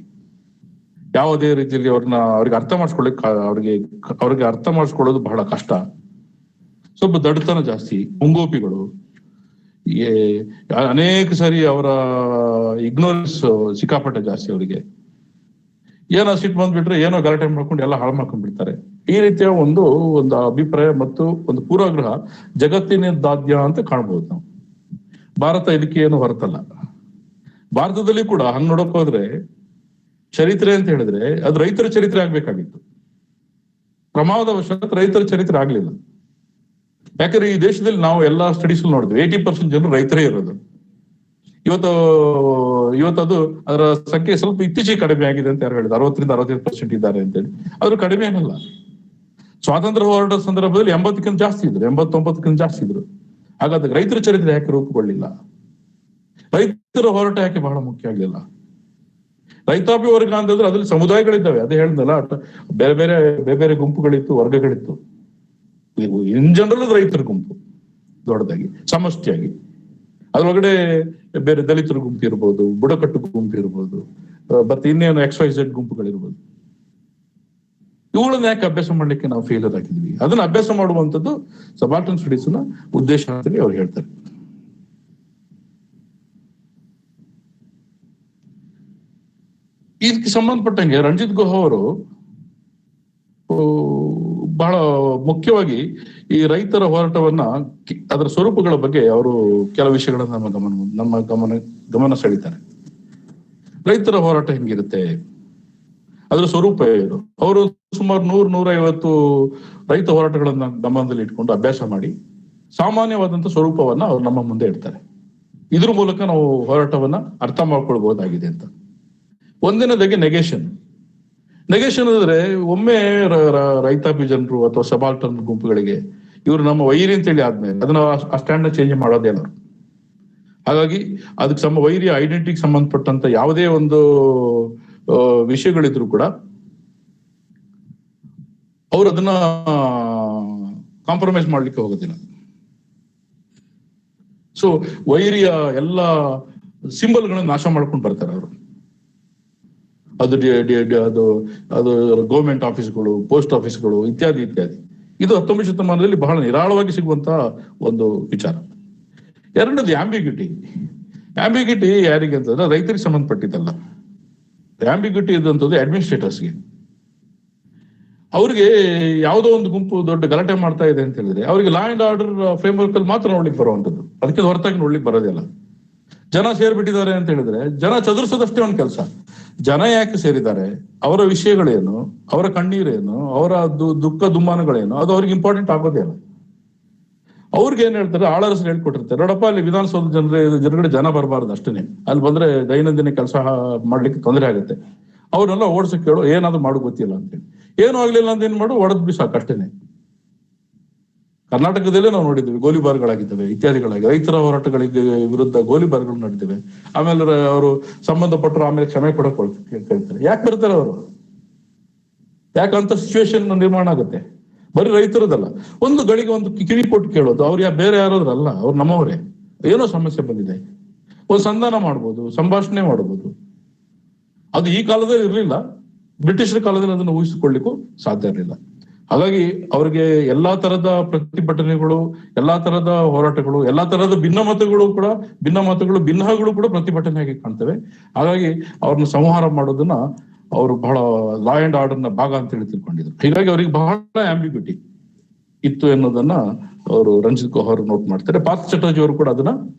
ಯಾವುದೇ ರೀತಿಯಲ್ಲಿ ಅವ್ರಿಗೆ ಅರ್ಥ ಮಾಡಿಸ್ಕೊಳ್ಳಿಕ್ಕೆ ಅವ್ರಿಗೆ ಅರ್ಥ ಮಾಡಿಸ್ಕೊಳ್ಳೋದು ಬಹಳ ಕಷ್ಟ, ಸ್ವಲ್ಪ ದಡ್ತನ ಜಾಸ್ತಿ, ಮುಂಗೋಪಿಗಳು, ಅನೇಕ ಸಾರಿ ಅವರ ಇಗ್ನೋರೆನ್ಸ್ ಸಿಕ್ಕಾಪಟ್ಟೆ ಜಾಸ್ತಿ. ಅವರಿಗೆ ಏನೋ ಸಿಟ್ಟು ಬಂದ್ಬಿಟ್ರೆ ಏನೋ ಗಲಾಟೆ ಮಾಡ್ಕೊಂಡು ಎಲ್ಲ ಹಾಳು ಮಾಡ್ಕೊಂಡ್ಬಿಡ್ತಾರೆ. ಈ ರೀತಿಯ ಒಂದು ಅಭಿಪ್ರಾಯ ಮತ್ತು ಒಂದು ಪೂರ್ವಗ್ರಹ ಜಗತ್ತಿನದಾದ್ಯ ಅಂತ ಕಾಣ್ಬೋದು ನಾವು. ಭಾರತ ಇದಕ್ಕೆ ಏನು ಹೊರತಲ್ಲ. ಭಾರತದಲ್ಲಿ ಕೂಡ ಹಂಗ್ ನೋಡಕ್ ಹೋದ್ರೆ ಚರಿತ್ರೆ ಅಂತ ಹೇಳಿದ್ರೆ ಅದು ರೈತರ ಚರಿತ್ರೆ ಆಗ್ಬೇಕಾಗಿತ್ತು. ಪ್ರಮಾದವಶಾತ್ ರೈತರ ಚರಿತ್ರೆ ಆಗ್ಲಿಲ್ಲ. ಯಾಕಂದ್ರೆ ಈ ದೇಶದಲ್ಲಿ ನಾವು ಎಲ್ಲಾ ಸ್ಟಡೀಸ್ ನೋಡಿದ್ವಿ, 80% ಜನರು ರೈತರೇ ಇರೋದು. ಇವತ್ತದು ಅದರ ಸಂಖ್ಯೆ ಸ್ವಲ್ಪ ಇತ್ತೀಚೆಗೆ ಕಡಿಮೆ ಆಗಿದೆ ಅಂತ ಯಾರು ಹೇಳಿದ್ರು, 60-65% ಇದ್ದಾರೆ ಅಂತೇಳಿ. ಆದ್ರೂ ಕಡಿಮೆ ಏನಲ್ಲ. ಸ್ವಾತಂತ್ರ್ಯ ಹೋರಾಟದ ಸಂದರ್ಭದಲ್ಲಿ 80ಕ್ಕಿಂತ ಜಾಸ್ತಿ ಇದ್ರು, 89ಕ್ಕಿಂತ ಜಾಸ್ತಿ ಇದ್ರು. ಹಾಗಾದ್ರೆ ರೈತರ ಚರಿತ್ರೆ ಯಾಕೆ ರೂಪುಗೊಳ್ಳಿಲ್ಲ? ರೈತರ ಹೋರಾಟ ಯಾಕೆ ಬಹಳ ಮುಖ್ಯ ಆಗಲಿಲ್ಲ? ರೈತಾಪಿ ವರ್ಗ ಅಂತಂದ್ರೆ ಅದ್ರಲ್ಲಿ ಸಮುದಾಯಗಳಿದ್ದಾವೆ, ಅದೇ ಹೇಳಿದ್ನಲ್ಲ, ಬೇರೆ ಬೇರೆ ಬೇರೆ ಬೇರೆ ಗುಂಪುಗಳಿತ್ತು, ವರ್ಗಗಳಿತ್ತು. ಇನ್ ಜನರಲ್ ರೈತರ ಗುಂಪು ದೊಡ್ಡದಾಗಿ ಸಮಷ್ಟಿಯಾಗಿ, ಅದ್ರೊಳಗಡೆ ಬೇರೆ ದಲಿತರ ಗುಂಪು ಇರ್ಬೋದು, ಬುಡಕಟ್ಟು ಗುಂಪು ಇರ್ಬೋದು, ಮತ್ತೆ ಇನ್ನೇನು XYZ ಗುಂಪುಗಳಿರ್ಬೋದು. ಇವುಗಳನ್ನ ಯಾಕೆ ಅಭ್ಯಾಸ ಮಾಡ್ಲಿಕ್ಕೆ ನಾವು ಫೇಲರ್ ಆಗಿದ್ವಿ? ಅದನ್ನ ಅಭ್ಯಾಸ ಮಾಡುವಂಥದ್ದು ಸಬಾಲ್ಟರ್ನ್ ಸ್ಟಡೀಸ್ ನ ಉದ್ದೇಶ ಅಂತೇಳಿ ಅವ್ರು ಹೇಳ್ತಾರೆ. ಇದಕ್ಕೆ ಸಂಬಂಧಪಟ್ಟಂಗೆ ರಂಜಿತ್ ಗುಹಾ ಅವರು ಬಹಳ ಮುಖ್ಯವಾಗಿ ಈ ರೈತರ ಹೋರಾಟವನ್ನ, ಅದರ ಸ್ವರೂಪಗಳ ಬಗ್ಗೆ ಅವರು ಕೆಲವು ವಿಷಯಗಳನ್ನ ನಮ್ಮ ಗಮನ ಸೆಳೀತಾರೆ. ರೈತರ ಹೋರಾಟ ಹೆಂಗಿರುತ್ತೆ, ಅದರ ಸ್ವರೂಪ ಏನು? ಅವರು ಸುಮಾರು 100-150 ರೈತ ಹೋರಾಟಗಳನ್ನ ಗಮನದಲ್ಲಿ ಇಟ್ಕೊಂಡು ಅಭ್ಯಾಸ ಮಾಡಿ ಸಾಮಾನ್ಯವಾದಂತ ಸ್ವರೂಪವನ್ನ ಅವ್ರು ನಮ್ಮ ಮುಂದೆ ಇಡ್ತಾರೆ. ಇದ್ರ ಮೂಲಕ ನಾವು ಹೋರಾಟವನ್ನ ಅರ್ಥ ಮಾಡ್ಕೊಳ್ಬಹುದಾಗಿದೆ ಅಂತ. ಒಂದಿನದಾಗಿ ನೆಗೇಷನ್ ಅಂದ್ರೆ ಒಮ್ಮೆ ರೈತಾಪಿ ಜನರು ಅಥವಾ ಸಬಾಲ್ಟರ್ನ್ ಗುಂಪುಗಳಿಗೆ ಇವರು ನಮ್ಮ ವೈರಿ ಅಂತೇಳಿ ಆದ್ಮೇಲೆ ಅದನ್ನ ಆ ಸ್ಟ್ಯಾಂಡ್ ನ ಚೇಂಜ್ ಮಾಡೋದೇ ಅಲ್ಲ. ಹಾಗಾಗಿ ಅದಕ್ಕೆ ವೈರಿಯ ಐಡೆಂಟಿಟಿಗೆ ಸಂಬಂಧಪಟ್ಟಂತ ಯಾವುದೇ ಒಂದು ವಿಷಯಗಳಿದ್ರು ಕೂಡ ಅವ್ರು ಅದನ್ನ ಕಾಂಪ್ರಮೈಸ್ ಮಾಡ್ಲಿಕ್ಕೆ ಹೋಗೋದಿಲ್ಲ. ಸೊ ವೈರಿಯ ಎಲ್ಲ ಸಿಂಬಲ್ಗಳನ್ನ ನಾಶ ಮಾಡ್ಕೊಂಡು ಬರ್ತಾರೆ ಅವರು. ಅದು ಗೌರ್ಮೆಂಟ್ ಆಫೀಸ್ಗಳು, ಪೋಸ್ಟ್ ಆಫೀಸ್ಗಳು ಇತ್ಯಾದಿ ಇತ್ಯಾದಿ. ಇದು 19ನೇ ಶತಮಾನದಲ್ಲಿ ಬಹಳ ನಿರಾಳವಾಗಿ ಸಿಗುವಂತ ಒಂದು ವಿಚಾರ. ಎರಡನೇದು ಆಂಬಿಗ್ಯೂಟಿ ಯಾರಿಗೆ ಅಂತಂದ್ರೆ ರೈತರಿಗೆ ಸಂಬಂಧಪಟ್ಟಿದ್ದಲ್ಲ. ಆಂಬಿಗ್ಯೂಟಿ ಇದ್ದಂಥದ್ದು ಅಡ್ಮಿನಿಸ್ಟ್ರೇಟರ್ಸ್ಗೆ. ಅವ್ರಿಗೆ ಯಾವುದೋ ಒಂದು ಗುಂಪು ದೊಡ್ಡ ಗಲಾಟೆ ಮಾಡ್ತಾ ಇದೆ ಅಂತ ಹೇಳಿದ್ರೆ ಅವ್ರಿಗೆ ಲಾ ಅಂಡ್ ಆರ್ಡರ್ ಫ್ರೇಮ್ವರ್ಕ್ ಅಲ್ಲಿ ಮಾತ್ರ ನೋಡ್ಲಿಕ್ಕೆ ಬರುವಂತದ್ದು, ಅದಕ್ಕೆ ಹೊರತಾಗಿ ನೋಡ್ಲಿಕ್ಕೆ ಬರೋದಿಲ್ಲ. ಜನ ಸೇರ್ಬಿಟ್ಟಿದ್ದಾರೆ ಅಂತ ಹೇಳಿದ್ರೆ ಜನ ಚದುರಿಸೋದಷ್ಟೇ ಒಂದು ಕೆಲಸ. ಜನ ಯಾಕೆ ಸೇರಿದ್ದಾರೆ, ಅವರ ವಿಷಯಗಳೇನು, ಅವರ ಕಣ್ಣೀರೇನು, ಅವರ ದುಃಖ ದುಮ್ಮಾನಗಳೇನು, ಅದು ಅವ್ರಿಗೆ ಇಂಪಾರ್ಟೆಂಟ್ ಆಗೋದೇ ಇಲ್ಲ. ಅವ್ರಿಗೆ ಏನ್ ಹೇಳ್ತಾರೆ, ಆಳರಸರು ಹೇಳ್ಕೊಟ್ಟಿರ್ತಾರೆ, ನೋಡಪ್ಪ ಅಲ್ಲಿ ವಿಧಾನಸೌಧ ಜನಗಡೆ ಜನ ಬರಬಾರ್ದು ಅಷ್ಟೇನೆ, ಅಲ್ಲಿ ಬಂದ್ರೆ ದೈನಂದಿನ ಕೆಲಸ ಮಾಡ್ಲಿಕ್ಕೆ ತೊಂದರೆ ಆಗುತ್ತೆ, ಅವ್ರನ್ನೆಲ್ಲ ಓಡಿಸಕ್ ಕೇಳು, ಏನಾದ್ರು ಮಾಡು ಗೊತ್ತಿಲ್ಲ ಅಂತೇಳಿ. ಏನು ಆಗ್ಲಿಲ್ಲ ಅಂತ ಏನ್ ಮಾಡು, ಒಡೆದ್ ಬಿಸಾಕ್ ಅಷ್ಟೇನೆ. ಕರ್ನಾಟಕದಲ್ಲೇ ನಾವು ನೋಡಿದ್ದೇವೆ, ಗೋಲಿಬಾರ್ಗಳಾಗಿದ್ದಾವೆ ಇತ್ಯಾದಿಗಳಾಗಿ, ರೈತರ ಹೋರಾಟಗಳಿಗೆ ವಿರುದ್ಧ ಗೋಲಿಬಾರ್ಗಳು ನಡೆದಿವೆ. ಆಮೇಲೆ ಅವರು ಸಂಬಂಧಪಟ್ಟರು ಆಮೇಲೆ ಕ್ಷಮೆ ಕೊಡಕ್ ಕೇಳ್ತಾರೆ. ಯಾಕೆ ಬರ್ತಾರೆ ಅವರು? ಯಾಕಂತ ಸಿಚುವೇಶನ್ ನಿರ್ಮಾಣ ಆಗುತ್ತೆ. ಬರೀ ರೈತರದಲ್ಲ, ಒಂದು ಗಳಿಗೆ ಒಂದು ಕಿವಿ ಕೊಟ್ಟು ಕೇಳೋದು. ಅವ್ರು ಬೇರೆ ಯಾರಾದ್ರಲ್ಲ, ಅವ್ರು ನಮ್ಮವರೇ. ಏನೋ ಸಮಸ್ಯೆ ಬಂದಿದೆ, ಒಂದು ಸಂಧಾನ ಮಾಡ್ಬೋದು, ಸಂಭಾಷಣೆ ಮಾಡ್ಬೋದು. ಅದು ಈ ಕಾಲದಲ್ಲಿ ಇರ್ಲಿಲ್ಲ, ಬ್ರಿಟಿಷರ ಕಾಲದಲ್ಲಿ ಅದನ್ನು ಊಹಿಸಿಕೊಳ್ಳಿಕ್ಕೂ ಸಾಧ್ಯ ಇರಲಿಲ್ಲ. ಹಾಗಾಗಿ ಅವ್ರಿಗೆ ಎಲ್ಲಾ ತರದ ಪ್ರತಿಭಟನೆಗಳು, ಎಲ್ಲಾ ತರದ ಹೋರಾಟಗಳು, ಎಲ್ಲಾ ತರದ ಭಿನ್ನಮತಗಳು ಕೂಡ ಪ್ರತಿಭಟನೆಯಾಗಿ ಕಾಣ್ತವೆ. ಹಾಗಾಗಿ ಅವ್ರನ್ನ ಸಂಹಾರ ಮಾಡೋದನ್ನ ಅವರು ಬಹಳ ಲಾ ಅಂಡ್ ಆರ್ಡರ್ ನ ಭಾಗ ಅಂತ ಹೇಳಿ ತಿಳ್ಕೊಂಡಿದ್ರು. ಹೀಗಾಗಿ ಅವ್ರಿಗೆ ಬಹಳ ಆಂಬಿಗ್ಯೂಟಿ. ಇತ್ತು ಎನ್ನುವುದನ್ನ ಅವರು ರಂಜಿತ್ ಗುಹರ್ ನೋಟ್ ಮಾಡ್ತಾರೆ. ಪಾರ್ಥ ಚಟರ್ಜಿ ಅವರು ಕೂಡ ಅದನ್ನ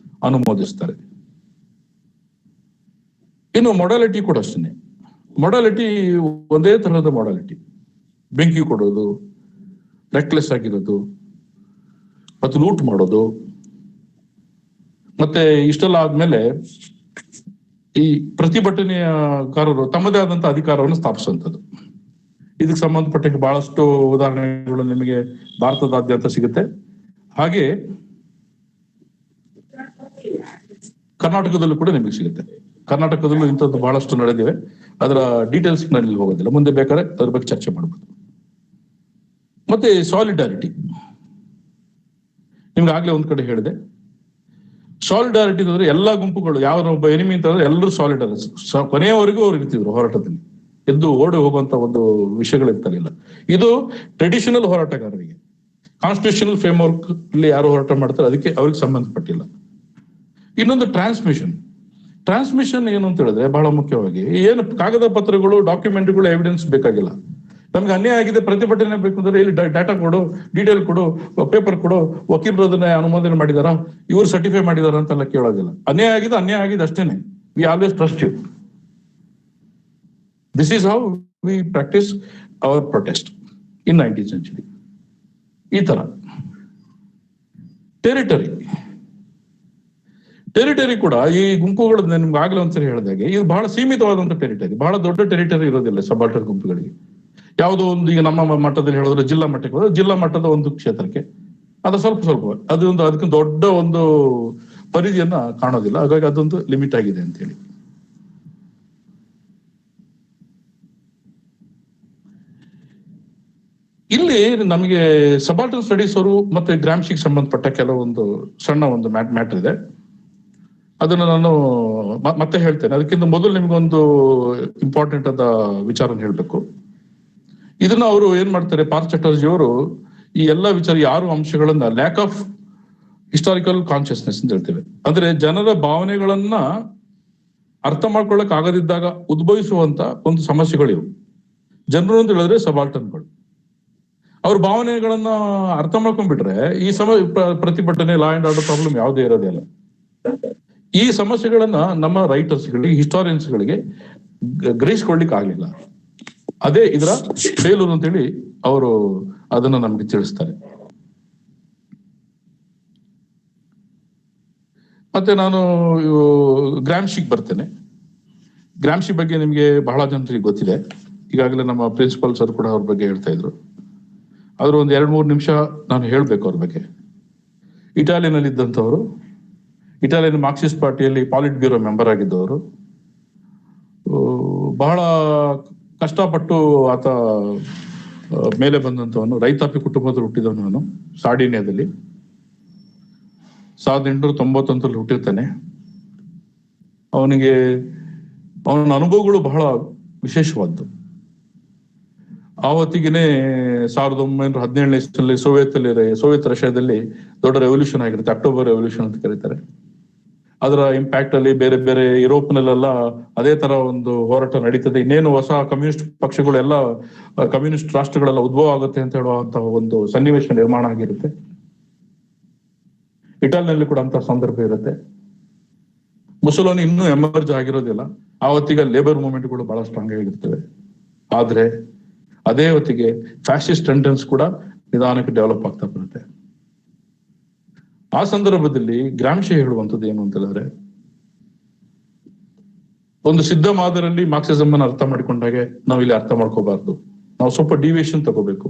ಅನುಮೋದಿಸ್ತಾರೆ. ಇನ್ನು ಮೊಡಾಲಿಟಿ ಕೂಡ ಅಷ್ಟೇ. ಮೊಡಾಲಿಟಿ ಒಂದೇ ತರಹದ ಮೊಡಾಲಿಟಿ, ಬೆಂಕಿ ಕೊಡೋದು, ರೆಕ್ಲೆಸ್ ಆಗಿರೋದು ಮತ್ತು ಲೂಟ್ ಮಾಡೋದು. ಮತ್ತೆ ಇಷ್ಟೆಲ್ಲ ಆದ್ಮೇಲೆ ಈ ಪ್ರತಿಭಟನೆಗಾರರು ತಮ್ಮದೇ ಆದಂತಹ ಅಧಿಕಾರವನ್ನು ಸ್ಥಾಪಿಸುವಂಥದ್ದು. ಇದಕ್ಕೆ ಸಂಬಂಧಪಟ್ಟ ಬಹಳಷ್ಟು ಉದಾಹರಣೆಗಳು ನಿಮಗೆ ಭಾರತದಾದ್ಯಂತ ಸಿಗುತ್ತೆ. ಹಾಗೆ ಕರ್ನಾಟಕದಲ್ಲೂ ಕೂಡ ನಿಮಗೆ ಸಿಗುತ್ತೆ. ಕರ್ನಾಟಕದಲ್ಲೂ ಇಂಥದ್ದು ಬಹಳಷ್ಟು ನಡೆದಿವೆ. ಅದರ ಡೀಟೇಲ್ಸ್ ನಲ್ಲಿ ಹೋಗೋದಿಲ್ಲ, ಮುಂದೆ ಬೇಕಾದ್ರೆ ಅದ್ರ ಬಗ್ಗೆ ಚರ್ಚೆ ಮಾಡಬಹುದು. ಮತ್ತೆ ಸಾಲಿಡಾರಿಟಿ, ನಿಮ್ಗೆ ಆಗ್ಲೇ ಒಂದ್ ಕಡೆ ಹೇಳಿದೆ, ಸಾಲಿಡಾರಿಟಿ ಅಂದ್ರೆ ಎಲ್ಲಾ ಗುಂಪುಗಳು, ಯಾವ ಒಬ್ಬ ಎನಿಮಿ ಅಂತಂದ್ರೆ ಎಲ್ಲರೂ ಸಾಲಿಡಾರಿಟಿ, ಕೊನೆಯವರೆಗೂ ಅವ್ರು ಇರ್ತಿದ್ರು ಹೋರಾಟದಲ್ಲಿ, ಎದ್ದು ಓಡಿ ಹೋಗುವಂತ ಒಂದು ವಿಷಯಗಳಿರ್ತಾರಿಲ್ಲ. ಇದು ಟ್ರೆಡಿಷನಲ್ ಹೋರಾಟಗಾರರಿಗೆ. ಕಾನ್ಸ್ಟಿಟ್ಯೂಷನಲ್ ಫ್ರೇಮ್ವರ್ಕ್ ಅಲ್ಲಿ ಯಾರು ಹೋರಾಟ ಮಾಡ್ತಾರೆ ಅದಕ್ಕೆ ಅವ್ರಿಗೆ ಸಂಬಂಧಪಟ್ಟಿಲ್ಲ. ಇನ್ನೊಂದು ಟ್ರಾನ್ಸ್ಮಿಷನ್ ಏನು ಅಂತ ಹೇಳಿದ್ರೆ ಬಹಳ ಮುಖ್ಯವಾಗಿ ಏನು ಕಾಗದ ಪತ್ರಗಳು, ಡಾಕ್ಯುಮೆಂಟ್ಗಳು, ಎವಿಡೆನ್ಸ್ ಬೇಕಾಗಿಲ್ಲ. ನಮ್ಗೆ ಅನ್ಯಾಯ ಆಗಿದೆ, ಪ್ರತಿಭಟನೆ ಬೇಕು ಅಂದ್ರೆ ಇಲ್ಲಿ ಡಾಟಾ ಕೊಡು, ಡೀಟೇಲ್ ಕೊಡು, ಪೇಪರ್ ಕೊಡು, ವಕೀಲರು ಅದನ್ನ ಅನುಮೋದನೆ ಮಾಡಿದಾರ, ಇವ್ರು ಸರ್ಟಿಫೈ ಮಾಡಿದಾರ ಅಂತೆಲ್ಲ ಕೇಳೋದಿಲ್ಲ. ಅನ್ಯಾಯ ಆಗಿದೆ ಅಷ್ಟೇನೆ. We always trust you. This is how we practice our protest in 19th century. ಈ ತರ ಟೆರಿಟರಿ ಕೂಡ ಈ ಗುಂಪುಗಳು ನಿಮ್ಗೆ ಆಗ್ಲೇ ಒಂದ್ಸರಿ ಹೇಳಿದಾಗೆ ಇದು ಬಹಳ ಸೀಮಿತವಾದಂತ ಟೆರಿಟರಿ, ಬಹಳ ದೊಡ್ಡ ಟೆರಿಟರಿ ಇರೋದಿಲ್ಲ ಸಬಾಲ್ಟರ್ನ್ ಗುಂಪುಗಳಿಗೆ. ಯಾವುದೋ ಒಂದು, ಈಗ ನಮ್ಮ ಮಟ್ಟದಲ್ಲಿ ಹೇಳಿದ್ರೆ ಜಿಲ್ಲಾ ಮಟ್ಟಕ್ಕೆ ಹೋದ್ರೆ ಜಿಲ್ಲಾ ಮಟ್ಟದ ಒಂದು ಕ್ಷೇತ್ರಕ್ಕೆ ಅದು ಸ್ವಲ್ಪ ಅದಕ್ಕೆ ದೊಡ್ಡ ಒಂದು ಪರಿಧಿಯನ್ನ ಕಾಣೋದಿಲ್ಲ. ಹಾಗಾಗಿ ಅದೊಂದು ಲಿಮಿಟ್ ಆಗಿದೆ ಅಂತ ಹೇಳಿ. ಇಲ್ಲಿ ನಮಗೆ ಸಬಾಲ್ಟರ್ನ್ ಸ್ಟಡೀಸ್ ಅವರು ಮತ್ತೆ ಗ್ರಾಮ್ಶಿಗೆ ಸಂಬಂಧಪಟ್ಟ ಕೆಲವೊಂದು ಸಣ್ಣ ಒಂದು ಮ್ಯಾಟರ್ ಇದೆ, ಅದನ್ನ ನಾನು ಮತ್ತೆ ಹೇಳ್ತೇನೆ. ಅದಕ್ಕಿಂತ ಮೊದಲು ನಿಮ್ಗೊಂದು ಇಂಪಾರ್ಟೆಂಟ್ ಆದ ವಿಚಾರ ಹೇಳ್ಬೇಕು. ಇದನ್ನ ಅವರು ಏನ್ ಮಾಡ್ತಾರೆ, ಪಾರ್ಥ ಚಟರ್ಜಿ ಅವರು ಈ ಎಲ್ಲಾ ವಿಚಾರ 6 ಅಂಶಗಳನ್ನ ಲ್ಯಾಕ್ ಆಫ್ ಹಿಸ್ಟಾರಿಕಲ್ ಕಾನ್ಶಿಯಸ್ನೆಸ್ ಅಂತ ಹೇಳ್ತೇವೆ. ಅಂದ್ರೆ ಜನರ ಭಾವನೆಗಳನ್ನ ಅರ್ಥ ಮಾಡ್ಕೊಳ್ಳಕ್ ಆಗದಿದ್ದಾಗ ಉದ್ಭವಿಸುವಂತ ಒಂದು ಸಮಸ್ಯೆಗಳಿವು. ಜನರು ಅಂತ ಹೇಳಿದ್ರೆ ಸಬಾಲ್ಟರ್ನ್ಗಳು. ಅವ್ರ ಭಾವನೆಗಳನ್ನ ಅರ್ಥ ಮಾಡ್ಕೊಂಡ್ಬಿಟ್ರೆ ಈ ಪ್ರತಿಭಟನೆ, ಲಾ ಅಂಡ್ ಆರ್ಡರ್ ಪ್ರಾಬ್ಲಮ್ ಯಾವುದೇ ಇರೋದಿಲ್ಲ. ಈ ಸಮಸ್ಯೆಗಳನ್ನ ನಮ್ಮ ರೈಟರ್ಸ್ಗಳಿಗೆ, ಹಿಸ್ಟಾರಿಯನ್ಸ್ಗಳಿಗೆ ಗ್ರಹಿಸ್ಕೊಳ್ಲಿಕ್ಕೆ ಆಗ್ಲಿಲ್ಲ. ಅದೇ ಇದರ ಫೇಲೂರ್ ಅಂತೇಳಿ ಅವರು ಅದನ್ನ ನಮ್ಗೆ ತಿಳಿಸ್ತಾರೆ. ಮತ್ತೆ ನಾನು ಗ್ರಾಮ್ಶಿಗೆ ಬರ್ತೇನೆ. ಗ್ರಾಮ್ಶಿ ಬಗ್ಗೆ ನಿಮ್ಗೆ ಬಹಳ ಜನರಿಗೆ ಗೊತ್ತಿದೆ. ಈಗಾಗಲೇ ನಮ್ಮ ಪ್ರಿನ್ಸಿಪಲ್ ಸರ್ ಕೂಡ ಅವ್ರ ಬಗ್ಗೆ ಹೇಳ್ತಾ ಇದ್ರು. ಆದ್ರೂ ಒಂದು 2-3 ನಿಮಿಷ ನಾನು ಹೇಳ್ಬೇಕು ಅವ್ರ ಬಗ್ಗೆ. ಇಟಾಲಿಯಲ್ಲಿ ಇದ್ದಂಥವ್ರು, ಇಟಾಲಿಯನ್ ಮಾರ್ಕ್ಸಿಸ್ಟ್ ಪಾರ್ಟಿಯಲ್ಲಿ ಪಾಲಿಟ್ ಬ್ಯೂರೋ ಮೆಂಬರ್ ಆಗಿದ್ದವರು. ಬಹಳ ಕಷ್ಟಪಟ್ಟು ಆತ ಮೇಲೆ ಬಂದಂತವನು. ರೈತಾಪಿ ಕುಟುಂಬದಲ್ಲಿ ಹುಟ್ಟಿದವನು. ಸಾರ್ಡಿನಿಯಾದಲ್ಲಿ 1891 ಹುಟ್ಟಿರ್ತಾನೆ. ಅವನ ಅನುಭವಗಳು ಬಹಳ ವಿಶೇಷವಾದ್ದು. ಆವತ್ತಿಗೆನೆ 1917ನೇ ಇಸ್ವಿಯಲ್ಲಿ ಸೋವಿಯತ್ ರಷ್ಯಾದಲ್ಲಿ ದೊಡ್ಡ ರೆವಲ್ಯೂಷನ್ ಆಗಿರುತ್ತೆ, ಅಕ್ಟೋಬರ್ ರೆವಲ್ಯೂಷನ್ ಅಂತ ಕರೀತಾರೆ. ಅದರ ಇಂಪ್ಯಾಕ್ಟ್ ಅಲ್ಲಿ ಬೇರೆ ಬೇರೆ ಯುರೋಪ್ನಲ್ಲೆಲ್ಲ ಅದೇ ತರ ಒಂದು ಹೋರಾಟ ನಡೀತದೆ. ಇನ್ನೇನು ಹೊಸ ಕಮ್ಯುನಿಸ್ಟ್ ಪಕ್ಷಗಳೆಲ್ಲ, ಕಮ್ಯುನಿಸ್ಟ್ ರಾಷ್ಟ್ರಗಳೆಲ್ಲ ಉದ್ಭವ ಆಗುತ್ತೆ ಅಂತ ಹೇಳುವಂತಹ ಒಂದು ಸನ್ನಿವೇಶ ನಿರ್ಮಾಣ ಆಗಿರುತ್ತೆ. ಇಟಾಲಿನಲ್ಲಿ ಕೂಡ ಅಂತ ಸಂದರ್ಭ ಇರುತ್ತೆ. ಮುಸೋಲಿನಿ ಇನ್ನೂ ಎಮರ್ಜ್ ಆಗಿರೋದಿಲ್ಲ. ಆವತ್ತಿಗೆ ಲೇಬರ್ ಮೂವ್ಮೆಂಟ್ಗಳು ಬಹಳ ಸ್ಟ್ರಾಂಗ್ ಆಗಿರ್ತವೆ. ಆದ್ರೆ ಅದೇ ಹೊತ್ತಿಗೆ ಫ್ಯಾಸಿಸ್ಟ್ ಟೆಂಡೆನ್ಸ್ ಕೂಡ ನಿಧಾನಕ್ಕೆ ಡೆವಲಪ್ ಆಗ್ತಾ ಬರುತ್ತೆ. ಆ ಸಂದರ್ಭದಲ್ಲಿ ಗ್ರಾಮ್ಶಿ ಹೇಳುವಂಥದ್ದು ಏನು ಅಂತ ಹೇಳಿದ್ರೆ, ಒಂದು ಸಿದ್ಧ ಮಾದರಿಯಲ್ಲಿ ಮಾರ್ಕ್ಸಿಸಮ್ ಅನ್ನು ಅರ್ಥ ಮಾಡಿಕೊಂಡಾಗೆ ನಾವು ಇಲ್ಲಿ ಅರ್ಥ ಮಾಡ್ಕೋಬಾರ್ದು. ನಾವು ಸ್ವಲ್ಪ ಡಿವಿಯೇಷನ್ ತಗೋಬೇಕು.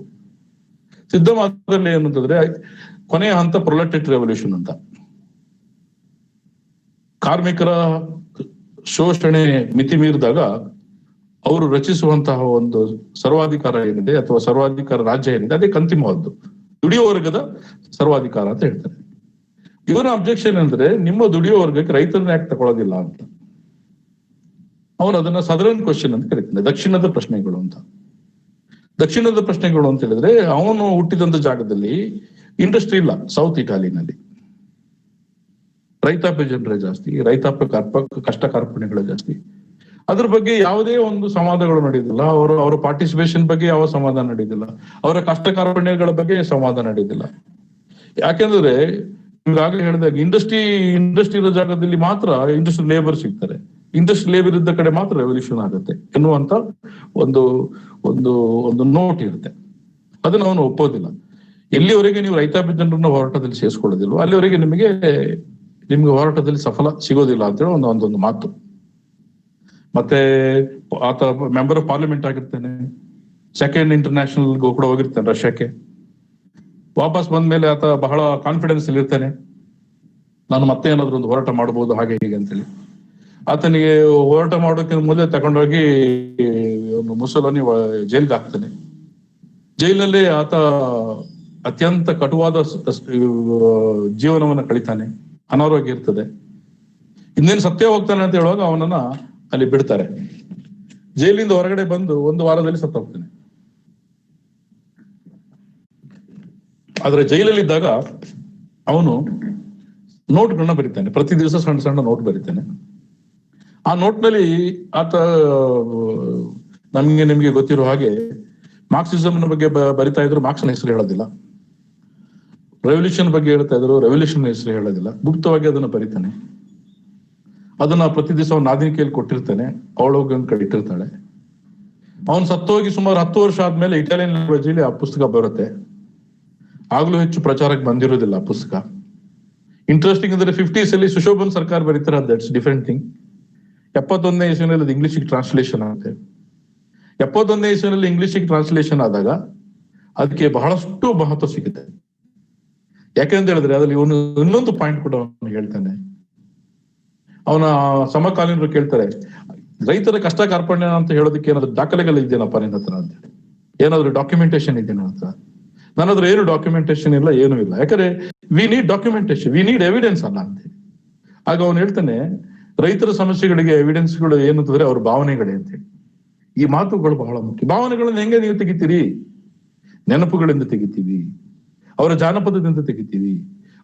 ಸಿದ್ಧ ಮಾದರಿಯಲ್ಲಿ ಏನಂತಂದ್ರೆ ಕೊನೆಯ ಹಂತ ಪ್ರೊಲೆಟೇರಿಯಟ್ ರೆವಲ್ಯೂಷನ್ ಅಂತ. ಕಾರ್ಮಿಕರ ಶೋಷಣೆ ಮಿತಿ ಮೀರಿದಾಗ ಅವರು ರಚಿಸುವಂತಹ ಒಂದು ಸರ್ವಾಧಿಕಾರ ಏನಿದೆ, ಅಥವಾ ಸರ್ವಾಧಿಕಾರ ರಾಜ್ಯ ಏನಿದೆ, ಅದೇ ಅಂತಿಮವಾದ್ದು. ದುಡಿಯೋ ವರ್ಗದ ಸರ್ವಾಧಿಕಾರ ಅಂತ ಹೇಳ್ತಾರೆ. ಇವರ ಅಬ್ಜೆಕ್ಷನ್ ಅಂದ್ರೆ, ನಿಮ್ಮ ದುಡಿಯೋ ವರ್ಗಕ್ಕೆ ರೈತರನ್ನ ಯಾಕೆ ತಗೊಳ್ಳೋದಿಲ್ಲ ಅಂತ. ಅವನು ಅದನ್ನ ಸದರನ್ ಕ್ವಶನ್ ಅಂತ ಕರೀತಾನೆ, ದಕ್ಷಿಣದ ಪ್ರಶ್ನೆಗಳು ಅಂತ. ದಕ್ಷಿಣದ ಪ್ರಶ್ನೆಗಳು ಅಂತ ಹೇಳಿದ್ರೆ, ಅವನು ಹುಟ್ಟಿದಂತ ಜಾಗದಲ್ಲಿ ಇಂಡಸ್ಟ್ರಿ ಇಲ್ಲ. ಸೌತ್ ಇಟಾಲಿನಲ್ಲಿ ರೈತಾಪಿ ಜನರೇ ಜಾಸ್ತಿ, ರೈತಾಪಿ ಕಷ್ಟ ಕಾರ್ಪಣ್ಯಗಳೇ ಜಾಸ್ತಿ. ಅದ್ರ ಬಗ್ಗೆ ಯಾವುದೇ ಒಂದು ಸಂವಾದಗಳು ನಡೆಯುದಿಲ್ಲ. ಅವರ ಪಾರ್ಟಿಸಿಪೇಷನ್ ಬಗ್ಗೆ ಯಾವ ಸಂವಾದ ನಡೆಯುದಿಲ್ಲ. ಅವರ ಕಷ್ಟ ಕಾರ್ಪಣ್ಯಗಳ ಬಗ್ಗೆ ಸಂವಾದ ನಡೆಯುದಿಲ್ಲ. ಯಾಕೆಂದ್ರೆ ಈಗಾಗಲೇ ಹೇಳಿದಾಗ ಇಂಡಸ್ಟ್ರಿ ಇರೋ ಜಾಗದಲ್ಲಿ ಮಾತ್ರ ಇಂಡಸ್ಟ್ರಿ ಲೇಬರ್ ಸಿಗ್ತಾರೆ. ಇಂಡಸ್ಟ್ರಿ ಲೇಬರ್ ಇದ್ದ ಕಡೆ ಮಾತ್ರ ರೆವಲ್ಯೂಷನ್ ಆಗುತ್ತೆ ಎನ್ನುವಂತ ಒಂದು ಒಂದು ಒಂದು ನೋಟ್ ಇರುತ್ತೆ. ಅದನ್ನ ಅವನು ಒಪ್ಪೋದಿಲ್ಲ. ಎಲ್ಲಿವರೆಗೆ ನೀವು ರೈತಾಪಿ ಜನರನ್ನ ಹೋರಾಟದಲ್ಲಿ ಸೇರಿಸ್ಕೊಳ್ಳೋದಿಲ್ವೋ ಅಲ್ಲಿವರೆಗೆ ನಿಮಗೆ ಹೋರಾಟದಲ್ಲಿ ಸಫಲ ಸಿಗೋದಿಲ್ಲ ಅಂತೇಳಿ ಒಂದೊಂದು ಮಾತು. ಮತ್ತೆ ಆತ ಮೆಂಬರ್ ಆಫ್ ಪಾರ್ಲಿಮೆಂಟ್ ಆಗಿರ್ತಾನೆ. ಸೆಕೆಂಡ್ ಇಂಟರ್ನ್ಯಾಷನಲ್ ಕೂಡ ಹೋಗಿರ್ತಾನೆ ರಷ್ಯಾಕ್ಕೆ. ವಾಪಸ್ ಬಂದ್ಮೇಲೆ ಆತ ಬಹಳ ಕಾನ್ಫಿಡೆನ್ಸ್ ಇರ್ತಾನೆ, ನಾನು ಮತ್ತೆ ಏನಾದ್ರು ಒಂದು ಹೋರಾಟ ಮಾಡಬಹುದು ಹಾಗೆ ಹೀಗೆ ಅಂತೇಳಿ. ಆತನಿಗೆ ಹೋರಾಟ ಮಾಡೋಕೆ ಮೊದಲೇ ತಗೊಂಡೋಗಿ ಮುಸೋಲಿನಿ ಜೈಲ್ಗೆ ಹಾಕ್ತಾನೆ. ಜೈಲಲ್ಲಿ ಆತ ಅತ್ಯಂತ ಕಟುವಾದ ಜೀವನವನ್ನ ಕಳಿತಾನೆ. ಅನಾರೋಗ್ಯ ಇರ್ತದೆ. ಇನ್ನೇನು ಸತ್ಯ ಹೋಗ್ತಾನೆ ಅಂತ ಹೇಳುವಾಗ ಅವನನ್ನ ಅಲ್ಲಿ ಬಿಡ್ತಾರೆ. ಜೈಲಿಂದ ಹೊರಗಡೆ ಬಂದು 1 ವಾರದಲ್ಲಿ ಸತ್ತ ಹೋಗ್ತಾನೆ. ಆದ್ರೆ ಜೈಲಲ್ಲಿದ್ದಾಗ ಅವನು ನೋಟ್ಗಳನ್ನ ಬರೀತಾನೆ. ಪ್ರತಿ ದಿವಸ ಸಣ್ಣ ಸಣ್ಣ ನೋಟ್ ಬರೀತಾನೆ. ಆ ನೋಟ್ನಲ್ಲಿ ಆತ ನಿಮ್ಗೆ ಗೊತ್ತಿರೋ ಹಾಗೆ ಮಾರ್ಕ್ಸಿಸಮ್ ಬಗ್ಗೆ ಬರಿತಾ ಇದ್ರು, ಮಾರ್ಕ್ಸ್ನ ಹೆಸರು ಹೇಳೋದಿಲ್ಲ. ರೆವಲ್ಯೂಷನ್ ಬಗ್ಗೆ ಹೇಳ್ತಾ ಇದ್ರು, ರೆವಲ್ಯೂಷನ್ ಹೆಸರು ಹೇಳೋದಿಲ್ಲ. ಗುಪ್ತವಾಗಿ ಅದನ್ನ ಬರಿತಾನೆ. ಅದನ್ನ ಪ್ರತಿ ದಿವಸ ಅವ್ನ ನಾದಿನಿಕೆಯಲ್ಲಿ ಕೊಟ್ಟಿರ್ತಾನೆ. ಅವಳೋಗಿ ಒಂದ್ ಕಡೆ ಇಟ್ಟಿರ್ತಾಳೆ. ಅವನು ಸತ್ತೋಗಿ ಸುಮಾರು 10 ವರ್ಷ ಆದ್ಮೇಲೆ ಇಟಾಲಿಯನ್ ಲ್ಯಾಂಗ್ವೇಜ್ ಅಲ್ಲಿ ಆ ಪುಸ್ತಕ ಬರುತ್ತೆ. ಆಗ್ಲೂ ಹೆಚ್ಚು ಪ್ರಚಾರಕ್ಕೆ ಬಂದಿರೋದಿಲ್ಲ ಆ ಪುಸ್ತಕ. ಇಂಟ್ರೆಸ್ಟಿಂಗ್ ಅಂದ್ರೆ 50s ಅಲ್ಲಿ ಸುಶೋಭನ್ ಸರ್ಕಾರ ಬರೀತಾರೆ, ದಟ್ಸ್ ಡಿಫರೆಂಟ್ ಥಿಂಗ್. 71ನೇ ಇಸ್ವಿನಲ್ಲಿ ಅದು ಇಂಗ್ಲಿಷಿಗೆ ಟ್ರಾನ್ಸ್ಲೇಷನ್ ಆಗುತ್ತೆ. 71ನೇ ಇಸ್ವಿನಲ್ಲಿ ಇಂಗ್ಲಿಷಿಗೆ ಟ್ರಾನ್ಸ್ಲೇಷನ್ ಆದಾಗ ಅದಕ್ಕೆ ಬಹಳಷ್ಟು ಮಹತ್ವ ಸಿಗುತ್ತೆ. ಯಾಕೆಂತ ಹೇಳಿದ್ರೆ ಅದ್ರಲ್ಲಿ ಇವನು ಇನ್ನೊಂದು ಪಾಯಿಂಟ್ ಕೂಡ ಅವನು ಹೇಳ್ತಾನೆ. ಅವನ ಸಮಕಾಲೀನರು ಕೇಳ್ತಾರೆ, ರೈತರ ಕಷ್ಟ ಕಾರ್ಪಣ್ಯ ಅಂತ ಹೇಳೋದಕ್ಕೆ ಏನಾದ್ರು ದಾಖಲೆಗಳು ಇದೆಯೇನಪ್ಪ ನಿನ್ನ ಹತ್ರ ಅಂತೇಳಿ, ಏನಾದ್ರು ಡಾಕ್ಯುಮೆಂಟೇಶನ್ ಇದೆಯಾ ನನ್ನ ಹತ್ರ? ನನ್ನ ಹತ್ರ ಏನು ಡಾಕ್ಯುಮೆಂಟೇಶನ್ ಇಲ್ಲ, ಏನೂ ಇಲ್ಲ. ಯಾಕಂದ್ರೆ we need documentation, we need evidence ಅಲ್ಲ ಅಂತೇಳಿ. ಆಗ ಅವನು ಹೇಳ್ತಾನೆ, ರೈತರ ಸಮಸ್ಯೆಗಳಿಗೆ ಎವಿಡೆನ್ಸ್ಗಳು ಏನು ಅಂತಂದ್ರೆ ಅವ್ರ ಭಾವನೆಗಳೇ ಅಂತೇಳಿ. ಈ ಮಾತುಗಳು ಬಹಳ ಮುಖ್ಯ. ಭಾವನೆಗಳನ್ನ ಹೆಂಗೆ ನೀವು ತೆಗಿತೀರಿ? ನೆನಪುಗಳಿಂದ ತೆಗಿತೀವಿ, ಅವರ ಜಾನಪದದಿಂದ ತೆಗಿತೀವಿ,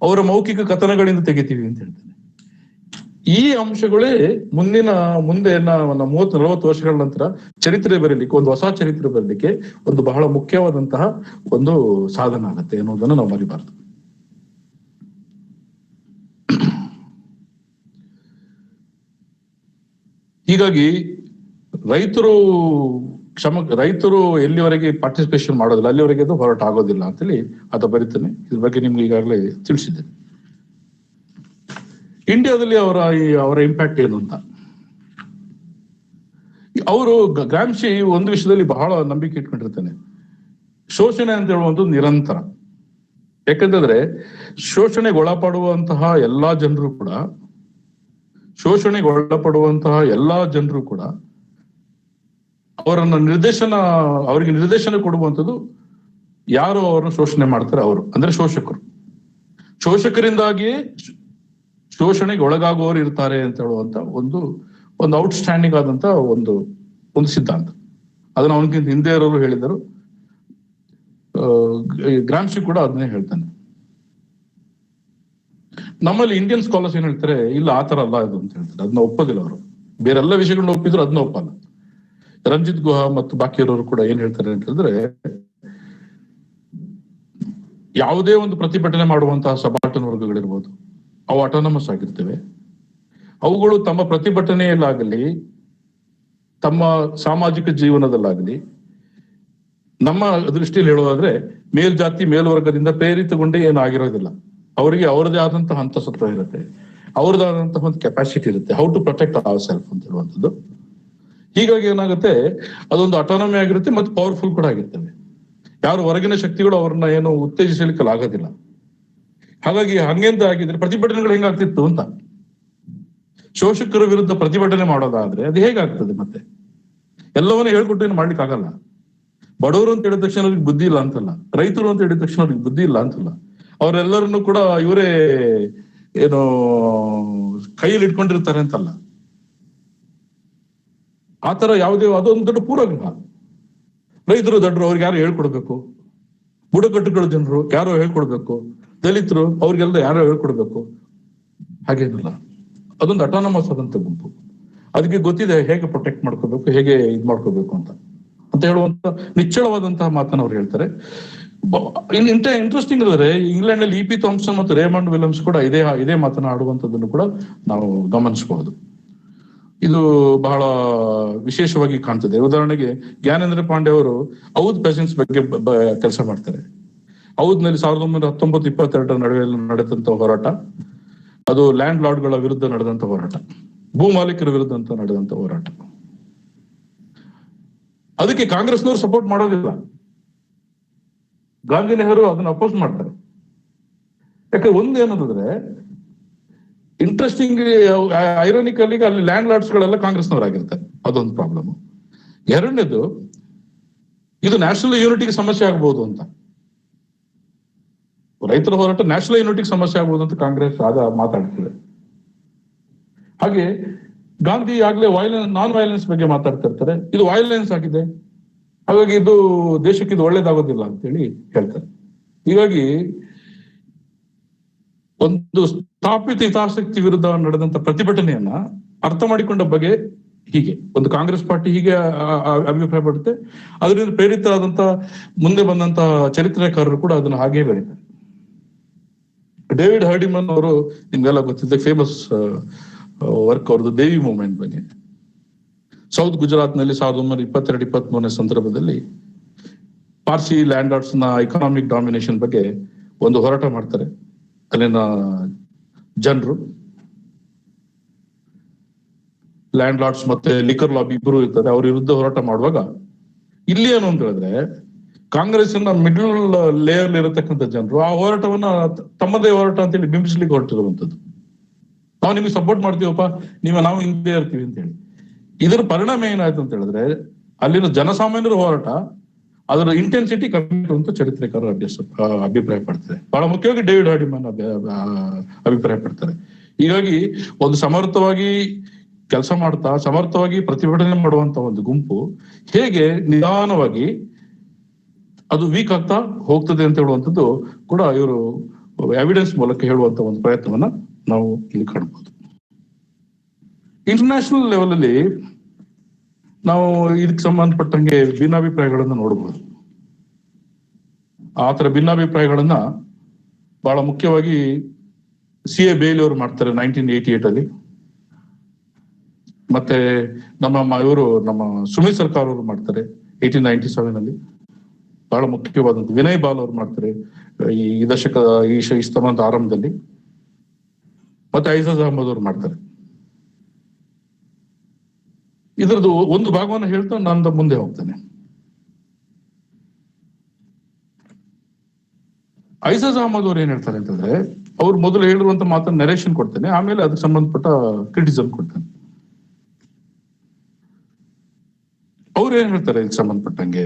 ಅವರ ಮೌಖಿಕ ಕಥನಗಳಿಂದ ತೆಗಿತೀವಿ ಅಂತ ಹೇಳ್ತಾನೆ. ಈ ಅಂಶಗಳೇ ಮುಂದೆ 30-40 ವರ್ಷಗಳ ನಂತರ ಚರಿತ್ರೆ ಬರೀಲಿಕ್ಕೆ, ಒಂದು ಹೊಸ ಚರಿತ್ರೆ ಬರಲಿಕ್ಕೆ ಒಂದು ಬಹಳ ಮುಖ್ಯವಾದಂತಹ ಒಂದು ಸಾಧನ ಆಗತ್ತೆ ಅನ್ನೋದನ್ನು ನಾವು ಮರಿಬಾರ್ದು. ಹೀಗಾಗಿ ರೈತರು ಎಲ್ಲಿವರೆಗೆ ಪಾರ್ಟಿಸಿಪೇಷನ್ ಮಾಡೋದಿಲ್ಲ ಅಲ್ಲಿವರೆಗೆ ಅದು ಹೋರಾಟ ಆಗೋದಿಲ್ಲ ಅಂತೇಳಿ ಆತ ಬರೀತಾನೆ. ಇದ್ರ ಬಗ್ಗೆ ನಿಮ್ಗೆ ಈಗಾಗಲೇ ತಿಳಿಸಿದ್ದೇನೆ. ಇಂಡಿಯಾದಲ್ಲಿ ಅವರ ಇಂಪ್ಯಾಕ್ಟ್ ಏನು ಅಂತ. ಅವರು ಗ್ರಾಮ್ಶಿ ಒಂದು ವಿಷಯದಲ್ಲಿ ಬಹಳ ನಂಬಿಕೆ ಇಟ್ಕೊಂಡಿರ್ತಾನೆ. ಶೋಷಣೆ ಅಂತ ಹೇಳುವಂಥದ್ದು ನಿರಂತರ. ಯಾಕಂತಂದ್ರೆ ಶೋಷಣೆಗೊಳಪಡುವಂತಹ ಎಲ್ಲಾ ಜನರು ಕೂಡ ಅವರಿಗೆ ನಿರ್ದೇಶನ ಕೊಡುವಂಥದ್ದು ಯಾರು ಅವರನ್ನು ಶೋಷಣೆ ಮಾಡ್ತಾರೆ ಅವರು, ಅಂದ್ರೆ ಶೋಷಕರಿಂದಾಗಿಯೇ ಶೋಷಣೆಗೆ ಒಳಗಾಗುವವರು ಇರ್ತಾರೆ ಅಂತ ಹೇಳುವಂತ ಒಂದು ಔಟ್ಸ್ಟ್ಯಾಂಡಿಂಗ್ ಆದಂತ ಒಂದು ಸಿದ್ಧಾಂತ. ಅದನ್ನ ಅವನಿಗಿಂತ ಹಿಂದೆ ಇರೋರು ಹೇಳಿದರು. ಗ್ರಾಮ್ಶಿ ಕೂಡ ಅದನ್ನೇ ಹೇಳ್ತಾನೆ. ನಮ್ಮಲ್ಲಿ ಇಂಡಿಯನ್ ಸ್ಕಾಲರ್ಸ್ ಏನ್ ಹೇಳ್ತಾರೆ, ಇಲ್ಲ ಆತರ ಅಲ್ಲ ಇದು ಅಂತ ಹೇಳ್ತಾರೆ. ಅದನ್ನ ಒಪ್ಪೋದಿಲ್ಲ ಅವರು. ಬೇರೆಲ್ಲ ವಿಷಯಗಳನ್ನ ಒಪ್ಪಿದ್ರು ಅದನ್ನ ಒಪ್ಪಲ್ಲ. ರಂಜಿತ್ ಗುಹಾ ಮತ್ತು ಬಾಕಿ ಇರೋರು ಕೂಡ ಏನ್ ಹೇಳ್ತಾರೆ ಅಂತ ಹೇಳಿದ್ರೆ, ಯಾವುದೇ ಒಂದು ಪ್ರತಿಭಟನೆ ಮಾಡುವಂತಹ ಸಬಾಲ್ಟರ್ನ್ ವರ್ಗಗಳಿರ್ಬೋದು, ಅವು ಆಟೋನಮಸ್ ಆಗಿರ್ತವೆ. ಅವುಗಳು ತಮ್ಮ ಪ್ರತಿಭಟನೆಯಲ್ಲಾಗಲಿ ತಮ್ಮ ಸಾಮಾಜಿಕ ಜೀವನದಲ್ಲಾಗಲಿ ನಮ್ಮ ದೃಷ್ಟಿಯಲ್ಲಿ ಹೇಳೋದಾದ್ರೆ ಮೇಲ್ಜಾತಿ ಮೇಲ್ವರ್ಗದಿಂದ ಪ್ರೇರಿತಗೊಂಡೇ ಏನು ಆಗಿರೋದಿಲ್ಲ. ಅವರಿಗೆ ಅವರದೇ ಆದಂತಹ ಅಂತಸತ್ವ ಇರುತ್ತೆ, ಅವ್ರದೇ ಆದಂತಹ ಒಂದು ಕೆಪಾಸಿಟಿ ಇರುತ್ತೆ, how to protect our self ಅಂತ ಹೇಳುವಂಥದ್ದು. ಹೀಗಾಗಿ ಏನಾಗುತ್ತೆ, ಅದೊಂದು ಅಟಾನಮಿ ಆಗಿರುತ್ತೆ ಮತ್ತು ಪವರ್ಫುಲ್ ಕೂಡ ಆಗಿರ್ತವೆ. ಯಾರು ಹೊರಗಿನ ಶಕ್ತಿಗಳು ಅವ್ರನ್ನ ಏನು ಉತ್ತೇಜಿಸಲಿಕ್ಕೆ ಆಗೋದಿಲ್ಲ. ಹಾಗಾಗಿ ಹಂಗೆಂತ ಆಗಿದ್ರೆ ಪ್ರತಿಭಟನೆಗಳು ಹೆಂಗಾಗ್ತಿತ್ತು ಅಂತ. ಶೋಷಕರ ವಿರುದ್ಧ ಪ್ರತಿಭಟನೆ ಮಾಡೋದಾದ್ರೆ ಅದು ಹೇಗಾಗ್ತದೆ? ಮತ್ತೆ ಎಲ್ಲವನ್ನೂ ಹೇಳ್ಕೊಟ್ಟು ಏನು ಮಾಡ್ಲಿಕ್ಕೆ ಆಗಲ್ಲ. ಬಡವರು ಅಂತ ಹೇಳಿದ ತಕ್ಷಣ ಅವ್ರಿಗೆ ಬುದ್ಧಿ ಇಲ್ಲ ಅಂತಲ್ಲ, ರೈತರು ಅಂತ ಹೇಳಿದ ತಕ್ಷಣ ಅವ್ರಿಗೆ ಬುದ್ಧಿ ಇಲ್ಲ ಅಂತಲ್ಲ. ಅವರೆಲ್ಲರನ್ನು ಕೂಡ ಇವರೇ ಏನು ಕೈಯಲ್ಲಿ ಇಟ್ಕೊಂಡಿರ್ತಾರೆ ಅಂತಲ್ಲ. ಆತರ ಯಾವುದೇ ಅದೊಂದು ದೊಡ್ಡ ಪೂರ್ವಗ್ರಹ. ರೈತರು ದೊಡ್ಡರು, ಅವ್ರಿಗೆ ಯಾರು ಹೇಳ್ಕೊಡ್ಬೇಕು? ಬುಡಕಟ್ಟುಗಳ ಜನರು ಯಾರೋ ಹೇಳ್ಕೊಡ್ಬೇಕು? ದಲಿತರು ಅವ್ರಿಗೆಲ್ಲ ಯಾರೋ ಹೇಳ್ಕೊಡ್ಬೇಕು? ಹಾಗೇನಿಲ್ಲ. ಅದೊಂದು ಅಟಾನಮಸ್ ಆದಂತ ಗುಂಪು. ಅದಕ್ಕೆ ಗೊತ್ತಿದೆ ಹೇಗೆ ಪ್ರೊಟೆಕ್ಟ್ ಮಾಡ್ಕೋಬೇಕು, ಹೇಗೆ ಇದ್ ಮಾಡ್ಕೋಬೇಕು ಅಂತ ಹೇಳುವಂತ ನಿಚ್ಚಳವಾದಂತಹ ಮಾತನ್ನ ಅವ್ರು ಹೇಳ್ತಾರೆ. ಇಂಟ್ರೆಸ್ಟಿಂಗ್ ಅಂದ್ರೆ ಇಂಗ್ಲೆಂಡ್ ನಲ್ಲಿ E.P. ಥಾಮ್ಸನ್ ಮತ್ತು ರೇಮಂಡ್ ವಿಲಿಯಮ್ಸ್ ಕೂಡ ಇದೇ ಮಾತನ್ನ ಆಡುವಂತದನ್ನು ಕೂಡ ನಾವು ಗಮನಿಸಬಹುದು. ಇದು ಬಹಳ ವಿಶೇಷವಾಗಿ ಕಾಣ್ತದೆ. ಉದಾಹರಣೆಗೆ ಜ್ಞಾನೇಂದ್ರ ಪಾಂಡೆ ಅವರು ಔದ್ ಪೆಸೆಂಟ್ಸ್ ಬಗ್ಗೆ ಕೆಲಸ ಮಾಡ್ತಾರೆ. ಔದ್ನಲ್ಲಿ 1919-22 ನಡುವೆ ನಡೆದಂತ ಹೋರಾಟ, ಅದು ಲ್ಯಾಂಡ್ ಲಾರ್ಡ್ಗಳ ವಿರುದ್ಧ ನಡೆದಂತ ಹೋರಾಟ, ಭೂ ಮಾಲೀಕರ ವಿರುದ್ಧ ಅಂತ ನಡೆದಂತ ಹೋರಾಟ. ಅದಕ್ಕೆ ಕಾಂಗ್ರೆಸ್ನವರು ಸಪೋರ್ಟ್ ಮಾಡೋದಿಲ್ಲ, ಗಾಂಧಿ ನೆಹರು ಅದನ್ನ ಅಪೋಸ್ ಮಾಡ್ತಾರೆ. ಯಾಕೆ ಒಂದೇನಂದ್ರೆ ಇಂಟ್ರೆಸ್ಟಿಂಗ್ ಐರಾನಿಕಲಿ ಅಲ್ಲಿ ಲ್ಯಾಂಡ್ ಲಾರ್ಡ್ಸ್ ಗಳೆಲ್ಲ ಕಾಂಗ್ರೆಸ್ನವರಾಗಿರ್ತಾರೆ, ಅದೊಂದು ಪ್ರಾಬ್ಲಮ್. ಎರಡನೇದು, ಇದು ನ್ಯಾಷನಲ್ ಯೂನಿಟಿಗೆ ಸಮಸ್ಯೆ ಆಗ್ಬಹುದು ಅಂತ, ರೈತರ ಹೋರಾಟ ನ್ಯಾಷನಲ್ ಯೂನಿಟಿಗೆ ಸಮಸ್ಯೆ ಆಗ್ಬಹುದು ಅಂತ ಕಾಂಗ್ರೆಸ್ ಆಗ ಮಾತಾಡ್ತಿದೆ. ಹಾಗೆ ಗಾಂಧಿ ಆಗ್ಲೇ ನಾನ್ ವೈಲೆನ್ಸ್ ಬಗ್ಗೆ ಮಾತಾಡ್ತಾ ಇರ್ತಾರೆ, ಇದು ವೈಲೆನ್ಸ್ ಆಗಿದೆ, ಹಾಗಾಗಿ ಇದು ದೇಶಕ್ಕೆ ಇದು ಒಳ್ಳೇದಾಗೋದಿಲ್ಲ ಅಂತೇಳಿ ಹೇಳ್ತಾರೆ. ಹೀಗಾಗಿ ಒಂದು ಸ್ಥಾಪಿತ ಹಿತಾಸಕ್ತಿ ವಿರುದ್ಧ ನಡೆದಂತ ಪ್ರತಿಭಟನೆಯನ್ನ ಅರ್ಥ ಮಾಡಿಕೊಂಡ ಬಗೆ ಹೀಗೆ, ಒಂದು ಕಾಂಗ್ರೆಸ್ ಪಾರ್ಟಿ ಹೀಗೆ ಅಭಿಪ್ರಾಯ ಪಡುತ್ತೆ. ಅದರಿಂದ ಪ್ರೇರಿತರಾದಂತ ಮುಂದೆ ಬಂದಂತ ಚರಿತ್ರೆಕಾರರು ಕೂಡ ಅದನ್ನ ಹಾಗೆ ಬರೀತಾರೆ. ಡೇವಿಡ್ ಹರ್ಡಿಮನ್ ಅವರು ನಿಮ್ಗೆಲ್ಲ ಗೊತ್ತಿದೆ, ಫೇಮಸ್ ವರ್ಕ್ ಅವ್ರದ್ದು ದೇವಿ ಮೂವ್ಮೆಂಟ್ ಬಗ್ಗೆ. ಸೌತ್ ಗುಜರಾತ್ ನಲ್ಲಿ 1922-23 ಸಂದರ್ಭದಲ್ಲಿ ಪಾರ್ಸಿ ಲ್ಯಾಂಡ್ ಲಾರ್ಡ್ಸ್ ನ ಎಕನಾಮಿಕ್ ಡಾಮಿನೇಷನ್ ಬಗ್ಗೆ ಒಂದು ಹೋರಾಟ ಮಾಡ್ತಾರೆ. ಅಲ್ಲಿನ ಜನರು, ಲ್ಯಾಂಡ್ ಲಾರ್ಡ್ಸ್ ಮತ್ತೆ ಲಿಕರ್ ಲಾಬಿ ಇಬ್ಬರು ಇರ್ತಾರೆ, ಅವ್ರ ವಿರುದ್ಧ ಹೋರಾಟ ಮಾಡುವಾಗ ಇಲ್ಲಿ ಏನು ಅಂತ ಹೇಳಿದ್ರೆ ಕಾಂಗ್ರೆಸ್ನ ಮಿಡಲ್ ಲೇಯರ್ ಇರತಕ್ಕಂಥ ಜನರು ಆ ಹೋರಾಟವನ್ನ ತಮ್ಮದೇ ಹೋರಾಟ ಅಂತೇಳಿ ಬಿಂಬಿಸ್ಲಿಕ್ಕೆ ಹೊರಟಿರುವಂತದ್ದು. ನಾವು ನಿಮಗೆ ಸಪೋರ್ಟ್ ಮಾಡ್ತೀವಪ್ಪ, ನಾವು ಹಿಂದೆ ಇರ್ತೀವಿ ಅಂತ ಹೇಳಿ. ಇದರ ಪರಿಣಾಮ ಏನಾಯ್ತು ಅಂತ ಹೇಳಿದ್ರೆ ಅಲ್ಲಿನ ಜನಸಾಮಾನ್ಯರ ಹೋರಾಟ ಅದರ ಇಂಟೆನ್ಸಿಟಿ ಕಮ್ಮಿ ಅಂತ ಚರಿತ್ರೆಕಾರರು ಅಭಿಪ್ರಾಯ ಪಡ್ತಾರೆ. ಬಹಳ ಮುಖ್ಯವಾಗಿ ಡೇವಿಡ್ ಹರ್ಡಿಮನ್ ಅಭಿಪ್ರಾಯ ಪಡ್ತಾರೆ. ಹೀಗಾಗಿ ಒಂದು ಸಮರ್ಥವಾಗಿ ಕೆಲಸ ಮಾಡ್ತಾ ಸಮರ್ಥವಾಗಿ ಪ್ರತಿಭಟನೆ ಮಾಡುವಂತ ಒಂದು ಗುಂಪು ಹೇಗೆ ನಿಧಾನವಾಗಿ ಅದು ವೀಕ್ ಆಗ್ತಾ ಹೋಗ್ತದೆ ಅಂತ ಹೇಳುವಂಥದ್ದು ಕೂಡ ಇವರು ಎವಿಡೆನ್ಸ್ ಮೂಲಕ ಹೇಳುವಂತ ಒಂದು ಪ್ರಯತ್ನವನ್ನ ನಾವು ಇಲ್ಲಿ ಕಾಣಬಹುದು. ಇಂಟರ್ನ್ಯಾಷನಲ್ ಲೆವೆಲ್ ಅಲ್ಲಿ ನಾವು ಇದಕ್ಕೆ ಸಂಬಂಧಪಟ್ಟಂಗೆ ಭಿನ್ನಾಭಿಪ್ರಾಯಗಳನ್ನ ನೋಡಬಹುದು. ಆ ತರ ಭಿನ್ನಾಭಿಪ್ರಾಯಗಳನ್ನ ಬಹಳ ಮುಖ್ಯವಾಗಿ CA ಬೇಲಿ ಅವರು ಮಾಡ್ತಾರೆ 1988 ಅಲ್ಲಿ. ಮತ್ತೆ ನಮ್ಮ ಸುಮಿತ್ ಸರ್ಕಾರ್ ಅವರು ಮಾಡ್ತಾರೆ 1897 ಅಲ್ಲಿ. ಬಹಳ ಮುಖ್ಯವಾದಂತ ವಿನಯ್ ಬಾಲ್ ಅವರು ಮಾಡ್ತಾರೆ ಈ ದಶಕದ ಈ ಸ್ತಂಭದ ಆರಂಭದಲ್ಲಿ. ಮತ್ತೆ ಐಜಾಜ್ ಅಹಮದ್ ಅವರು ಮಾಡ್ತಾರೆ. ಇದರದ್ದು ಒಂದು ಭಾಗವನ್ನು ಹೇಳ್ತಾ ನಾನು ಮುಂದೆ ಹೋಗ್ತೇನೆ. ಐಜಾಜ್ ಅಹಮದ್ ಅವ್ರು ಏನ್ ಹೇಳ್ತಾರೆ ಅಂತಂದ್ರೆ, ಅವ್ರು ಮೊದಲು ಹೇಳಿರುವಂತ ಮಾತನ್ನ ನರೇಷನ್ ಕೊಡ್ತೇನೆ, ಆಮೇಲೆ ಅದಕ್ಕೆ ಸಂಬಂಧಪಟ್ಟ ಕ್ರಿಟಿಸಮ್ ಕೊಡ್ತೇನೆ. ಅವ್ರು ಏನ್ ಹೇಳ್ತಾರೆ ಇದಕ್ಕೆ ಸಂಬಂಧಪಟ್ಟಂಗೆ,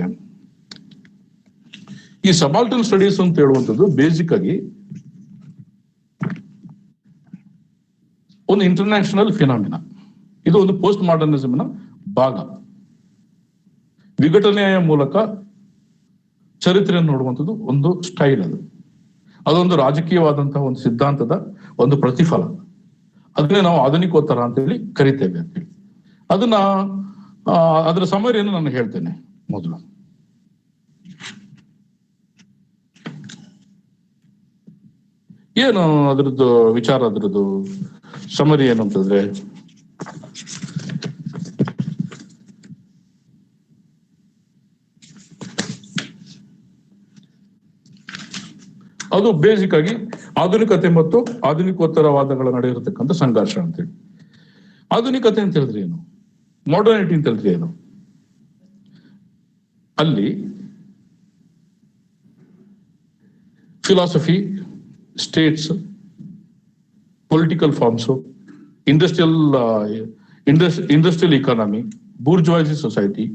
ಈ ಸಬಾಲ್ಟನ್ ಸ್ಟಡೀಸ್ ಅಂತ ಹೇಳುವಂಥದ್ದು ಬೇಸಿಕ್ ಆಗಿ ಒಂದು ಇಂಟರ್ನ್ಯಾಷನಲ್ ಫಿನಾಮಿನಾ. ಇದು ಒಂದು ಪೋಸ್ಟ್ ಮಾಡರ್ನಿಸಮ್ನ ಭಾಗ. ವಿಘಟನೆಯ ಮೂಲಕ ಚರಿತ್ರೆಯನ್ನು ನೋಡುವಂಥದ್ದು ಒಂದು ಸ್ಟೈಲ್. ಅದೊಂದು ರಾಜಕೀಯವಾದಂತಹ ಒಂದು ಸಿದ್ಧಾಂತದ ಒಂದು ಪ್ರತಿಫಲ. ಅದನ್ನೇ ನಾವು ಆಧುನಿಕೋತ್ತರ ಅಂತೇಳಿ ಕರಿತೇವೆ ಅಂತೇಳಿ. ಅದರ ಸಮರಿಯನ್ನು ನಾನು ಹೇಳ್ತೇನೆ. ಮೊದಲು ಏನು ಅದರದ್ದು ವಿಚಾರ, ಅದರದ್ದು ಸಮರಿ ಏನು ಅಂತಂದ್ರೆ, ಅದು ಬೇಸಿಕ್ ಆಗಿ ಆಧುನಿಕತೆ ಮತ್ತು ಆಧುನಿಕೋತ್ತರವಾದಗಳ ನಡೆ ಇರತಕ್ಕಂಥ ಸಂಘರ್ಷ ಅಂತೇಳಿ. ಆಧುನಿಕತೆ ಅಂತ ಹೇಳಿದ್ರೆ ಏನು, ಮಾಡರ್ನಿಟಿ ಅಂತ ಹೇಳಿದ್ರೆ ಏನು? ಅಲ್ಲಿ philosophy, states, political forms, industrial economy, bourgeoisie society,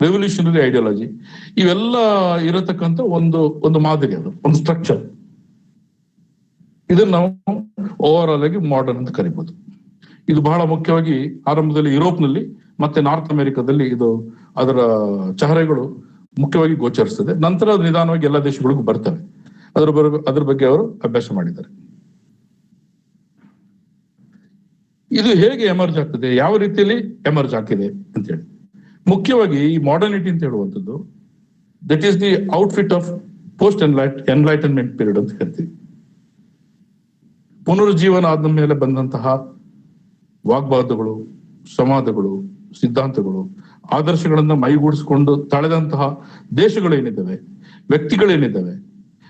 revolutionary ideology, ಇವೆಲ್ಲ ಇರತಕ್ಕಂಥ ಒಂದು ಮಾದರಿ, ಅದು ಒಂದು ಸ್ಟ್ರಕ್ಚರ್. ಇದನ್ನ ನಾವು ಓವರ್ ಆಲ್ ಆಗಿ ಮಾಡರ್ನ್ ಅಂತ ಕರಿಬಹುದು. ಇದು ಬಹಳ ಮುಖ್ಯವಾಗಿ ಆರಂಭದಲ್ಲಿ ಯುರೋಪ್ನಲ್ಲಿ ಮತ್ತೆ ನಾರ್ತ್ ಅಮೆರಿಕಾದಲ್ಲಿ ಅದರ ಚಹರೆಗಳು ಮುಖ್ಯವಾಗಿ ಗೋಚರಿಸ್ತದೆ. ನಂತರ ಅದು ನಿಧಾನವಾಗಿ ಎಲ್ಲ ದೇಶಗಳಿಗೂ ಬರ್ತವೆ. ಅದ್ರ ಬಗ್ಗೆ ಅವರು ಅಭ್ಯಾಸ ಮಾಡಿದ್ದಾರೆ. ಇದು ಹೇಗೆ ಎಮರ್ಜ್ ಆಗ್ತದೆ, ಯಾವ ರೀತಿಯಲ್ಲಿ ಎಮರ್ಜ್ ಆಗ್ತಿದೆ ಅಂತ ಹೇಳಿ. ಮುಖ್ಯವಾಗಿ ಈ ಮಾಡರ್ನಿಟಿ ಅಂತ ಹೇಳುವಂಥದ್ದು that is the outfit of post enlightenment period ಅಂತ ಹೇಳ್ತೀವಿ. ಪುನರುಜ್ಜೀವನ ಆದ ಮೇಲೆ ಬಂದಂತಹ ವಾಗ್ವಾದಗಳು, ಸಂವಾದಗಳು, ಸಿದ್ಧಾಂತಗಳು, ಆದರ್ಶಗಳನ್ನ ಮೈಗೂಡಿಸಿಕೊಂಡು ತಳೆದಂತಹ ದೇಶಗಳೇನಿದ್ದಾವೆ, ವ್ಯಕ್ತಿಗಳೇನಿದ್ದಾವೆ,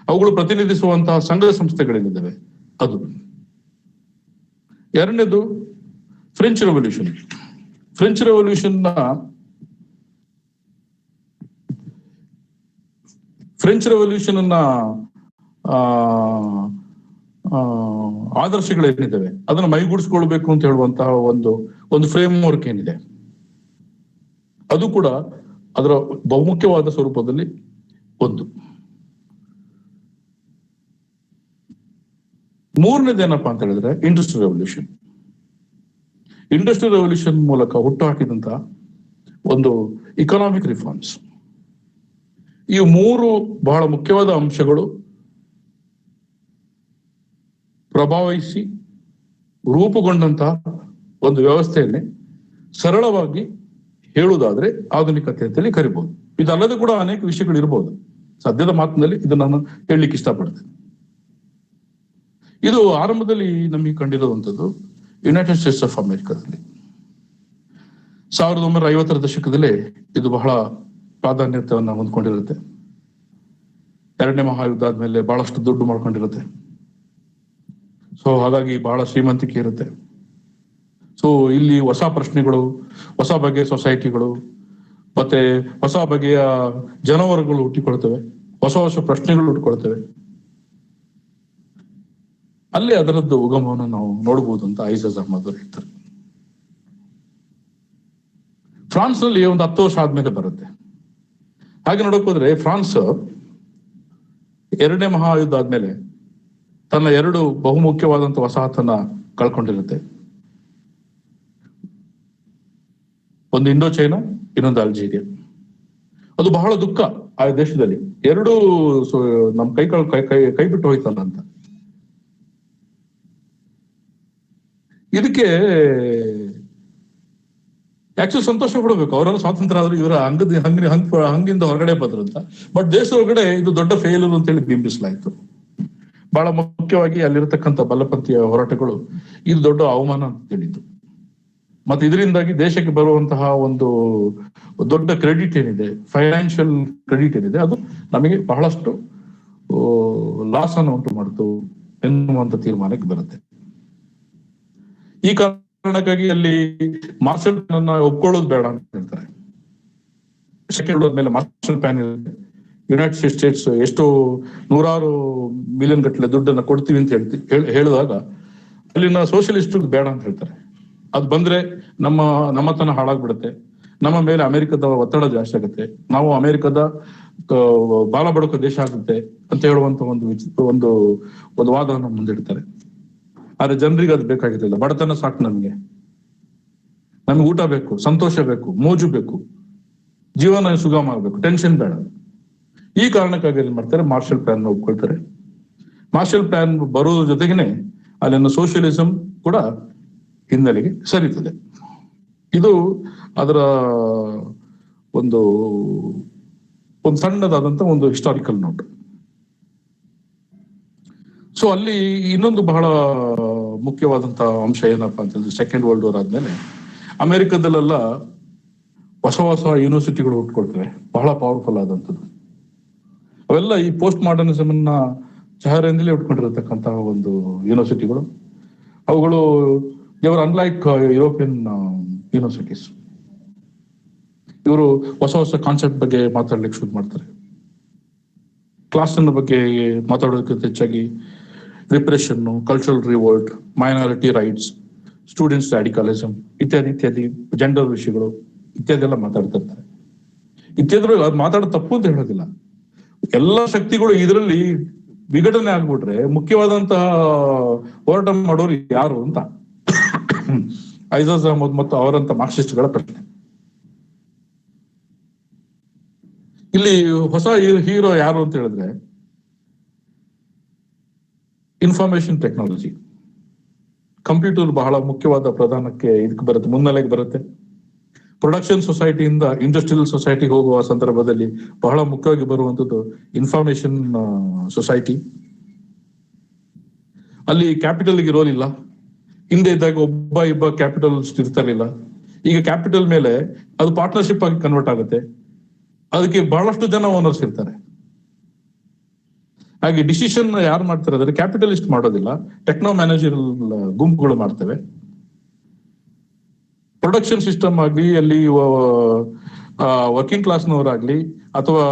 ಅವುಗಳು ಪ್ರತಿನಿಧಿಸುವಂತಹ ಸಂಘ ಸಂಸ್ಥೆಗಳೇನಿದ್ದಾವೆ ಅದು. ಎರಡನೇದು ಫ್ರೆಂಚ್ ರೆವಲ್ಯೂಷನ್. ಫ್ರೆಂಚ್ ರೆವಲ್ಯೂಷನ್ ಆದರ್ಶಗಳೇನಿದ್ದಾವೆ ಅದನ್ನ ಮೈಗೂಡಿಸ್ಕೊಳ್ಬೇಕು ಅಂತ ಹೇಳುವಂತಹ ಒಂದು ಫ್ರೇಮ್ ವರ್ಕ್ ಏನಿದೆ ಅದು ಕೂಡ ಅದರ ಬಹುಮುಖ್ಯವಾದ ಸ್ವರೂಪದಲ್ಲಿ ಒಂದು. ಮೂರನೇದೇನಪ್ಪಾ ಅಂತ ಹೇಳಿದ್ರೆ ಇಂಡಸ್ಟ್ರಿಯಲ್ ರೆವಲ್ಯೂಷನ್. ಇಂಡಸ್ಟ್ರಿಯಲ್ ರೆವಲ್ಯೂಷನ್ ಮೂಲಕ ಹುಟ್ಟು ಹಾಕಿದಂತ ಒಂದು ಇಕನಾಮಿಕ್ ರಿಫಾರ್ಮ್ಸ್. ಈ ಮೂರು ಬಹಳ ಮುಖ್ಯವಾದ ಅಂಶಗಳು ಪ್ರಭಾವಿಸಿ ರೂಪುಗೊಂಡಂತಹ ಒಂದು ವ್ಯವಸ್ಥೆಯನ್ನೇ ಸರಳವಾಗಿ ಹೇಳುವುದಾದ್ರೆ ಆಧುನಿಕತೆ ಅಂತೇಳಿ ಕರಿಬಹುದು. ಇದಲ್ಲದೆ ಕೂಡ ಅನೇಕ ವಿಷಯಗಳು ಇರಬಹುದು. ಸದ್ಯದ ಮಾತಿನಲ್ಲಿ ಇದನ್ನು ನಾನು ಹೇಳಲಿಕ್ಕೆ ಇಷ್ಟಪಡ್ತೇನೆ. ಇದು ಆರಂಭದಲ್ಲಿ ನಮಗೆ ಕಂಡಿರುವಂಥದ್ದು ಯುನೈಟೆಡ್ ಸ್ಟೇಟ್ಸ್ ಆಫ್ ಅಮೆರಿಕಾದಲ್ಲಿ 1950ರ ದಶಕದಲ್ಲಿ ಇದು ಬಹಳ ಪ್ರಾಧಾನ್ಯತೆಯನ್ನು ಹೊಂದ್ಕೊಂಡಿರುತ್ತೆ. ಎರಡನೇ ಮಹಾಯುದ್ಧ ಆದ್ಮೇಲೆ ಬಹಳಷ್ಟು ದುಡ್ಡು ಮಾಡ್ಕೊಂಡಿರುತ್ತೆ. ಸೊ ಹಾಗಾಗಿ ಬಹಳ ಶ್ರೀಮಂತಿಕೆ ಇರುತ್ತೆ. ಸೊ ಇಲ್ಲಿ ಹೊಸ ಪ್ರಶ್ನೆಗಳು, ಹೊಸ ಬಗೆಯ ಸೊಸೈಟಿಗಳು, ಮತ್ತೆ ಹೊಸ ಬಗೆಯ ಜನವರ್ಗಗಳು ಹುಟ್ಟಿಕೊಳ್ತವೆ, ಹೊಸ ಹೊಸ ಪ್ರಶ್ನೆಗಳು ಹುಟ್ಟಿಕೊಳ್ತವೆ. ಅಲ್ಲಿ ಅದರದ್ದು ಉಗಮವನ್ನು ನಾವು ನೋಡಬಹುದು ಅಂತ ಐಜಾಜ್ ಅಹ್ಮದ್ ಅವರು ಹೇಳ್ತಾರೆ. ಫ್ರಾನ್ಸ್ ನಲ್ಲಿ ಒಂದು 10 ವರ್ಷ ಆದ್ಮೇಲೆ ಬರುತ್ತೆ. ಹಾಗೆ ನೋಡಕ್ ಹೋದ್ರೆ ಫ್ರಾನ್ಸ್ ಎರಡನೇ ಮಹಾಯುದ್ಧ ಆದ್ಮೇಲೆ ತನ್ನ 2 ಬಹುಮುಖ್ಯವಾದಂತ ವಸಾಹತನ್ನ ಕಳ್ಕೊಂಡಿರುತ್ತೆ. ಒಂದು ಇಂಡೋ ಚೈನಾ, ಇನ್ನೊಂದು ಅಲ್ಜೀರಿಯಾ. ಅದು ಬಹಳ ದುಃಖ ಆ ದೇಶದಲ್ಲಿ. 2 ನಮ್ ಕೈ ಬಿಟ್ಟು ಹೋಯ್ತಲ್ಲ ಅಂತ. ಇದಕ್ಕೆ ಆಕ್ಚುಲಿ ಸಂತೋಷ ಪಡಬೇಕು. ಅವರೆಲ್ಲ ಸ್ವಾತಂತ್ರ್ಯ ಆದ್ರೂ ಇವರ ಹಂಗಿಂದ ಹೊರಗಡೆ ಬಂದ್ರು ಅಂತ. ಬಟ್ ದೇಶದ ಹೊರಗಡೆ ಇದು ದೊಡ್ಡ ಫೇಲ್ಯೂರ್ ಅಂತ ಹೇಳಿ ಬಿಂಬಿಸಲಾಯ್ತು. ಬಹಳ ಮುಖ್ಯವಾಗಿ ಅಲ್ಲಿರತಕ್ಕಂಥ ಬಲಪಂಥೀಯ ಹೋರಾಟಗಳು ಇದು ದೊಡ್ಡ ಅವಮಾನ ಅಂತ ಹೇಳಿದ್ದು. ಮತ್ತೆ ಇದರಿಂದಾಗಿ ದೇಶಕ್ಕೆ ಬರುವಂತಹ ಒಂದು ದೊಡ್ಡ ಕ್ರೆಡಿಟ್ ಏನಿದೆ, ಫೈನಾನ್ಷಿಯಲ್ ಕ್ರೆಡಿಟ್ ಏನಿದೆ, ಅದು ನಮಗೆ ಬಹಳಷ್ಟು ಲಾಸ್ ಅನ್ನು ಉಂಟು ಮಾಡ್ತು ಎನ್ನುವಂತ ತೀರ್ಮಾನಕ್ಕೆ ಬರುತ್ತೆ. ಈ ಕಾರಣಕ್ಕಾಗಿ ಅಲ್ಲಿ ಮಾರ್ಷಲ್ ಪ್ಲಾನ್ ಅನ್ನ ಒಪ್ಕೊಳ್ಳೋದು ಬೇಡ ಅಂತ ಹೇಳ್ತಾರೆ. ಸೆಕೆಂಡ್ ಮೇಲೆ ಮಾರ್ಷಲ್ ಪ್ಲಾನ್ ಇರುತ್ತೆ. ಯುನೈಟೆಡ್ ಸ್ಟೇಟ್ಸ್ ಎಷ್ಟೋ 100 ಮಿಲಿಯನ್ ಗಟ್ಟಲೆ ದುಡ್ಡನ್ನ ಕೊಡ್ತೀವಿ ಅಂತ ಹೇಳಿದಾಗ ಅಲ್ಲಿನ ಸೋಷಿಯಲಿಸ್ಟ್ ಬೇಡ ಅಂತ ಹೇಳ್ತಾರೆ. ಅದು ಬಂದ್ರೆ ನಮ್ಮತನ ಹಾಳಾಗ್ಬಿಡುತ್ತೆ, ನಮ್ಮ ಮೇಲೆ ಅಮೆರಿಕದ ಒತ್ತಡ ಜಾಸ್ತಿ ಆಗುತ್ತೆ, ನಾವು ಅಮೆರಿಕದ ಬಾಲ ಬಡಕ ದೇಶ ಆಗುತ್ತೆ ಅಂತ ಹೇಳುವಂತ ಒಂದು ವಾದವನ್ನು ಮುಂದಿಡ್ತಾರೆ. ಆದ್ರೆ ಜನರಿಗೆ ಅದು ಬೇಕಾಗಿರ್ಲಿಲ್ಲ. ಬಡತನ ಸಾಕು, ನಮ್ಗೆ ಊಟ ಬೇಕು, ಸಂತೋಷ ಬೇಕು, ಮೋಜು ಬೇಕು, ಜೀವನ ಸುಗಮ ಆಗ್ಬೇಕು, ಟೆನ್ಷನ್ ಬೇಡ. ಈ ಕಾರಣಕ್ಕಾಗಿ ಏನ್ ಮಾಡ್ತಾರೆ, ಮಾರ್ಷಲ್ ಪ್ಲಾನ್ ಒಪ್ಕೊಳ್ತಾರೆ. ಮಾರ್ಷಲ್ ಪ್ಲಾನ್ ಬರೋದ್ರ ಜೊತೆಗೇನೆ ಅಲ್ಲಿನ ಸೋಷಿಯಲಿಸಂ ಕೂಡ ಹಿನ್ನೆಲೆಗೆ ಸರಿತದೆ. ಇದು ಅದರ ಒಂದು ಸಣ್ಣದಾದಂತ ಒಂದು ಹಿಸ್ಟಾರಿಕಲ್ ನೋಟ್. ಸೊ ಅಲ್ಲಿ ಇನ್ನೊಂದು ಬಹಳ ಮುಖ್ಯವಾದಂತ ಅಂಶ ಏನಪ್ಪಾ ಅಂತಂದ್ರೆ, ಸೆಕೆಂಡ್ ವರ್ಲ್ಡ್ ವಾರ್ ಆದ್ಮೇಲೆ ಅಮೆರಿಕದಲ್ಲೆಲ್ಲ ಹೊಸ ಯೂನಿವರ್ಸಿಟಿಗಳು ಹುಟ್ಕೊಳ್ತವೆ, ಬಹಳ ಪವರ್ಫುಲ್ ಆದಂಥದ್ದು. ಅವೆಲ್ಲ ಈ ಪೋಸ್ಟ್ ಮಾಡರ್ನಿಸಮ್ ಅನ್ನ ಚಹರೆಯಿಂದಲೇ ಉಟ್ಕೊಂಡಿರತಕ್ಕಂತಹ ಒಂದು ಯೂನಿವರ್ಸಿಟಿಗಳು. ಅವುಗಳು ದೇವರ್ ಅನ್ಲೈಕ್ ಯುರೋಪಿಯನ್ ಯೂನಿವರ್ಸಿಟೀಸ್. ಇವರು ಹೊಸ ಕಾನ್ಸೆಪ್ಟ್ ಬಗ್ಗೆ ಮಾತಾಡ್ಲಿಕ್ಕೆ ಶುರು ಮಾಡ್ತಾರೆ. ಕ್ಲಾಸ್ ಅನ್ನ ಬಗ್ಗೆ ಮಾತಾಡೋದಕ್ಕಿಂತ ಹೆಚ್ಚಾಗಿ repression, cultural revolt, minority rights, students radicalism ಇತ್ಯಾದಿ ಜೆಂಡರ್ ವಿಷಯಗಳು ಇತ್ಯಾದಿ ಎಲ್ಲ ಮಾತಾಡ್ತಿರ್ತಾರೆ. ಇತ್ಯಾದಿ ಮಾತಾಡೋದು ತಪ್ಪು ಅಂತ ಹೇಳೋದಿಲ್ಲ. ಎಲ್ಲ ಶಕ್ತಿಗಳು ಇದರಲ್ಲಿ ವಿಘಟನೆ ಆಗ್ಬಿಟ್ರೆ ಮುಖ್ಯವಾದಂತಹ ಹೋರಾಟ ಮಾಡೋರು ಯಾರು ಅಂತ ಐಜಾಜ್ ಅಹ್ಮದ್ ಮತ್ತು ಅವರಂತ ಮಾರ್ಕ್ಸಿಸ್ಟ್ಗಳ ಪ್ರಶ್ನೆ. ಇಲ್ಲಿ ಹೊಸ ಹೀರೋ ಯಾರು ಅಂತ ಹೇಳಿದ್ರೆ, ಇನ್ಫಾರ್ಮೇಶನ್ ಟೆಕ್ನಾಲಜಿ, ಕಂಪ್ಯೂಟರ್ ಬಹಳ ಮುಖ್ಯವಾದ ಪ್ರಧಾನಕ್ಕೆ ಇದಕ್ಕೆ ಬರುತ್ತೆ, ಮುನ್ನೆಲೆಗೆ ಬರುತ್ತೆ. ಪ್ರೊಡಕ್ಷನ್ ಸೊಸೈಟಿಯಿಂದ ಇಂಡಸ್ಟ್ರಿಯಲ್ ಸೊಸೈಟಿಗೆ ಹೋಗುವ ಸಂದರ್ಭದಲ್ಲಿ ಬಹಳ ಮುಖ್ಯವಾಗಿ ಬರುವಂತದ್ದು ಇನ್ಫಾರ್ಮೇಶನ್ ಸೊಸೈಟಿ. ಅಲ್ಲಿ ಕ್ಯಾಪಿಟಲ್ಗೆ ರೋಲ್ ಇಲ್ಲ. ಹಿಂದೆ ಇದ್ದಾಗ ಒಬ್ಬ ಇಬ್ಬ ಕ್ಯಾಪಿಟಲಿಸ್ಟ್ ಇರ್ತಿರ್ಲಿಲ್ಲ. ಈಗ ಕ್ಯಾಪಿಟಲ್ ಮೇಲೆ ಅದು ಪಾರ್ಟ್ನರ್ಶಿಪ್ ಆಗಿ ಕನ್ವರ್ಟ್ ಆಗುತ್ತೆ. ಅದಕ್ಕೆ ಬಹಳಷ್ಟು ಜನ ಓನರ್ಸ್ ಇರ್ತಾರೆ. ಹಾಗೆ ಡಿಸಿಷನ್ ಯಾರು ಮಾಡ್ತಾರೆ ಅಂದ್ರೆ ಕ್ಯಾಪಿಟಲಿಸ್ಟ್ ಮಾಡೋದಿಲ್ಲ, ಟೆಕ್ನೋ ಮ್ಯಾನೇಜರಲ್ ಗುಂಪುಗಳು ಮಾಡ್ತವೆ. ಪ್ರೊಡಕ್ಷನ್ ಸಿಸ್ಟಮ್ ಆಗ್ಲಿ, ಅಲ್ಲಿ ವರ್ಕಿಂಗ್ ಕ್ಲಾಸ್ನವರಾಗ್ಲಿ ಅಥವಾ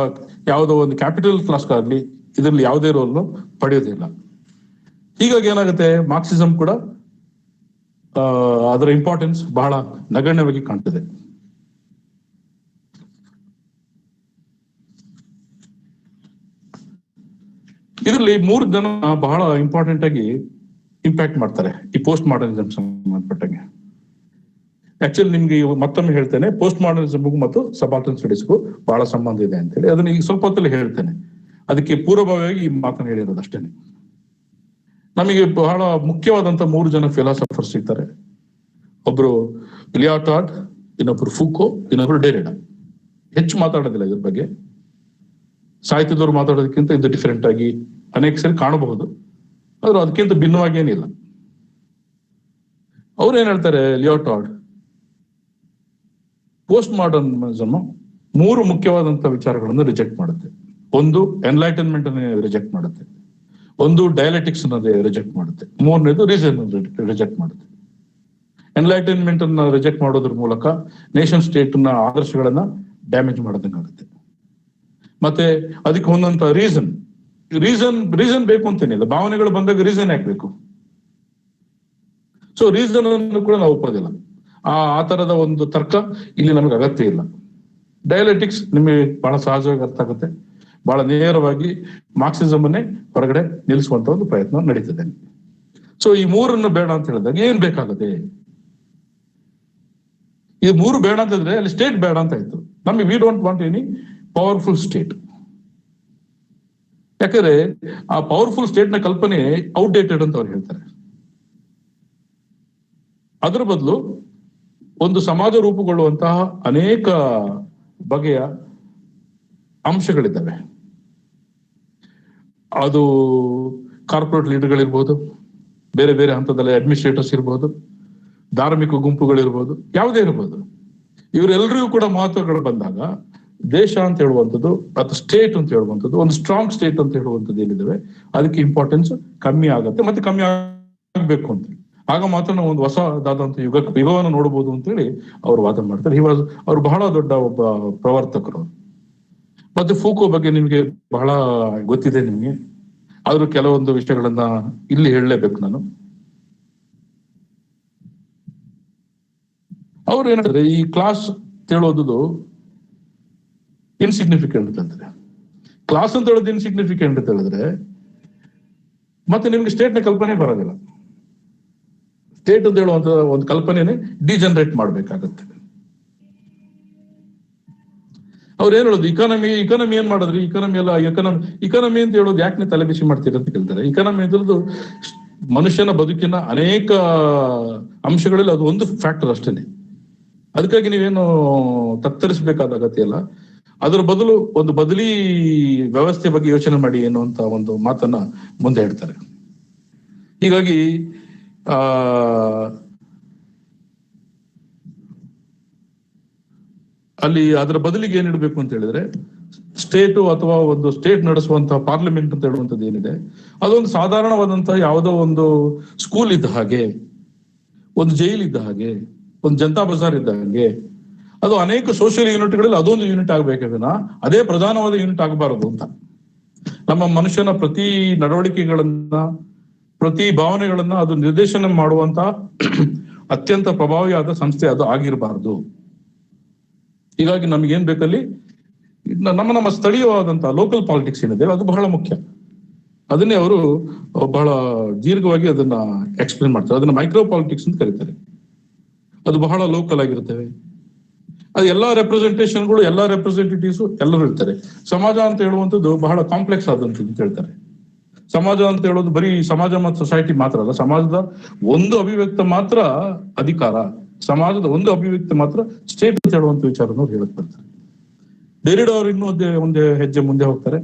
ಯಾವುದೋ ಒಂದು ಕ್ಯಾಪಿಟಲ್ ಕ್ಲಾಸ್ ಆಗ್ಲಿ, ಇದರಲ್ಲಿ ಯಾವುದೇ ರೋಲ್ ಪಡೆಯೋದಿಲ್ಲ. ಹೀಗಾಗಿ ಏನಾಗುತ್ತೆ, ಮಾರ್ಕ್ಸಿಸಂ ಕೂಡ ಅದರ ಇಂಪಾರ್ಟೆನ್ಸ್ ಬಹಳ ನಗಣ್ಯವಾಗಿ ಕಾಣ್ತದೆ. ಇದರಲ್ಲಿ 3 ಜನ ಬಹಳ ಇಂಪಾರ್ಟೆಂಟ್ ಆಗಿ ಇಂಪ್ಯಾಕ್ಟ್ ಮಾಡ್ತಾರೆ ಈ ಪೋಸ್ಟ್ ಮಾಡರ್ನಿಸಂ ಸಂಬಂಧಪಟ್ಟಂಗೆ. ಆಕ್ಚುಲಿ ನಿಮ್ಗೆ ಮತ್ತೊಮ್ಮೆ ಹೇಳ್ತೇನೆ, ಪೋಸ್ಟ್ ಮಾಡರ್ನಿಸಮ್ಗೂ ಮತ್ತು ಸಬಾಲ್ಟರ್ನ್ ಸ್ಟಡೀಸ್ಗೂ ಬಹಳ ಸಂಬಂಧ ಇದೆ ಅಂತೇಳಿ. ಅದನ್ನ ಈಗ ಸ್ವಲ್ಪ ಹೊತ್ತಲ್ಲಿ ಹೇಳ್ತೇನೆ. ಅದಕ್ಕೆ ಪೂರ್ವಭಾವಿಯಾಗಿ ಈ ಮಾತನ್ನು ಹೇಳಿರೋದು ಅಷ್ಟೇನೆ. ನಮಗೆ ಬಹಳ ಮುಖ್ಯವಾದಂತ 3 ಜನ ಫಿಲಾಸಫರ್ಸ್ ಸಿಗ್ತಾರೆ. ಒಬ್ರು ಲಿಯಾಟಾರ್ಡ್, ಇನ್ನೊಬ್ರು ಫೂಕೋ, ಇನ್ನೊಬ್ರು ಡೆರಿಡಾ. ಹೆಚ್ಚು ಮಾತಾಡೋದಿಲ್ಲ ಇದ್ರ ಬಗ್ಗೆ. ಸಾಹಿತ್ಯದವ್ರು ಮಾತಾಡೋದಕ್ಕಿಂತ ಇದು ಡಿಫರೆಂಟ್ ಆಗಿ ಅನೇಕ ಸರಿ ಕಾಣಬಹುದು, ಆದ್ರೂ ಅದಕ್ಕಿಂತ ಭಿನ್ನವಾಗಿ ಏನಿಲ್ಲ. ಅವ್ರು ಏನ್ ಹೇಳ್ತಾರೆ, ಲಿಯಾಟಾರ್ಡ್ ಪೋಸ್ಟ್ ಮಾಡರ್ನಿಸಮ್ 3 ಮುಖ್ಯವಾದಂತ ವಿಚಾರಗಳನ್ನು ರಿಜೆಕ್ಟ್ ಮಾಡುತ್ತೆ. ಒಂದು ಎನ್ಲೈಟನ್ಮೆಂಟ್ ಅನ್ನು ರಿಜೆಕ್ಟ್ ಮಾಡುತ್ತೆ, ಒಂದು ಡಯಾಲೆಟಿಕ್ಸ್ ಅನ್ನೋದೇ ರಿಜೆಕ್ಟ್ ಮಾಡುತ್ತೆ, 3ನೇದು ರೀಸನ್ ರಿಜೆಕ್ಟ್ ಮಾಡುತ್ತೆ. ಎನ್ಲೈಟನ್ಮೆಂಟ್ ಅನ್ನ ರಿಜೆಕ್ಟ್ ಮಾಡೋದ್ರ ಮೂಲಕ ನೇಷನ್ ಸ್ಟೇಟ್ ನ ಆದರ್ಶಗಳನ್ನ ಡ್ಯಾಮೇಜ್ ಮಾಡೋದಂಗಾಗುತ್ತೆ. ಮತ್ತೆ ಅದಕ್ಕೆ ಒಂದಂತ ರೀಸನ್ ಬೇಕು ಅಂತೇನಿಲ್ಲ. ಭಾವನೆಗಳು ಬಂದಾಗ ರೀಸನ್ ಹಾಕ್ಬೇಕು. ಸೊ ರೀಸನ್ ಅನ್ನು ಕೂಡ ನಾವು ಒಪ್ಪೋದಿಲ್ಲ. ಆ ತರದ ಒಂದು ತರ್ಕ ಇಲ್ಲಿ ನಮಗೆ ಅಗತ್ಯ ಇಲ್ಲ. ಡಯಾಲೆಟಿಕ್ಸ್ ನಿಮಗೆ ಬಹಳ ಸಹಜವಾಗಿ ಅರ್ಥ ಆಗುತ್ತೆ. ಬಹಳ ನೇರವಾಗಿ ಮಾರ್ಕ್ಸಿಸಮ್ ಅನ್ನೇ ಹೊರಗಡೆ ನಿಲ್ಲಿಸುವಂತ ಒಂದು ಪ್ರಯತ್ನ ನಡೀತದೆ. ಸೊ ಈ 3 ಬೇಡ ಅಂತ ಹೇಳಿದಾಗ ಏನ್ ಬೇಕಾಗುತ್ತೆ? ಈ 3 ಬೇಡ ಅಂತಂದ್ರೆ ಅಲ್ಲಿ ಸ್ಟೇಟ್ ಬೇಡ ಅಂತ ಆಯ್ತು. ನಮಗೆ we don't want any powerful state. ಯಾಕಂದ್ರೆ ಆ ಪವರ್ಫುಲ್ ಸ್ಟೇಟ್ ನ ಕಲ್ಪನೆ ಔಟ್ಡೇಟೆಡ್ ಅಂತ ಅವ್ರು ಹೇಳ್ತಾರೆ. ಅದರ ಬದಲು ಒಂದು ಸಮಾಜ ರೂಪುಗೊಳ್ಳುವಂತಹ ಅನೇಕ ಬಗೆಯ ಅಂಶಗಳಿದ್ದಾವೆ. ಅದು ಕಾರ್ಪೊರೇಟ್ ಲೀಡರ್ಗಳಿರ್ಬೋದು, ಬೇರೆ ಬೇರೆ ಹಂತದಲ್ಲಿ ಅಡ್ಮಿನಿಸ್ಟ್ರೇಟರ್ಸ್ ಇರ್ಬೋದು, ಧಾರ್ಮಿಕ ಗುಂಪುಗಳಿರ್ಬೋದು, ಯಾವುದೇ ಇರ್ಬೋದು. ಇವರೆಲ್ಲರಿಗೂ ಕೂಡ ಮಹತ್ವಗಳು ಬಂದಾಗ ದೇಶ ಅಂತ ಹೇಳುವಂಥದ್ದು ಅಥವಾ ಸ್ಟೇಟ್ ಅಂತ ಹೇಳುವಂಥದ್ದು, ಒಂದು ಸ್ಟ್ರಾಂಗ್ ಸ್ಟೇಟ್ ಅಂತ ಹೇಳುವಂಥದ್ದು ಏನಿದಾವೆ ಅದಕ್ಕೆ ಇಂಪಾರ್ಟೆನ್ಸ್ ಕಮ್ಮಿ ಆಗುತ್ತೆ, ಮತ್ತೆ ಕಮ್ಮಿ ಆಗ್ಬೇಕು ಅಂತ. ಆಗ ಮಾತ್ರ ನಾವು ಒಂದು ಹೊಸದಾದಂತ ಯುಗವನ್ನು ನೋಡಬಹುದು ಅಂತೇಳಿ ಅವ್ರು ವಾದ ಮಾಡ್ತಾರೆ. ಅವ್ರು ಬಹಳ ದೊಡ್ಡ ಒಬ್ಬ ಪ್ರವರ್ತಕರು. ಮತ್ತೆ ಫೂಕೋ ಬಗ್ಗೆ ನಿಮ್ಗೆ ಬಹಳ ಗೊತ್ತಿದೆ ನಿಮ್ಗೆ, ಆದ್ರೂ ಕೆಲವೊಂದು ವಿಷಯಗಳನ್ನ ಇಲ್ಲಿ ಹೇಳಲೇಬೇಕು ನಾನು. ಅವ್ರು ಏನಂದ್ರೆ ಈ ಕ್ಲಾಸ್ ಹೇಳೋದು ಇನ್ಸಿಗ್ನಿಫಿಕೆಂಟ್ ಅಂತ ಹೇಳ್ತಾರೆ. ಕ್ಲಾಸ್ ಅಂತ ಹೇಳೋದು ಇನ್ಸಿಗ್ನಿಫಿಕೆಂಟ್ ಅಂತ ಹೇಳಿದ್ರೆ ಮತ್ತೆ ನಿಮ್ಗೆ ಸ್ಟೇಟ್ ನ ಕಲ್ಪನೆ ಬರೋದಿಲ್ಲ. ಸ್ಟೇಟ್ ಅಂತ ಹೇಳುವಂತ ಒಂದು ಕಲ್ಪನೆನೇ ಡಿಜನರೇಟ್ ಮಾಡ್ಬೇಕಾಗತ್ತೆ. ಅವ್ರು ಏನ್ ಹೇಳೋದು, ಇಕಾನಮಿ ಏನ್ ಮಾಡಿದ್ರಿ, ಇಕಾನಮಿ ಅಂತ ಹೇಳೋದು ಯಾಕೆ ನೀವು ತಲೆ ಬಿಸಿ ಮಾಡ್ತೀರಿ ಅಂತ ಕೇಳ್ತಾರೆ. ಇಕಾನಮಿ ಅಂತ ಮನುಷ್ಯನ ಬದುಕಿನ ಅನೇಕ ಅಂಶಗಳಲ್ಲಿ ಅದು ಒಂದು ಫ್ಯಾಕ್ಟರ್ ಅಷ್ಟೇನೆ. ಅದಕ್ಕಾಗಿ ನೀವೇನು ತತ್ತರಿಸಬೇಕಾದ ಅಗತ್ಯ ಇಲ್ಲ. ಅದರ ಬದಲು ಒಂದು ಬದಲಿ ವ್ಯವಸ್ಥೆ ಬಗ್ಗೆ ಯೋಚನೆ ಮಾಡಿ ಎನ್ನುವಂತ ಒಂದು ಮಾತನ್ನ ಮುಂದೆ ಹೇಳ್ತಾರೆ. ಹೀಗಾಗಿ ಅಲ್ಲಿ ಅದರ ಬದಲಿಗೆ ಏನಿಡಬೇಕು ಅಂತ ಹೇಳಿದ್ರೆ, ಸ್ಟೇಟು ಅಥವಾ ಒಂದು ಸ್ಟೇಟ್ ನಡೆಸುವಂತಹ ಪಾರ್ಲಿಮೆಂಟ್ ಅಂತ ಹೇಳುವಂಥದ್ದು ಏನಿದೆ ಅದೊಂದು ಸಾಧಾರಣವಾದಂತಹ ಯಾವುದೋ ಒಂದು ಸ್ಕೂಲ್ ಇದ್ದ ಹಾಗೆ, ಒಂದು ಜೈಲ್ ಇದ್ದ ಹಾಗೆ, ಒಂದು ಜನತಾ ಬಜಾರ್ ಇದ್ದ ಹಾಗೆ, ಅದು ಅನೇಕ ಸೋಷಿಯಲ್ ಯೂನಿಟ್ಗಳಲ್ಲಿ ಅದೊಂದು ಯೂನಿಟ್ ಆಗ್ಬೇಕನ್ನ ಅದೇ ಪ್ರಧಾನವಾದ ಯೂನಿಟ್ ಆಗಬಾರದು ಅಂತ. ನಮ್ಮ ಮನುಷ್ಯನ ಪ್ರತಿ ನಡವಳಿಕೆಗಳನ್ನ, ಪ್ರತಿ ಭಾವನೆಗಳನ್ನ ಅದು ನಿರ್ದೇಶನ ಮಾಡುವಂತ ಅತ್ಯಂತ ಪ್ರಭಾವಿಯಾದ ಸಂಸ್ಥೆ ಅದು ಆಗಿರಬಾರದು. ಹೀಗಾಗಿ ನಮ್ಗೇನ್ ಬೇಕಲ್ಲಿ ನಮ್ಮ ಸ್ಥಳೀಯವಾದಂತಹ ಲೋಕಲ್ ಪಾಲಿಟಿಕ್ಸ್ ಏನಿದೆ ಅದು ಬಹಳ ಮುಖ್ಯ. ಅದನ್ನೇ ಅವರು ಬಹಳ ದೀರ್ಘವಾಗಿ ಅದನ್ನ ಎಕ್ಸ್ಪ್ಲೇನ್ ಮಾಡ್ತಾರೆ. ಅದನ್ನ ಮೈಕ್ರೋ ಪಾಲಿಟಿಕ್ಸ್ ಅಂತ ಕರೀತಾರೆ. ಅದು ಬಹಳ ಲೋಕಲ್ ಆಗಿರ್ತವೆ. ಅದು ಎಲ್ಲಾ ರೆಪ್ರೆಸೆಂಟೇಷನ್ಗಳು, ಎಲ್ಲಾ ರೆಪ್ರೆಸೆಂಟೇಟಿವ್ಸ್ ಎಲ್ಲರೂ ಇರ್ತಾರೆ. ಸಮಾಜ ಅಂತ ಹೇಳುವಂಥದ್ದು ಬಹಳ ಕಾಂಪ್ಲೆಕ್ಸ್ ಆದಂಥದ್ದು ಅಂತ ಹೇಳ್ತಾರೆ. ಸಮಾಜ ಅಂತ ಹೇಳೋದು ಬರೀ ಸಮಾಜ ಮತ್ತು ಸೊಸೈಟಿ ಮಾತ್ರ ಅಲ್ಲ, ಸಮಾಜದ ಒಂದು ಅಭಿವ್ಯಕ್ತ ಮಾತ್ರ ಅಧಿಕಾರ, ಸಮಾಜದ ಒಂದು ಅಭಿವ್ಯಕ್ತಿ ಮಾತ್ರ ಸ್ಟೇಟ್ ಅಂತ ಹೇಳುವಂತ ವಿಚಾರನ ಹೇಳಕ್ ಬರ್ತಾರೆ. ಡೆರಿಡಾ ಅವರು ಇನ್ನೂ ಒಂದೇ ಹೆಜ್ಜೆ ಮುಂದೆ ಹೋಗ್ತಾರೆ.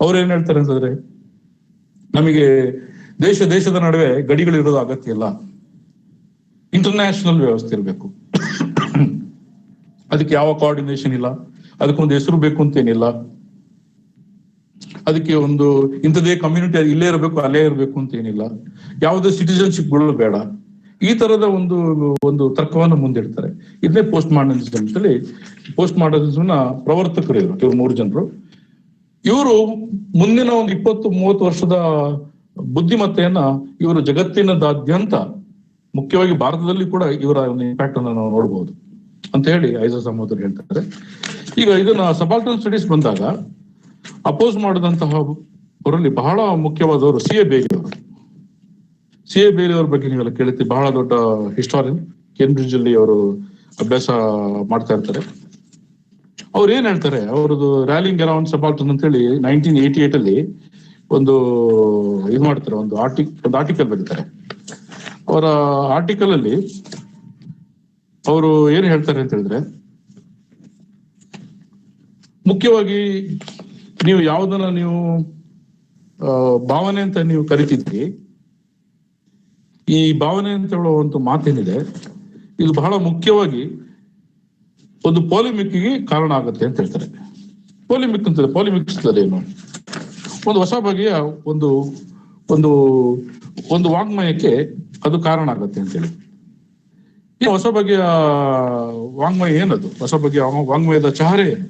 ಅವ್ರು ಏನ್ ಹೇಳ್ತಾರೆ ಅಂತಂದ್ರೆ, ನಮಗೆ ದೇಶದ ನಡುವೆ ಗಡಿಗಳಿರೋದು ಅಗತ್ಯ ಇಲ್ಲ, ಇಂಟರ್ನ್ಯಾಷನಲ್ ವ್ಯವಸ್ಥೆ ಇರಬೇಕು. ಅದಕ್ಕೆ ಯಾವ ಕೋಆರ್ಡಿನೇಷನ್ ಇಲ್ಲ, ಅದಕ್ಕೊಂದು ಹೆಸರು ಬೇಕು ಅಂತೇನಿಲ್ಲ, ಅದಕ್ಕೆ ಒಂದು ಇಂಥದೇ ಕಮ್ಯುನಿಟಿ ಇಲ್ಲೇ ಇರಬೇಕು ಅಲ್ಲೇ ಇರಬೇಕು ಅಂತ ಏನಿಲ್ಲ, ಯಾವುದೇ ಸಿಟಿಜನ್ಶಿಪ್ಗಳು ಬೇಡ, ಈ ತರದ ಒಂದು ತರ್ಕವನ್ನು ಮುಂದಿಡ್ತಾರೆ. ಇದನ್ನೇ ಪೋಸ್ಟ್ ಮಾಡರ್ನಿಸಂ ಅಂತೇಳಿ. ಪೋಸ್ಟ್ ಮಾಡರ್ನಿಸಂನ ಪ್ರವರ್ತಕರು ಇವರು 3 ಜನರು. ಇವರು ಮುಂದಿನ ಒಂದು 20-30 ವರ್ಷದ ಬುದ್ಧಿಮತ್ತೆಯನ್ನ ಇವರು ಜಗತ್ತಿನದಾದ್ಯಂತ, ಮುಖ್ಯವಾಗಿ ಭಾರತದಲ್ಲಿ ಕೂಡ ಇವರ ಒಂದು ಇಂಪ್ಯಾಕ್ಟ್ ಅನ್ನು ನಾವು ನೋಡಬಹುದು ಅಂತ ಹೇಳಿ ಐಜಾಜ್ ಅಹಮದ್ ಅವರು ಹೇಳ್ತಾರೆ. ಈಗ ಇದನ್ನ ಸಬಾಲ್ಟರ್ನ್ ಸ್ಟಡೀಸ್ ಬಂದಾಗ ಅಪೋಸ್ ಮಾಡಿದಂತಹ ಅವರಲ್ಲಿ ಬಹಳ ಮುಖ್ಯವಾದವರು ಸಿ ಎ ಬೇಲಿ ಅವರು. ಸಿ ಎ ಬೇಲಿ ಅವ್ರ ಬಗ್ಗೆ ನೀವೆಲ್ಲ ಕೇಳುತ್ತೀವಿ. ಬಹಳ ದೊಡ್ಡ ಹಿಸ್ಟಾರಿಯನ್, ಕೇಂಬ್ರಿಡ್ಜ್ ಅಲ್ಲಿ ಅವರು ಅಭ್ಯಾಸ ಮಾಡ್ತಾ ಇರ್ತಾರೆ. ಅವ್ರು ಏನ್ ಹೇಳ್ತಾರೆ, ಅವ್ರದ್ದು ರ್ಯಾಲಿಂಗ್ ಅರೌಂಡ್ ಸಬಾಲ್ಟರ್ನ್ ಅಂತ ಹೇಳಿ 1988 ಅಲ್ಲಿ ಒಂದು ಇದು ಮಾಡ್ತಾರೆ, ಒಂದು ಆರ್ಟಿಕಲ್ ಬರೀತಾರೆ. ಅವರ ಆರ್ಟಿಕಲ್ ಅಲ್ಲಿ ಅವರು ಏನ್ ಹೇಳ್ತಾರೆ ಅಂತ ಹೇಳಿದ್ರೆ, ಮುಖ್ಯವಾಗಿ ನೀವು ಯಾವುದನ್ನ ನೀವು ಭಾವನೆ ಅಂತ ನೀವು ಕರಿತಿದ್ರಿ, ಈ ಭಾವನೆ ಅಂತ ಹೇಳುವಂತ ಮಾತೇನಿದೆ, ಇದು ಬಹಳ ಮುಖ್ಯವಾಗಿ ಒಂದು ಪೋಲಿಮಿಕ್ಗೆ ಕಾರಣ ಆಗುತ್ತೆ ಅಂತ ಹೇಳ್ತಾರೆ. ಪಾಲಿಮಿಕ್ಸ್ ಏನು, ಒಂದು ಹೊಸ ಬಗೆಯ ಒಂದು ವಾಂಗ್ಮಯಕ್ಕೆ ಅದು ಕಾರಣ ಆಗತ್ತೆ ಅಂತೇಳಿ. ಈ ಹೊಸ ಬಗೆಯ ವಾಂಗ್ಮಯ ಏನದು, ಹೊಸ ಬಗೆಯ ವಾಂಗ್ಮಯದ ಚಹರೆ ಏನು?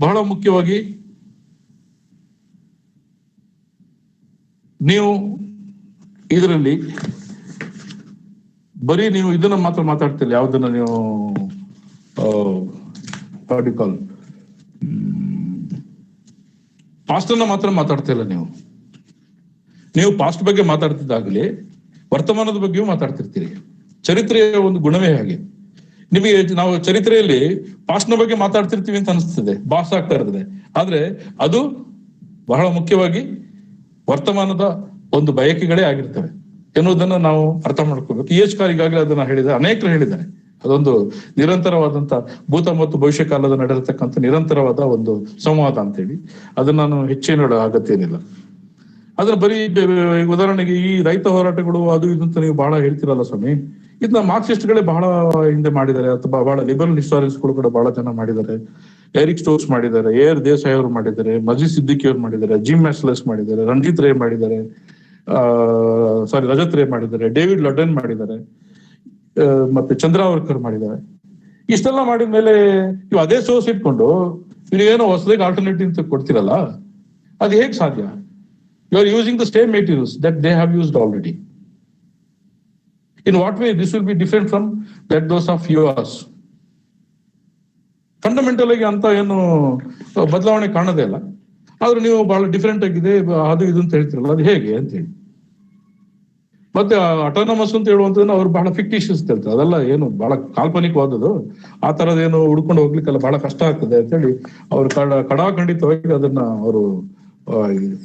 ಬಹಳ ಮುಖ್ಯವಾಗಿ ನೀವು ಇದರಲ್ಲಿ ಬರೀ ನೀವು ಇದನ್ನ ಮಾತ್ರ ಮಾತಾಡ್ತಿಲ್ಲ, ಯಾವ್ದನ್ನ ನೀವು ಪಾಸ್ಟ್ ಅನ್ನ ಮಾತ್ರ ಮಾತಾಡ್ತಿಲ್ಲ. ನೀವು ಪಾಸ್ಟ್ ಬಗ್ಗೆ ಮಾತಾಡ್ತಿದ್ದಾಗಲಿ ವರ್ತಮಾನದ ಬಗ್ಗೆಯೂ ಮಾತಾಡ್ತಿರ್ತೀರಿ. ಚರಿತ್ರೆಯ ಒಂದು ಗುಣವೇ ಹಾಗೆ. ನಿಮಗೆ ನಾವು ಚರಿತ್ರೆಯಲ್ಲಿ ಪಾಸ್ಟ್ ನ ಬಗ್ಗೆ ಮಾತಾಡ್ತಿರ್ತೀವಿ ಅಂತ ಅನಿಸ್ತದೆ, ಭಾಸ ಆಗ್ತಾ ಇರ್ತದೆ. ಆದ್ರೆ ಅದು ಬಹಳ ಮುಖ್ಯವಾಗಿ ವರ್ತಮಾನದ ಒಂದು ಬಯಕೆಗಳೇ ಆಗಿರ್ತವೆ ಎನ್ನುವುದನ್ನ ನಾವು ಅರ್ಥ ಮಾಡ್ಕೋಬೇಕು. EH ಈಗಾಗಲೇ ಅದನ್ನ ಹೇಳಿದ್ದಾರೆ, ಅನೇಕರು ಹೇಳಿದ್ದಾರೆ. ಅದೊಂದು ನಿರಂತರವಾದಂತ ಭೂತ ಮತ್ತು ಭವಿಷ್ಯ ಕಾಲದ ನಡೆದಿರ್ತಕ್ಕಂಥ ನಿರಂತರವಾದ ಒಂದು ಸಂವಾದ ಅಂತೇಳಿ. ಅದನ್ನ ನಾನು ಹೆಚ್ಚೇನು ಹೇಳೋ ಅಗತ್ಯ ಏನಿಲ್ಲ. ಅದನ್ನ ಬರೀ ಉದಾಹರಣೆಗೆ ಈ ರೈತ ಹೋರಾಟಗಳು ಅದು ಇದು ಅಂತ ನೀವು ಬಹಳ ಹೇಳ್ತಿರಲ್ಲ ಸ್ವಾಮಿ, ಇದನ್ನ ಮಾರ್ಕ್ಸಿಸ್ಟ್ಗಳೇ ಬಹಳ ಹಿಂದೆ ಮಾಡಿದ್ದಾರೆ, ಅಥವಾ ಬಹಳ ಲಿಬರಲ್ ಹಿಸ್ಟಾರಿಯನ್ಸ್ಗಳು ಕೂಡ ಬಹಳ ಜನ ಮಾಡಿದ್ದಾರೆ. ಎರಿಕ್ ಸ್ಟೋಕ್ಸ್ ಮಾಡಿದ್ದಾರೆ, AR ದೇಸಾಯಿ ಅವರು ಮಾಡಿದ್ದಾರೆ, ಮಜೀದ್ ಸಿದ್ದಿಕಿ ಅವರು ಮಾಡಿದ್ದಾರೆ, ಜಿಮ್ ಮ್ಯಾಸ್ಲೆಸ್ ಮಾಡಿದ್ದಾರೆ, ರಂಜಿತ್ ರೇ ಮಾಡಿದ್ದಾರೆ, ರಜತ್ ರೇ ಮಾಡಿದ್ದಾರೆ, ಡೇವಿಡ್ ಲಡನ್ ಮಾಡಿದ್ದಾರೆ, ಮತ್ತೆ ಚಂದ್ರಾವರ್ಕರ್ ಮಾಡಿದ್ದಾರೆ. ಇಷ್ಟೆಲ್ಲ ಮಾಡಿದ್ಮೇಲೆ ನೀವು ಅದೇ ಸೋರ್ಸ್ ಇಟ್ಕೊಂಡು ನೀವೇನೋ ಹೊಸದಾಗಿ ಆಲ್ಟರ್ನೇಟಿವ್ ಅಂತ ಕೊಡ್ತಿರಲ್ಲ, ಅದು ಹೇಗ್ ಸಾಧ್ಯ? You are using the same materials that they have used already. In what way this will be different from that those of yours? Fundamental ಆಗಿ ಅಂತ ಏನು ಬದಲಾವಣೆ ಕಾಣೋದೇ ಇಲ್ಲ. ಆದ್ರೆ ನೀವು ಬಹಳ ಡಿಫ್ರೆಂಟ್ ಆಗಿದೆ ಅದು ಇದು ಅಂತ ಹೇಳ್ತಿರಲ್ಲ, ಅದು ಹೇಗೆ ಅಂತ ಹೇಳಿ. ಮತ್ತೆ ಅಟಾನಮಸ್ ಅಂತ ಹೇಳುವಂಥದ್ದನ್ನ ಅವ್ರು ಬಹಳ ಫಿಕ್ಟಿಷಿಯಸ್ ಹೇಳ್ತಾರೆ. ಅದೆಲ್ಲ ಏನು ಬಹಳ ಕಾಲ್ಪನಿಕವಾದದ್ದು, ಆ ತರದೇನು ಹುಡ್ಕೊಂಡು ಹೋಗ್ಲಿಕ್ಕೆಲ್ಲ ಬಹಳ ಕಷ್ಟ ಆಗ್ತದೆ ಅಂತ ಹೇಳಿ ಅವ್ರು ಕಡಾಖಂಡಿತವಾಗಿ ಅದನ್ನ ಅವರು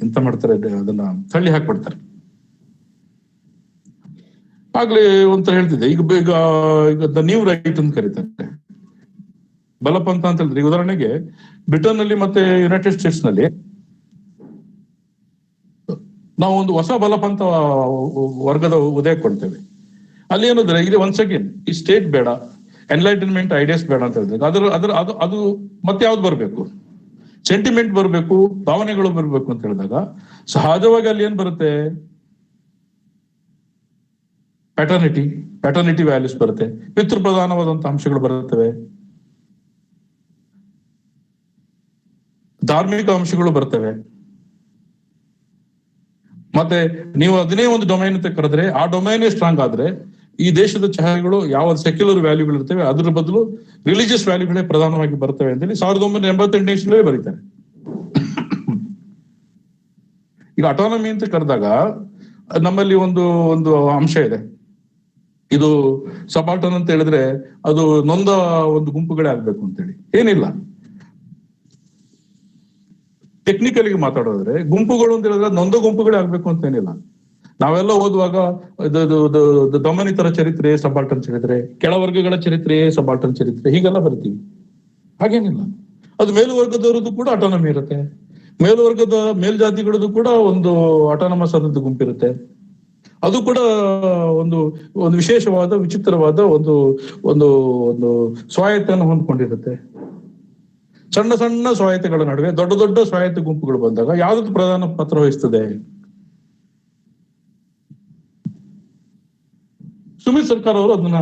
ಎಂತ ಮಾಡ್ತಾರೆ, ಅದನ್ನ ತಳ್ಳಿ ಹಾಕ್ಬಿಡ್ತಾರೆ. ಆಗ್ಲೇ ಅಂತ ಹೇಳ್ತಿದ್ದೆ, ಈಗ ದ ನ್ಯೂ ರೈಟ್ ಅಂತ ಕರೀತಾರೆ, ಬಲಪಂಥ ಅಂತ ಹೇಳಿದ್ರೆ. ಉದಾಹರಣೆಗೆ ಬ್ರಿಟನ್ ನಲ್ಲಿ ಮತ್ತೆ ಯುನೈಟೆಡ್ ಸ್ಟೇಟ್ಸ್ ನಲ್ಲಿ ನಾವು ಒಂದು ಹೊಸ ಬಲಪಂಥ ವರ್ಗದ ಉದಯ ಕೊಡ್ತೇವೆ. ಅಲ್ಲಿ ಏನಂದ್ರೆ ಇದು ಒನ್ಸ್ ಅಗೇನ್ ಈ ಸ್ಟೇಟ್ ಬೇಡ, ಎನ್ಲೈಟನ್ಮೆಂಟ್ ಐಡಿಯಾಸ್ ಬೇಡ ಅಂತ ಹೇಳಿದ್ರೆ ಅದು ಮತ್ತೆ ಯಾವ್ದು ಬರ್ಬೇಕು, ಸೆಂಟಿಮೆಂಟ್ ಬರ್ಬೇಕು, ಭಾವನೆಗಳು ಬರ್ಬೇಕು ಅಂತ ಹೇಳಿದಾಗ ಸಹಜವಾಗಿ ಅಲ್ಲಿ ಏನ್ ಬರುತ್ತೆ, ಪ್ಯಾಟರ್ನಿಟಿ ವ್ಯಾಲ್ಯೂಸ್ ಬರುತ್ತೆ, ಪಿತೃ ಪ್ರಧಾನವಾದಂತಹ ಅಂಶಗಳು ಬರುತ್ತವೆ, ಧಾರ್ಮಿಕ ಅಂಶಗಳು ಬರ್ತವೆ. ಮತ್ತೆ ನೀವು ಅದನ್ನೇ ಒಂದು ಡೊಮೈನ್ ಅಂತ ಕರೆದ್ರೆ ಆ ಡೊಮೈನೇ ಸ್ಟ್ರಾಂಗ್ ಆದ್ರೆ ಈ ದೇಶದ ಚಹರೆಗಳು ಯಾವ ಸೆಕ್ಯುಲರ್ ವ್ಯಾಲ್ಯೂಗಳು ಇರ್ತವೆ ಅದ್ರ ಬದಲು ರಿಲಿಜಿಯಸ್ ವ್ಯಾಲ್ಯೂಗಳೇ ಪ್ರಧಾನವಾಗಿ ಬರ್ತವೆ ಅಂತೇಳಿ 1988 ಬರೀತಾರೆ. ಈಗ ಅಟಾನಮಿ ಅಂತ ಕರೆದಾಗ ನಮ್ಮಲ್ಲಿ ಒಂದು ಅಂಶ ಇದೆ, ಇದು ಸಬಾಲ್ಟರ್ನ್ ಅಂತ ಹೇಳಿದ್ರೆ ಅದು ನೊಂದ ಒಂದು ಗುಂಪುಗಳೇ ಆಗ್ಬೇಕು ಅಂತೇಳಿ ಏನಿಲ್ಲ. ಟೆಕ್ನಿಕಲ್ ಮಾತಾಡೋದ್ರೆ ಗುಂಪುಗಳು ಅಂತ ಹೇಳಿದ್ರೆ ನೊಂದ ಗುಂಪುಗಳೇ ಆಗ್ಬೇಕು ಅಂತ ಏನಿಲ್ಲ. ನಾವೆಲ್ಲ ಓದುವಾಗ ದಮನಿತರ ಚರಿತ್ರೆ ಸಬಾಲ್ಟರ್ನ್ ಚರಿತ್ರೆ, ಕೆಳವರ್ಗಗಳ ಚರಿತ್ರೆ ಸಬಾಲ್ಟರ್ನ್ ಚರಿತ್ರೆ ಹೀಗೆಲ್ಲ ಬರ್ತೀವಿ. ಹಾಗೇನಿಲ್ಲ. ಅದು ಮೇಲ್ವರ್ಗದವರದ್ದು ಕೂಡ ಅಟಾನಮಿ ಇರುತ್ತೆ, ಮೇಲ್ವರ್ಗದ ಮೇಲ್ಜಾತಿಗಳದ್ದು ಕೂಡ ಒಂದು ಅಟಾನಮಸ್ ಆದದ್ದು ಗುಂಪಿರುತ್ತೆ. ಅದು ಕೂಡ ಒಂದು ಒಂದು ವಿಶೇಷವಾದ ವಿಚಿತ್ರವಾದ ಒಂದು ಒಂದು ಒಂದು ಸ್ವಾಯತ್ತನ್ನು ಹೊಂದ್ಕೊಂಡಿರುತ್ತೆ. ಸಣ್ಣ ಸಣ್ಣ ಸ್ವಾಯತ್ತಗಳ ನಡುವೆ ದೊಡ್ಡ ದೊಡ್ಡ ಸ್ವಾಯತ್ತ ಗುಂಪುಗಳು ಬಂದಾಗ ಯಾವ್ದು ಪ್ರಧಾನ ಪಾತ್ರ ವಹಿಸ್ತದೆ? ಸುಮಿತ್ ಸರ್ಕಾರ್ ಅವರು ಅದನ್ನ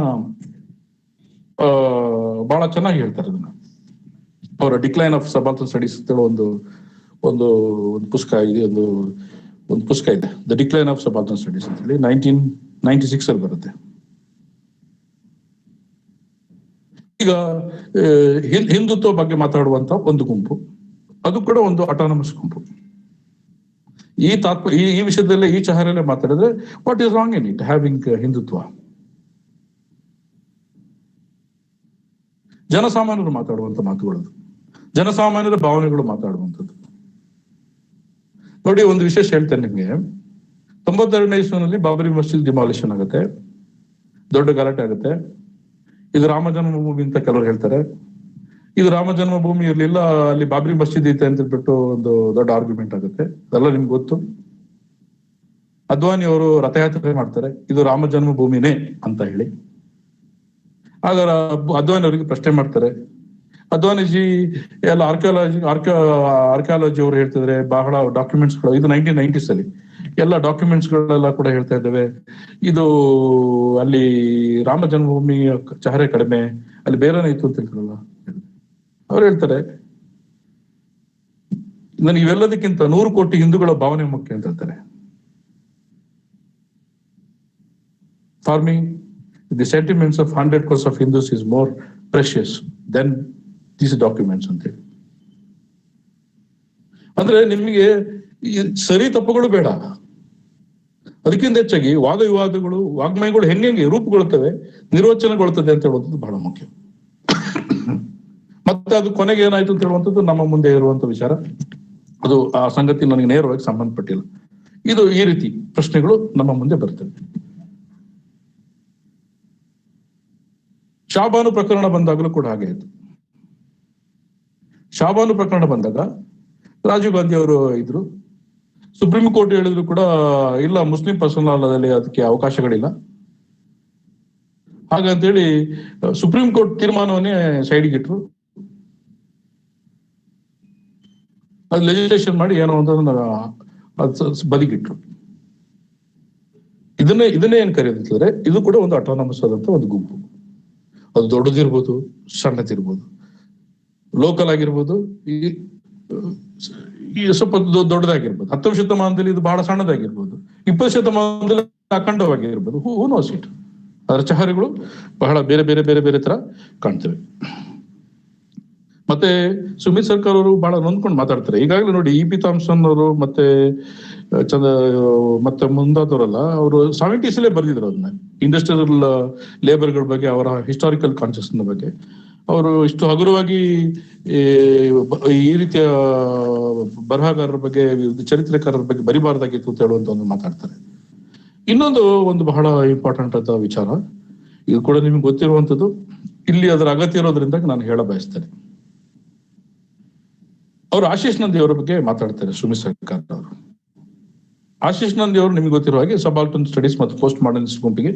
ಬಹಳ ಚೆನ್ನಾಗಿ ಹೇಳ್ತಾರೆ. ಅದನ್ನ ಅವರ ಡಿಕ್ಲೈನ್ ಆಫ್ ಸಬಾಲ್ಟರ್ನ್ ಸ್ಟಡೀಸ್ ಅಂತ ಒಂದು ಒಂದು ಪುಸ್ತಕ ಇದೆ, ಒಂದು ಪುಸ್ತಕ ಇದೆ, the decline of subaltern studies ಅಂತ ಹೇಳಿ 1996 ಅಲ್ಲಿ ಬರುತ್ತೆ. ಈಗ ಹಿಂದುತ್ವ ಬಗ್ಗೆ ಮಾತಾಡುವಂತ ಒಂದು ಗುಂಪು, ಅದು ಕೂಡ ಒಂದು ಅಟಾನಮಸ್ ಗುಂಪು. ಈ ವಿಷಯದಲ್ಲೇ ಈ ಚಹರಲ್ಲೇ ಮಾತಾಡಿದ್ರೆ what is wrong in it having Hindutva? ಜನಸಾಮಾನ್ಯರು ಮಾತಾಡುವಂತ ಮಾತುಗಳು, ಜನಸಾಮಾನ್ಯರ ಭಾವನೆಗಳು ಮಾತಾಡುವಂಥದ್ದು. ನೋಡಿ, ಒಂದು ವಿಶೇಷ ಹೇಳ್ತೇನೆ ನಿಮ್ಗೆ. 92ನೇ ಇಸ್ವಿನಲ್ಲಿ ಬಾಬರಿ ಮಸ್ಜಿದ್ ಡಿಮಾಲಿಷನ್ ಆಗುತ್ತೆ, ದೊಡ್ಡ ಗಲಾಟೆ ಆಗುತ್ತೆ. ಇದು ರಾಮ ಜನ್ಮಭೂಮಿ ಅಂತ ಕೆಲವರು ಹೇಳ್ತಾರೆ. ಇದು ರಾಮ ಜನ್ಮಭೂಮಿ ಇರ್ಲಿಲ್ಲ, ಅಲ್ಲಿ ಬಾಬರಿ ಮಸ್ಜಿದ್ ಐತೆ ಅಂತ ಹೇಳ್ಬಿಟ್ಟು ಒಂದು ದೊಡ್ಡ ಆರ್ಗ್ಯುಮೆಂಟ್ ಆಗುತ್ತೆ. ಅದೆಲ್ಲ ನಿಮ್ಗೆ ಗೊತ್ತು. ಅದ್ವಾನಿ ಅವರು ರಥಯಾತ್ರೆ ಮಾಡ್ತಾರೆ, ಇದು ರಾಮ ಜನ್ಮಭೂಮಿನೇ ಅಂತ ಹೇಳಿ. ಆಗ ಅದ್ವಾನಿ ಅವರಿಗೆ ಪ್ರಶ್ನೆ ಮಾಡ್ತಾರೆ. ಅದ್ವಾನಿಜಿ ಎಲ್ಲ ಆರ್ಕಿಯಾಲಜಿ ಅವರು ಹೇಳ್ತಿದ್ರೆ ಬಹಳ ಡಾಕ್ಯುಮೆಂಟ್ಸ್ ಗಳು, ಇದು 1990s ಅಲ್ಲಿ ಎಲ್ಲ ಡಾಕ್ಯುಮೆಂಟ್ಸ್ ಗಳೆಲ್ಲ ಕೂಡ ಹೇಳ್ತಾ ಇದ್ದೇವೆ, ಇದು ಅಲ್ಲಿ ರಾಮ ಜನ್ಮಭೂಮಿ ಚಹರೆ ಕಡಿಮೆ, ಅಲ್ಲಿ ಬೇರೆನೇ ಇತ್ತು ಅಂತ ಹೇಳ್ತಾರಲ್ಲ. ಅವ್ರು ಹೇಳ್ತಾರೆ, ನನಗೆ ಇವೆಲ್ಲದಕ್ಕಿಂತ 100 ಕೋಟಿ ಹಿಂದೂಗಳ ಭಾವನೆ ಮುಖ್ಯ ಅಂತ ಹೇಳ್ತಾರೆ. For me the sentiments of 100 crores of Hindus is more precious than these documents ಅಂತ ಹೇಳಿ. ಅಂದ್ರೆ ನಿಮಗೆ ಸರಿ ತಪ್ಪುಗಳು ಬೇಡ, ಅದಕ್ಕಿಂತ ಹೆಚ್ಚಾಗಿ ವಾದ ವಿವಾದಗಳು, ವಾಗ್ಮಯಗಳು ಹೆಂಗೆ ರೂಪುಗೊಳ್ತವೆ, ನಿರ್ವಚನಗೊಳ್ತದೆ ಅಂತ ಹೇಳುವಂಥದ್ದು ಬಹಳ ಮುಖ್ಯ. ಮತ್ತೆ ಅದು ಕೊನೆಗೆ ಏನಾಯ್ತು ಅಂತ ಹೇಳುವಂಥದ್ದು ನಮ್ಮ ಮುಂದೆ ಇರುವಂತ ವಿಚಾರ. ಅದು ಆ ಸಂಗತಿ ನನಗೆ ನೇರವಾಗಿ ಸಂಬಂಧಪಟ್ಟಿಲ್ಲ. ಇದು ಈ ರೀತಿ ಪ್ರಶ್ನೆಗಳು ನಮ್ಮ ಮುಂದೆ ಬರ್ತವೆ. ಶಾಬಾನು ಪ್ರಕರಣ ಬಂದಾಗಲೂ ಕೂಡ ಹಾಗೆ ಆಯ್ತು. ಶಾಬಾನು ಪ್ರಕರಣ ಬಂದಾಗ ರಾಜೀವ್ ಗಾಂಧಿ ಅವರು ಇದ್ರು, ಸುಪ್ರೀಂ ಕೋರ್ಟ್ ಹೇಳಿದ್ರು ಕೂಡ ಇಲ್ಲ, ಮುಸ್ಲಿಂ ಪರ್ಸನಲ್ ಲಾದಲ್ಲಿ ಅದಕ್ಕೆ ಅವಕಾಶಗಳಿಲ್ಲ ಹಾಗಂತೇಳಿ ಸುಪ್ರೀಂ ಕೋರ್ಟ್ ತೀರ್ಮಾನವನ್ನೇ ಸೈಡ್ಗೆ ಇಟ್ರು. ಅದು ಲೆಜಿಸ್ಲೇಷನ್ ಮಾಡಿ ಏನೋ ಅಂತ ಬದಿಗಿಟ್ರು. ಇದನ್ನೇ ಏನ್ ಕರೆಯುತ್ತಿದ್ರೆ, ಇದು ಕೂಡ ಒಂದು ಅಟಾನಮಸ್ ಆದಂತ ಒಂದು ಗುಂಪು. ಅದು ದೊಡ್ಡದಿರ್ಬೋದು, ಸಣ್ಣದಿರ್ಬೋದು, ಲೋಕಲ್ ಆಗಿರ್ಬೋದು, ಈ ಸ್ವಲ್ಪ ದೊಡ್ಡದಾಗಿರ್ಬೋದು. 10ನೇ ಶತಮಾನದಲ್ಲಿ ಇದು ಬಹಳ ಸಣ್ಣದಾಗಿರ್ಬೋದು, 20ನೇ ಶತಮಾನದಲ್ಲಿ ಅಖಂಡವಾಗಿರ್ಬೋದು. Who knows it. ಅದರ ಚಹರೆಗಳು ಬಹಳ ಬೇರೆ ಬೇರೆ ಬೇರೆ ಬೇರೆ ತರ ಕಾಣ್ತವೆ. ಮತ್ತೆ ಸುಮಿತ್ ಸರ್ಕಾರ್ ಅವರು ಬಹಳ ನೊಂದ್ಕೊಂಡು ಮಾತಾಡ್ತಾರೆ. ಈಗಾಗಲೇ ನೋಡಿ, ಇ ಪಿ ಥಾಮ್ಸನ್ ಅವರು ಮತ್ತೆ ಮುಂದಾದವರಲ್ಲ, ಅವರು 70s ಬರೆದಿದ್ರು ಅದನ್ನ, ಇಂಡಸ್ಟ್ರಿಯಲ್ ಲೇಬರ್ಗಳ ಬಗ್ಗೆ, ಅವರ ಹಿಸ್ಟಾರಿಕಲ್ ಕಾನ್ಷಿಯಸ್ ಬಗ್ಗೆ. ಅವರು ಇಷ್ಟು ಹಗುರವಾಗಿ ಈ ರೀತಿಯ ಬರಹಗಾರರ ಬಗ್ಗೆ, ಚರಿತ್ರೆಕಾರರ ಬಗ್ಗೆ ಬರಿಬಾರ್ದಾಗಿತ್ತು ಅಂತ ಹೇಳುವಂತ ಒಂದು ಮಾತಾಡ್ತಾರೆ. ಒಂದು ಬಹಳ ಇಂಪಾರ್ಟೆಂಟ್ ಆದ ವಿಚಾರ, ಇದು ಕೂಡ ನಿಮ್ಗೆ ಗೊತ್ತಿರುವಂತದ್ದು, ಇಲ್ಲಿ ಅದರ ಅಗತ್ಯ ಇರೋದ್ರಿಂದ ನಾನು ಹೇಳ ಬಯಸ್ತೇನೆ. ಅವರು ಆಶೀಶ್ ನಂದಿ ಅವರ ಬಗ್ಗೆ ಮಾತಾಡ್ತಾರೆ, ಸುಮಿತ್ ಸರ್ಕಾರ್ ಅವರು. ಆಶೀಶ್ ನಂದಿ ಅವರು ನಿಮ್ಗೆ ಗೊತ್ತಿರೋ ಹಾಗೆ ಸಬಾಲ್ಟರ್ನ್ ಸ್ಟಡೀಸ್ ಮತ್ತು ಪೋಸ್ಟ್ ಮಾಡರ್ನಿಸ್ಟ್ ಗುಂಪಿಗೆ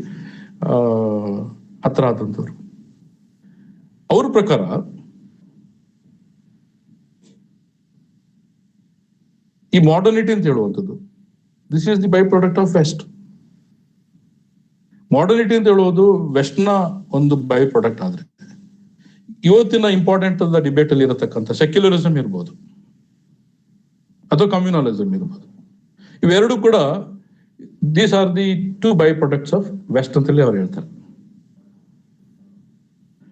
ಹತ್ರ ಆದಂತವ್ರು. ಅವ್ರ ಪ್ರಕಾರ ಈ ಮಾಡರ್ನಿಟಿ ಅಂತ ಹೇಳುವಂಥದ್ದು, this is the by product of west. Modernity ಅಂತ ಹೇಳುವುದು ವೆಸ್ಟ್ ನ ಒಂದು ಬೈ ಪ್ರಾಡಕ್ಟ್. ಆದ್ರೆ ಇವತ್ತಿನ ಇಂಪಾರ್ಟೆಂಟ್ ಡಿಬೇಟ್ ಅಲ್ಲಿ ಇರತಕ್ಕಂಥ ಸೆಕ್ಯುಲರಿಸಂ ಇರ್ಬೋದು ಅಥವಾ ಕಮ್ಯುನಲಿಸಂ ಇರ್ಬೋದು, ಇವೆರಡು ಕೂಡ these are the 2 by products of west ಅಂತೇಳಿ ಅವ್ರು ಹೇಳ್ತಾರೆ.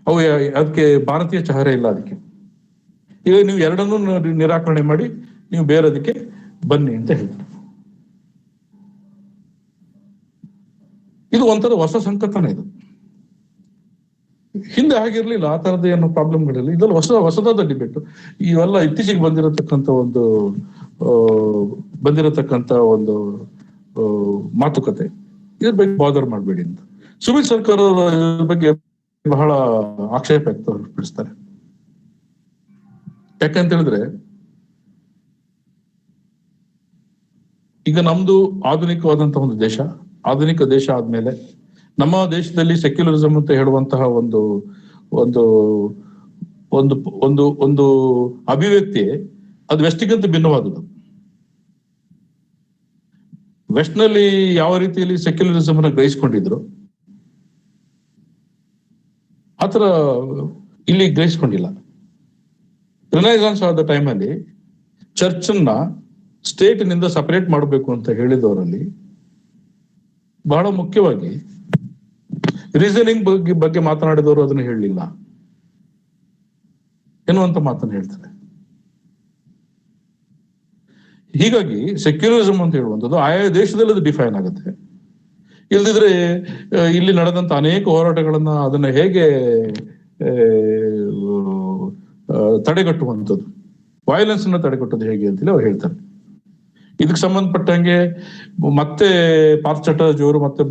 ಅವು ಅದಕ್ಕೆ ಭಾರತೀಯ ಚಹರೆ ಇಲ್ಲ. ಅದಕ್ಕೆ ಈಗ ನೀವು ಎರಡನ್ನೂ ನಿರಾಕರಣೆ ಮಾಡಿ ನೀವು ಬೇರೆದಕ್ಕೆ ಬನ್ನಿ ಅಂತ ಹೇಳ್ತಾರೆ. ಇದು ಒಂಥರ ಹೊಸ ಸಂಕಲ್ಪನೆ. ಇದು ಹಿಂದೆ ಆಗಿರ್ಲಿಲ್ಲ, ಆ ತರದ ಏನು ಪ್ರಾಬ್ಲಮ್ಗಳಿಲ್ಲ. ಇದೆಲ್ಲ ಹೊಸದಾದ ಡಿಬೇಟ್. ಇವೆಲ್ಲ ಇತ್ತೀಚೆಗೆ ಬಂದಿರತಕ್ಕಂತ ಒಂದು ಮಾತುಕತೆ. ಇದ್ರ ಬಗ್ಗೆ ಬಾದರ್ ಮಾಡಬೇಡಿ ಅಂತ ಸುಮಿತ್ ಸರ್ಕಾರ ಇದ್ರ ಬಗ್ಗೆ ಬಹಳ ಆಕ್ಷೇಪ ವ್ಯಕ್ತಪಡಿಸ್ತಾರೆ. ಯಾಕಂತ ಹೇಳಿದ್ರೆ ಈಗ ನಮ್ದು ಆಧುನಿಕವಾದಂತಹ ಒಂದು ದೇಶ, ಆಧುನಿಕ ದೇಶ ಆದ್ಮೇಲೆ ನಮ್ಮ ದೇಶದಲ್ಲಿ ಸೆಕ್ಯುಲರಿಸಂ ಅಂತ ಹೇಳುವಂತಹ ಒಂದು ಒಂದು ಒಂದು ಒಂದು ಒಂದು ಅಭಿವ್ಯಕ್ತಿ ಅದು ವೆಸ್ಟಿಗಿಂತ ಭಿನ್ನವಾದುದು. ವೆಸ್ಟ್ ನಲ್ಲಿ ಯಾವ ರೀತಿಯಲ್ಲಿ ಸೆಕ್ಯುಲರಿಸಂ ಅನ್ನ ಗ್ರಹಿಸ್ಕೊಂಡಿದ್ರು ಆತರ ಇಲ್ಲಿ ಗ್ರಹಿಸ್ಕೊಂಡಿಲ್ಲ. ರಿನೈಸಾನ್ಸ್ ಆದ ಟೈಮಲ್ಲಿ ಚರ್ಚ್ ಅನ್ನ ಸ್ಟೇಟ್ ನಿಂದ ಸಪರೇಟ್ ಮಾಡಬೇಕು ಅಂತ ಹೇಳಿದವರಲ್ಲಿ ಬಹಳ ಮುಖ್ಯವಾಗಿ ರೀಸನಿಂಗ್ ಬಗ್ಗೆ ಮಾತನಾಡಿದವರು ಅದನ್ನು ಹೇಳಲಿಲ್ಲ ಎನ್ನುವಂತ ಮಾತನ್ನು ಹೇಳ್ತಾರೆ. ಹೀಗಾಗಿ ಸೆಕ್ಯುಲರಿಸಂ ಅಂತ ಹೇಳುವಂಥದ್ದು ಆಯಾ ದೇಶದಲ್ಲಿ ಅದು ಡಿಫೈನ್ ಆಗುತ್ತೆ. ಇಲ್ದಿದ್ರೆ ಇಲ್ಲಿ ನಡೆದಂತ ಅನೇಕ ಹೋರಾಟಗಳನ್ನ ಅದನ್ನ ಹೇಗೆ ತಡೆಗಟ್ಟುವಂಥದ್ದು, ವೈಲೆನ್ಸ್ ಅನ್ನ ತಡೆಗಟ್ಟೋದು ಹೇಗೆ ಅಂತೇಳಿ ಅವ್ರು ಹೇಳ್ತಾರೆ. ಇದಕ್ಕೆ ಸಂಬಂಧಪಟ್ಟಂಗೆ ಮತ್ತೆ ಪಾರ್ಥ ಚಟರ್ಜಿ ಅವರು ಮತ್ತೆ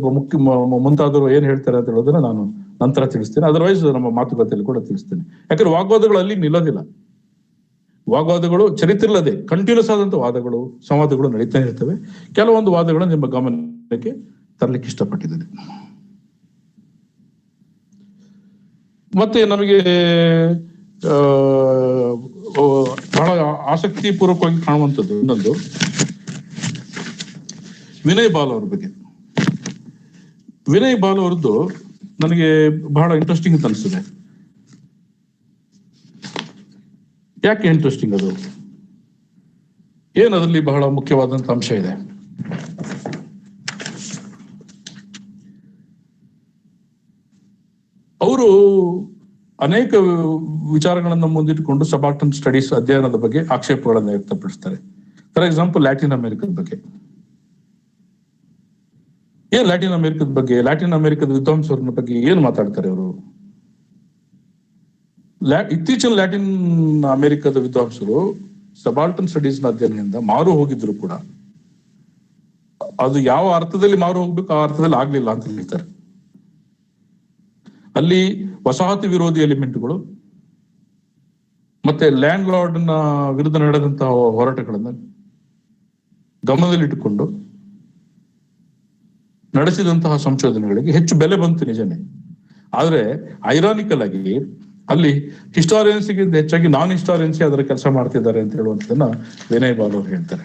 ಮುಂತಾದವರು ಏನ್ ಹೇಳ್ತಾರೆ ಅಂತ ಹೇಳೋದನ್ನ ನಾನು ನಂತರ ತಿಳಿಸ್ತೇನೆ. ಅದರ್ವೈಸ್ ನಮ್ಮ ಮಾತುಕತೆಯಲ್ಲಿ ಕೂಡ ತಿಳಿಸ್ತೇನೆ. ಯಾಕಂದ್ರೆ ವಾಗ್ವಾದಗಳು ಅಲ್ಲಿ ನಿಲ್ಲೋದಿಲ್ಲ. ವಾಗ್ವಾದಗಳು ಚರಿತ್ರಿಲ್ಲದೆ ಕಂಟಿನ್ಯೂಸ್ ಆದಂತ ವಾದಗಳು, ಸಂವಾದಗಳು ನಡೀತಾನೆ ಇರ್ತವೆ. ಕೆಲವೊಂದು ವಾದಗಳನ್ನು ನಿಮ್ಮ ಗಮನಕ್ಕೆ ತರಲಿಕ್ಕೆ ಇಷ್ಟಪಟ್ಟಿದ್ದೇನೆ. ಮತ್ತೆ ನಮಗೆ ಬಹಳ ಆಸಕ್ತಿ ಪೂರ್ವಕವಾಗಿ ಕಾಣುವಂಥದ್ದು ಇನ್ನೊಂದು ವಿನಯ್ ಬಾಲ್ ಅವ್ರ ಬಗ್ಗೆ. ವಿನಯ್ ಬಾಲ್ ಅವರದ್ದು ನನಗೆ ಬಹಳ ಇಂಟ್ರೆಸ್ಟಿಂಗ್ ಅಂತ ಅನಿಸ್ತದೆ. ಯಾಕೆ ಇಂಟ್ರೆಸ್ಟಿಂಗ್? ಅದು ಏನದರಲ್ಲಿ ಬಹಳ ಮುಖ್ಯವಾದಂತ ಅಂಶ ಇದೆ. ಅವರು ಅನೇಕ ವಿಚಾರಗಳನ್ನು ಮುಂದಿಟ್ಟುಕೊಂಡು ಸಬಾಲ್ಟರ್ನ್ ಸ್ಟಡೀಸ್ ಅಧ್ಯಯನದ ಬಗ್ಗೆ ಆಕ್ಷೇಪಗಳನ್ನು ವ್ಯಕ್ತಪಡಿಸ್ತಾರೆ. ಫಾರ್ ಎಕ್ಸಾಂಪಲ್ ಲ್ಯಾಟಿನ್ ಅಮೆರಿಕದ ಬಗ್ಗೆ. ಲ್ಯಾಟಿನ್ ಅಮೆರಿಕದ ವಿದ್ವಾಂಸರ ಬಗ್ಗೆ ಏನ್ ಮಾತಾಡ್ತಾರೆ ಅವರು? ಇತ್ತೀಚಿನ ಲ್ಯಾಟಿನ್ ಅಮೆರಿಕದ ವಿದ್ವಾಂಸರು ಸಬಾಲ್ಟರ್ನ್ ಸ್ಟಡೀಸ್ ನ ಅಧ್ಯಯನದಿಂದ ಮಾರು ಹೋಗಿದ್ರು ಕೂಡ ಅದು ಯಾವ ಅರ್ಥದಲ್ಲಿ ಮಾರು ಹೋಗ್ಬೇಕು ಆ ಅರ್ಥದಲ್ಲಿ ಆಗ್ಲಿಲ್ಲ ಅಂತ ಹೇಳ್ತಾರೆ. ಅಲ್ಲಿ ವಸಾಹತಿ ವಿರೋಧಿ ಎಲಿಮೆಂಟ್ಗಳು ಮತ್ತೆ ಲ್ಯಾಂಡ್ ಲಾರ್ಡ್ ನ ವಿರುದ್ಧ ನಡೆದಂತಹ ಹೋರಾಟಗಳನ್ನ ಗಮನದಲ್ಲಿಟ್ಟುಕೊಂಡು ನಡೆಸಿದಂತಹ ಸಂಶೋಧನೆಗಳಿಗೆ ಹೆಚ್ಚು ಬೆಲೆ ಬಂತು, ನಿಜನೇ. ಆದ್ರೆ ಐರಾನಿಕಲ್ ಆಗಿ ಅಲ್ಲಿ ಹಿಸ್ಟಾರಿಯನ್ಸ್ಗಿಂತ ಹೆಚ್ಚಾಗಿ ನಾನ್ ಹಿಸ್ಟಾರಿಯನ್ಸ್ ಅದರ ಕೆಲಸ ಮಾಡ್ತಿದ್ದಾರೆ ಅಂತ ಹೇಳುವಂಥದ್ದನ್ನ ವಿನಯ್ ಬಾಲ್ ಅವರು ಹೇಳ್ತಾರೆ.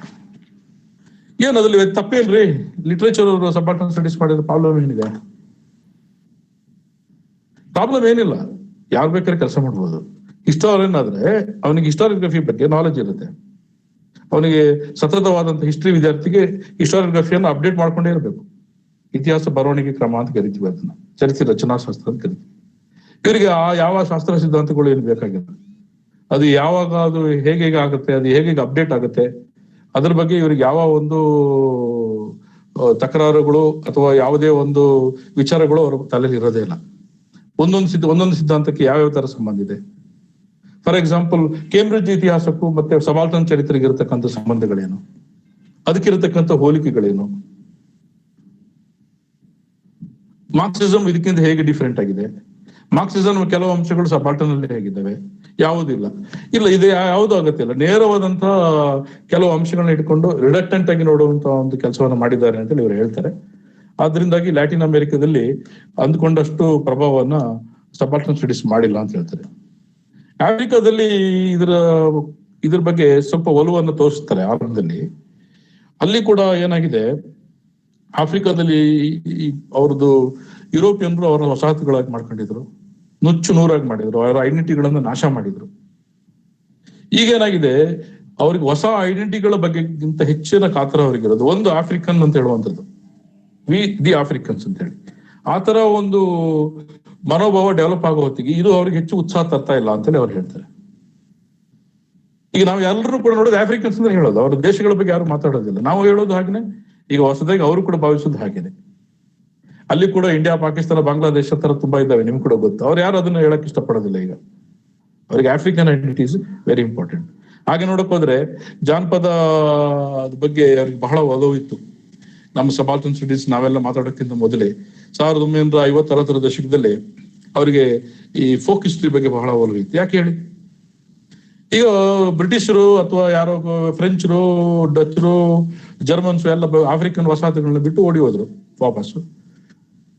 ಅದ್ರಲ್ಲಿ ತಪ್ಪೇನ್ರಿ? ಲಿಟ್ರೇಚರ್ ಅವರು ಸಬಾಲ್ಟರ್ನ್ ಸ್ಟಡೀಸ್ ಮಾಡಿದ್ರೆ ಪ್ರಾಬ್ಲಮ್ ಏನಿದೆ? ಪ್ರಾಬ್ಲಮ್ ಏನಿಲ್ಲ, ಯಾರು ಬೇಕಾದ್ರೆ ಕೆಲಸ ಮಾಡ್ಬೋದು. ಹಿಸ್ಟಾರಿಯನ್ ಆದ್ರೆ ಅವನಿಗೆ ಹಿಸ್ಟಾರಿಯೋಗ್ರಫಿ ಬಗ್ಗೆ ನಾಲೆಜ್ ಇರುತ್ತೆ. ಅವನಿಗೆ ಸತತವಾದಂತ ಹಿಸ್ಟ್ರಿ ವಿದ್ಯಾರ್ಥಿಗೆ ಹಿಸ್ಟಾರಿಯೋಗ್ರಫಿಯನ್ನು ಅಪ್ಡೇಟ್ ಮಾಡ್ಕೊಂಡೇ ಇರಬೇಕು. ಇತಿಹಾಸ ಬರವಣಿಗೆ ಕ್ರಮ ಅಂತ ಕರಿತೀವಿ, ಅದನ್ನ ಚರಿತ್ರೆ ರಚನಾಶಾಸ್ತ್ರ ಅಂತ ಕರಿತೀವಿ. ಇವರಿಗೆ ಯಾವ ಶಾಸ್ತ್ರ ಸಿದ್ಧಾಂತಗಳು ಏನು ಬೇಕಾಗಿಲ್ಲ. ಅದು ಯಾವಾಗ ಅದು ಹೇಗೆ ಆಗುತ್ತೆ, ಅದು ಹೇಗೆ ಅಪ್ಡೇಟ್ ಆಗುತ್ತೆ, ಅದ್ರ ಬಗ್ಗೆ ಇವ್ರಿಗೆ ಯಾವ ಒಂದು ತಕರಾರುಗಳು ಅಥವಾ ಯಾವುದೇ ಒಂದು ವಿಚಾರಗಳು ಅವ್ರ ತಲೆಯಲ್ಲಿ ಇರೋದೇ ಇಲ್ಲ. ಒಂದೊಂದು ಸಿದ್ಧಾಂತಕ್ಕೆ ಯಾವ್ಯಾವ ತರ ಸಂಬಂಧ ಇದೆ. ಫಾರ್ ಎಕ್ಸಾಂಪಲ್ ಕೇಂಬ್ರಿಡ್ಜ್ ಇತಿಹಾಸಕ್ಕೂ ಮತ್ತೆ ಸಬಾಲ್ಟರ್ನ್ ಚರಿತ್ರೆಗೆ ಇರತಕ್ಕಂಥ ಸಂಬಂಧಗಳೇನು, ಅದಕ್ಕಿರತಕ್ಕಂಥ ಹೋಲಿಕೆಗಳೇನು, ಮಾರ್ಕ್ಸಿಸಂ ಇದಕ್ಕಿಂತ ಹೇಗೆ ಡಿಫರೆಂಟ್ ಆಗಿದೆ, ಮಾರ್ಕ್ಸಿಸಂ ಕೆಲವು ಅಂಶಗಳು ಸಬಾಲ್ಟರ್ನ್ ಅಲ್ಲಿ ಹೇಗಿದ್ದಾವೆ, ಯಾವುದಿಲ್ಲ. ಇದು ಯಾವುದು ಆಗತ್ತಿಲ್ಲ. ನೇರವಾದಂತ ಕೆಲವು ಅಂಶಗಳನ್ನ ಇಟ್ಕೊಂಡು ರಿಡಕ್ಟೆಂಟ್ ಆಗಿ ನೋಡುವಂತ ಒಂದು ಕೆಲಸವನ್ನ ಮಾಡಿದ್ದಾರೆ ಅಂತ ಇವರು ಹೇಳ್ತಾರೆ. ಆದ್ರಿಂದಾಗಿ ಲ್ಯಾಟಿನ್ ಅಮೆರಿಕದಲ್ಲಿ ಅಂದ್ಕೊಂಡಷ್ಟು ಪ್ರಭಾವವನ್ನ ಸಬಾಲ್ಟರ್ನ್ ಸ್ಟಡೀಸ್ ಮಾಡಿಲ್ಲ ಅಂತ ಹೇಳ್ತಾರೆ. ಆಫ್ರಿಕಾದಲ್ಲಿ ಇದ್ರ ಬಗ್ಗೆ ಸ್ವಲ್ಪ ಒಲವನ್ನು ತೋರಿಸ್ತಾರೆ ಆರಂಭದಲ್ಲಿ. ಅಲ್ಲಿ ಕೂಡ ಏನಾಗಿದೆ, ಆಫ್ರಿಕಾದಲ್ಲಿ ಅವ್ರದ್ದು ಯುರೋಪಿಯನ್ರು ಅವರ ವಸಾಹತುಗಳಾಗಿ ಮಾಡ್ಕೊಂಡಿದ್ರು, ನುಚ್ಚು ನೂರಾಗಿ ಮಾಡಿದ್ರು, ಅವರ ಐಡೆಂಟಿಟಿಗಳನ್ನ ನಾಶ ಮಾಡಿದ್ರು. ಈಗೇನಾಗಿದೆ, ಅವ್ರಿಗೆ ಹೊಸ ಐಡೆಂಟಿಟಿಗಳ ಬಗ್ಗೆಗಿಂತ ಹೆಚ್ಚಿನ ಕಾತರ ಅವ್ರಿಗಿರೋದು ಒಂದು ಆಫ್ರಿಕನ್ ಅಂತ ಹೇಳುವಂಥದ್ದು, ದಿ ಆಫ್ರಿಕನ್ಸ್ ಅಂತ ಹೇಳಿ. ಆತರ ಒಂದು ಮನೋಭಾವ ಡೆವಲಪ್ ಆಗೋ ಹೊತ್ತಿಗೆ ಇದು ಅವ್ರಿಗೆ ಹೆಚ್ಚು ಉತ್ಸಾಹ ತರ್ತಾ ಇಲ್ಲ ಅಂತೇಳಿ ಅವ್ರು ಹೇಳ್ತಾರೆ. ಈಗ ನಾವು ಎಲ್ಲರೂ ಕೂಡ ನೋಡೋದು ಆಫ್ರಿಕನ್ಸ್ ಅಂತ ಹೇಳೋದು, ಅವ್ರ ದೇಶಗಳ ಬಗ್ಗೆ ಯಾರು ಮಾತಾಡೋದಿಲ್ಲ. ನಾವು ಹೇಳೋದು ಹಾಗೇನೆ, ಈಗ ಹೊಸದಾಗಿ ಅವರು ಕೂಡ ಭಾವಿಸೋದು ಹಾಗೇನೆ. ಅಲ್ಲಿ ಕೂಡ ಇಂಡಿಯಾ, ಪಾಕಿಸ್ತಾನ, ಬಾಂಗ್ಲಾದೇಶ ತರ ತುಂಬಾ ಇದ್ದಾವೆ, ನಿಮ್ಗೆ ಕೂಡ ಗೊತ್ತು. ಅವ್ರು ಯಾರು ಅದನ್ನ ಹೇಳಕ್ ಇಷ್ಟಪಡೋದಿಲ್ಲ. ಈಗ ಅವ್ರಿಗೆ African identity is very important. ಹಾಗೆ ನೋಡಕ್ ಹೋದ್ರೆ ಜಾನಪದ ಬಗ್ಗೆ ಅವ್ರಿಗೆ ಬಹಳ ಒಲವು ಇತ್ತು. ನಮ್ಮ ಸಬಾಲ್ಟನ್ ಸ್ಟಡೀಸ್ ನಾವೆಲ್ಲ ಮಾತಾಡೋಕ್ಕಿಂತ ಮೊದಲೇ 1950-60 ದಶಕದಲ್ಲಿ ಅವರಿಗೆ ಈ ಫೋಕ್ ಹಿಸ್ಟ್ರಿ ಬಗ್ಗೆ ಬಹಳ ಒಲವು ಇತ್ತು. ಯಾಕೆ ಹೇಳಿ? ಈಗ ಬ್ರಿಟಿಷರು ಅಥವಾ ಯಾರೋ ಫ್ರೆಂಚರು, ಡಚ್ರು, ಜರ್ಮನ್ಸು ಎಲ್ಲ ಆಫ್ರಿಕನ್ ವಸಾಹತುಗಳನ್ನ ಬಿಟ್ಟು ಓಡಿ ಹೋದ್ರು ವಾಪಸ್ಸು.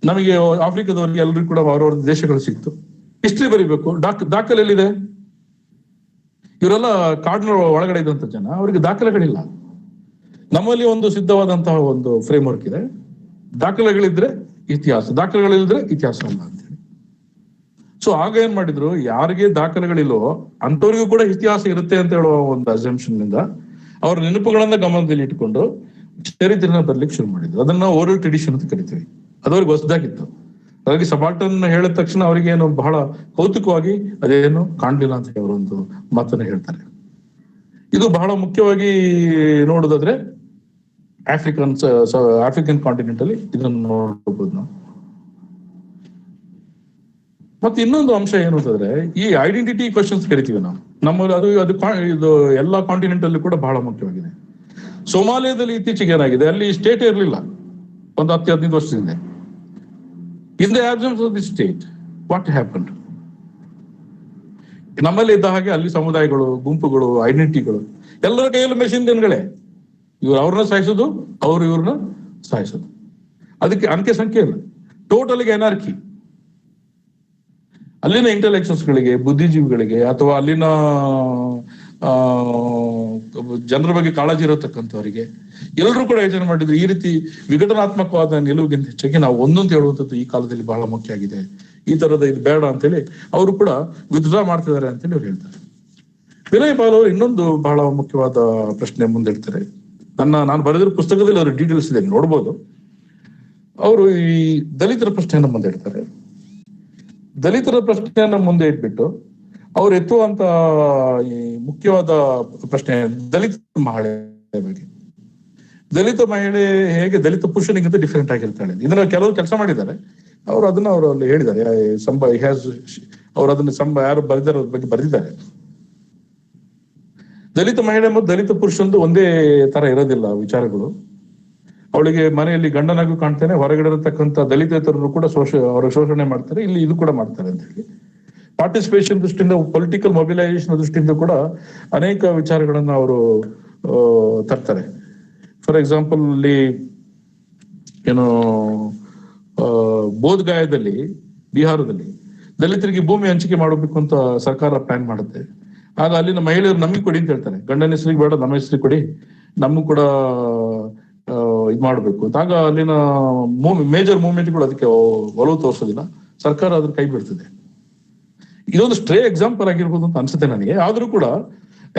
ನಮಗೆ ಆಫ್ರಿಕಾದವರಿಗೆ ಎಲ್ರಿಗೂ ಕೂಡ ಅವರವ್ರ ದೇಶಗಳು ಸಿಕ್ತು. ಹಿಸ್ಟ್ರಿ ಬರೀಬೇಕು, ದಾಖಲೆ ಎಲ್ಲಿದೆ? ಇವರೆಲ್ಲ ಕಾಡಿನ ಒಳಗಡೆ ಇದ್ದಂತ ಜನ, ಅವರಿಗೆ ದಾಖಲೆಗಳಿಲ್ಲ. ನಮ್ಮಲ್ಲಿ ಒಂದು ಸಿದ್ಧವಾದಂತಹ ಒಂದು ಫ್ರೇಮ್ ವರ್ಕ್ ಇದೆ. ದಾಖಲೆಗಳಿದ್ರೆ ಇತಿಹಾಸ, ದಾಖಲೆಗಳಿದ್ರೆ ಇತಿಹಾಸ ಅಲ್ಲ ಅಂತೇಳಿ. ಸೊ ಆಗ ಏನ್ ಮಾಡಿದ್ರು, ಯಾರಿಗೆ ದಾಖಲೆಗಳಿಲ್ಲೋ ಅಂತವ್ರಿಗೂ ಕೂಡ ಇತಿಹಾಸ ಇರುತ್ತೆ ಅಂತ ಹೇಳುವ ಒಂದು ಅಸಂಪ್ಷನ್ ನಿಂದ ಅವ್ರ ನೆನಪುಗಳನ್ನ ಗಮನದಲ್ಲಿ ಇಟ್ಕೊಂಡು ಚರಿತ್ರೆನ ಬರ್ಲಿಕ್ಕೆ ಶುರು ಮಾಡಿದ್ರು. ಅದನ್ನ ಓರಲ್ ಟ್ರೆಡಿಷನ್ ಅಂತ ಕರಿತೀವಿ. ಅದವ್ರಿಗೆ ಹೊಸದಾಗಿತ್ತು. ಹಾಗಾಗಿ ಸಬಾಲ್ಟನ್ ಹೇಳಿದ ತಕ್ಷಣ ಅವರಿಗೆ ಏನು ಬಹಳ ಕೌತುಕವಾಗಿ ಅದೇನು ಕಾಣ್ಲಿಲ್ಲ ಅಂತ ಅವರೊಂದು ಮಾತನ್ನ ಹೇಳ್ತಾರೆ. ಇದು ಬಹಳ ಮುಖ್ಯವಾಗಿ ನೋಡೋದಾದ್ರೆ ಆಫ್ರಿಕನ್ ಕಾಂಟಿನೆಂಟ್ ಅಲ್ಲಿ ಇದನ್ನು ನೋಡಬಹುದು ನಾವು. ಮತ್ತೆ ಇನ್ನೊಂದು ಅಂಶ ಏನು ಅಂತಂದ್ರೆ, ಈ ಐಡೆಂಟಿಟಿ ಕ್ವಶನ್ಸ್ ಕರಿತೀವಿ ನಾವು. ನಮ್ಮಲ್ಲಿ ಇದು ಎಲ್ಲಾ ಕಾಂಟಿನೆಂಟ್ ಅಲ್ಲಿ ಕೂಡ ಬಹಳ ಮುಖ್ಯವಾಗಿದೆ. ಸೋಮಾಲಿಯಾದಲ್ಲಿ ಇತ್ತೀಚೆಗೆ ಏನಾಗಿದೆ, ಅಲ್ಲಿ ಸ್ಟೇಟ್ ಇರಲಿಲ್ಲ ಒಂದು 10-15 ವರ್ಷದಿಂದ. In the absence of the state what happened? ನಮ್ಮಲ್ಲಿ ಇದ್ದ ಹಾಗೆ ಅಲ್ಲಿ ಸಮುದಾಯಗಳು, ಗುಂಪುಗಳು, ಐಡೆಂಟಿಟಿಗಳು ಎಲ್ಲರ ಕೈಯಲ್ಲೂ ಮೆಷಿನ್ ಗನ್ಗಳೇ. ಇವ್ರು ಅವ್ರನ್ನ ಸಾಯಿಸೋದು, ಅವ್ರು ಇವ್ರನ್ನ ಸಾಯಿಸೋದು. ಅದಕ್ಕೆ ಅಂಕೆ ಸಂಖ್ಯೆ ಇಲ್ಲ. ಟೋಟಲ್ಗೆ ಎನಾರ್ಕಿ. ಅಲ್ಲಿನ ಇಂಟೆಲೆಕ್ಚುಯಲ್ಸ್ ಗಳಿಗೆ, ಬುದ್ಧಿಜೀವಿಗಳಿಗೆ ಅಥವಾ ಅಲ್ಲಿನ ಜನರ ಬಗ್ಗೆ ಕಾಳಜಿ ಇರತಕ್ಕಂಥವರಿಗೆ ಎಲ್ಲರೂ ಕೂಡ ಯೋಚನೆ ಮಾಡಿದ್ರು, ಈ ರೀತಿ ವಿಘಟನಾತ್ಮಕವಾದ ನಿಲುವಿಗಿಂತ ಹೆಚ್ಚಾಗಿ ನಾವು ಒಂದೊಂದು ಹೇಳುವಂಥದ್ದು ಈ ಕಾಲದಲ್ಲಿ ಬಹಳ ಮುಖ್ಯ ಆಗಿದೆ, ಈ ತರದ ಇದು ಬೇಡ ಅಂತೇಳಿ ಅವರು ಕೂಡ ವಿತ್ಡ್ರಾ ಮಾಡ್ತಿದ್ದಾರೆ ಅಂತೇಳಿ ಅವ್ರು ಹೇಳ್ತಾರೆ. ವಿನಯ್ ಪಾಲ್ ಅವರು ಇನ್ನೊಂದು ಬಹಳ ಮುಖ್ಯವಾದ ಪ್ರಶ್ನೆ ಮುಂದಿಡ್ತಾರೆ. ನಾನು ಬರೆದಿರೋ ಪುಸ್ತಕದಲ್ಲಿ ಅವ್ರ ಡೀಟೇಲ್ಸ್ ಇದೆ, ನೋಡ್ಬೋದು. ಅವರು ಈ ದಲಿತರ ಪ್ರಶ್ನೆಯನ್ನ ಮುಂದಿಡ್ತಾರೆ. ದಲಿತರ ಪ್ರಶ್ನೆಯನ್ನ ಮುಂದೆ ಇಟ್ಬಿಟ್ಟು ಅವ್ರು ಎತ್ತುವಂತ ಈ ಮುಖ್ಯವಾದ ಪ್ರಶ್ನೆ ದಲಿತ ಮಹಿಳೆ ಬಗ್ಗೆ. ದಲಿತ ಮಹಿಳೆ ಹೇಗೆ ದಲಿತ ಪುರುಷನಿಗಿಂತ ಡಿಫ್ರೆಂಟ್ ಆಗಿರ್ತಾಳೆ. ಇದನ್ನ ಕೆಲವರು ಕೆಲಸ ಮಾಡಿದ್ದಾರೆ. ಅವರು ಅದನ್ನ ಅವರು ಅಲ್ಲಿ ಹೇಳಿದ್ದಾರೆ. ಅವ್ರು ಅದನ್ನ ಯಾರು ಬರೆದಿರೋ ಬಗ್ಗೆ ಬರೆದಿದ್ದಾರೆ. ದಲಿತ ಮಹಿಳೆ ಮತ್ತು ದಲಿತ ಪುರುಷಂದು ಒಂದೇ ತರ ಇರೋದಿಲ್ಲ ವಿಚಾರಗಳು. ಅವಳಿಗೆ ಮನೆಯಲ್ಲಿ ಗಂಡನಾಗೂ ಕಾಣ್ತಾನೆ, ಹೊರಗಡೆ ಇರತಕ್ಕಂಥ ದಲಿತೇತರರು ಕೂಡ ಅವ್ರ ಶೋಷಣೆ ಮಾಡ್ತಾರೆ, ಇಲ್ಲಿ ಇದು ಕೂಡ ಮಾಡ್ತಾರೆ ಅಂತ ಹೇಳಿ. ಪಾರ್ಟಿಸಿಪೇಷನ್ ದೃಷ್ಟಿಯಿಂದ, ಪೊಲಿಟಿಕಲ್ ಮೊಬಿಲೈಸೇಷನ್ ದೃಷ್ಟಿಯಿಂದ ಕೂಡ ಅನೇಕ ವಿಚಾರಗಳನ್ನ ಅವರು ತರ್ತಾರೆ. ಫಾರ್ ಎಕ್ಸಾಂಪಲ್, ಇಲ್ಲಿ ಏನು ಬೋಧ್ ಗಾಯದಲ್ಲಿ, ಬಿಹಾರದಲ್ಲಿ ದಲಿತರಿಗೆ ಭೂಮಿ ಹಂಚಿಕೆ ಮಾಡಬೇಕು ಅಂತ ಸರ್ಕಾರ ಪ್ಲಾನ್ ಮಾಡುತ್ತೆ. ಆಗ ಅಲ್ಲಿನ ಮಹಿಳೆಯರು ನಮಗೆ ಕೊಡಿ ಅಂತ ಹೇಳ್ತಾರೆ. ಗಂಡನ ಹೆಸರಿಗೆ ಬೇಡ, ನಮ್ಮ ಹೆಸರಿಗೆ ಕೊಡಿ, ನಮಗೂ ಕೂಡ ಇದು ಮಾಡ್ಬೇಕು ಅಂತ. ಆಗ ಅಲ್ಲಿನ ಮೇಜರ್ ಮೂವ್ಮೆಂಟ್ಗಳು ಅದಕ್ಕೆ ಒಲವು ತೋರಿಸೋದಿಲ್ಲ. ಸರ್ಕಾರ ಅದ್ರ ಕೈ ಬಿಡ್ತದೆ. ಇದೊಂದು ಸ್ಟ್ರೇ ಎಕ್ಸಾಂಪಲ್ ಆಗಿರ್ಬೋದು ಅಂತ ಅನ್ಸುತ್ತೆ ನನಗೆ. ಆದ್ರೂ ಕೂಡ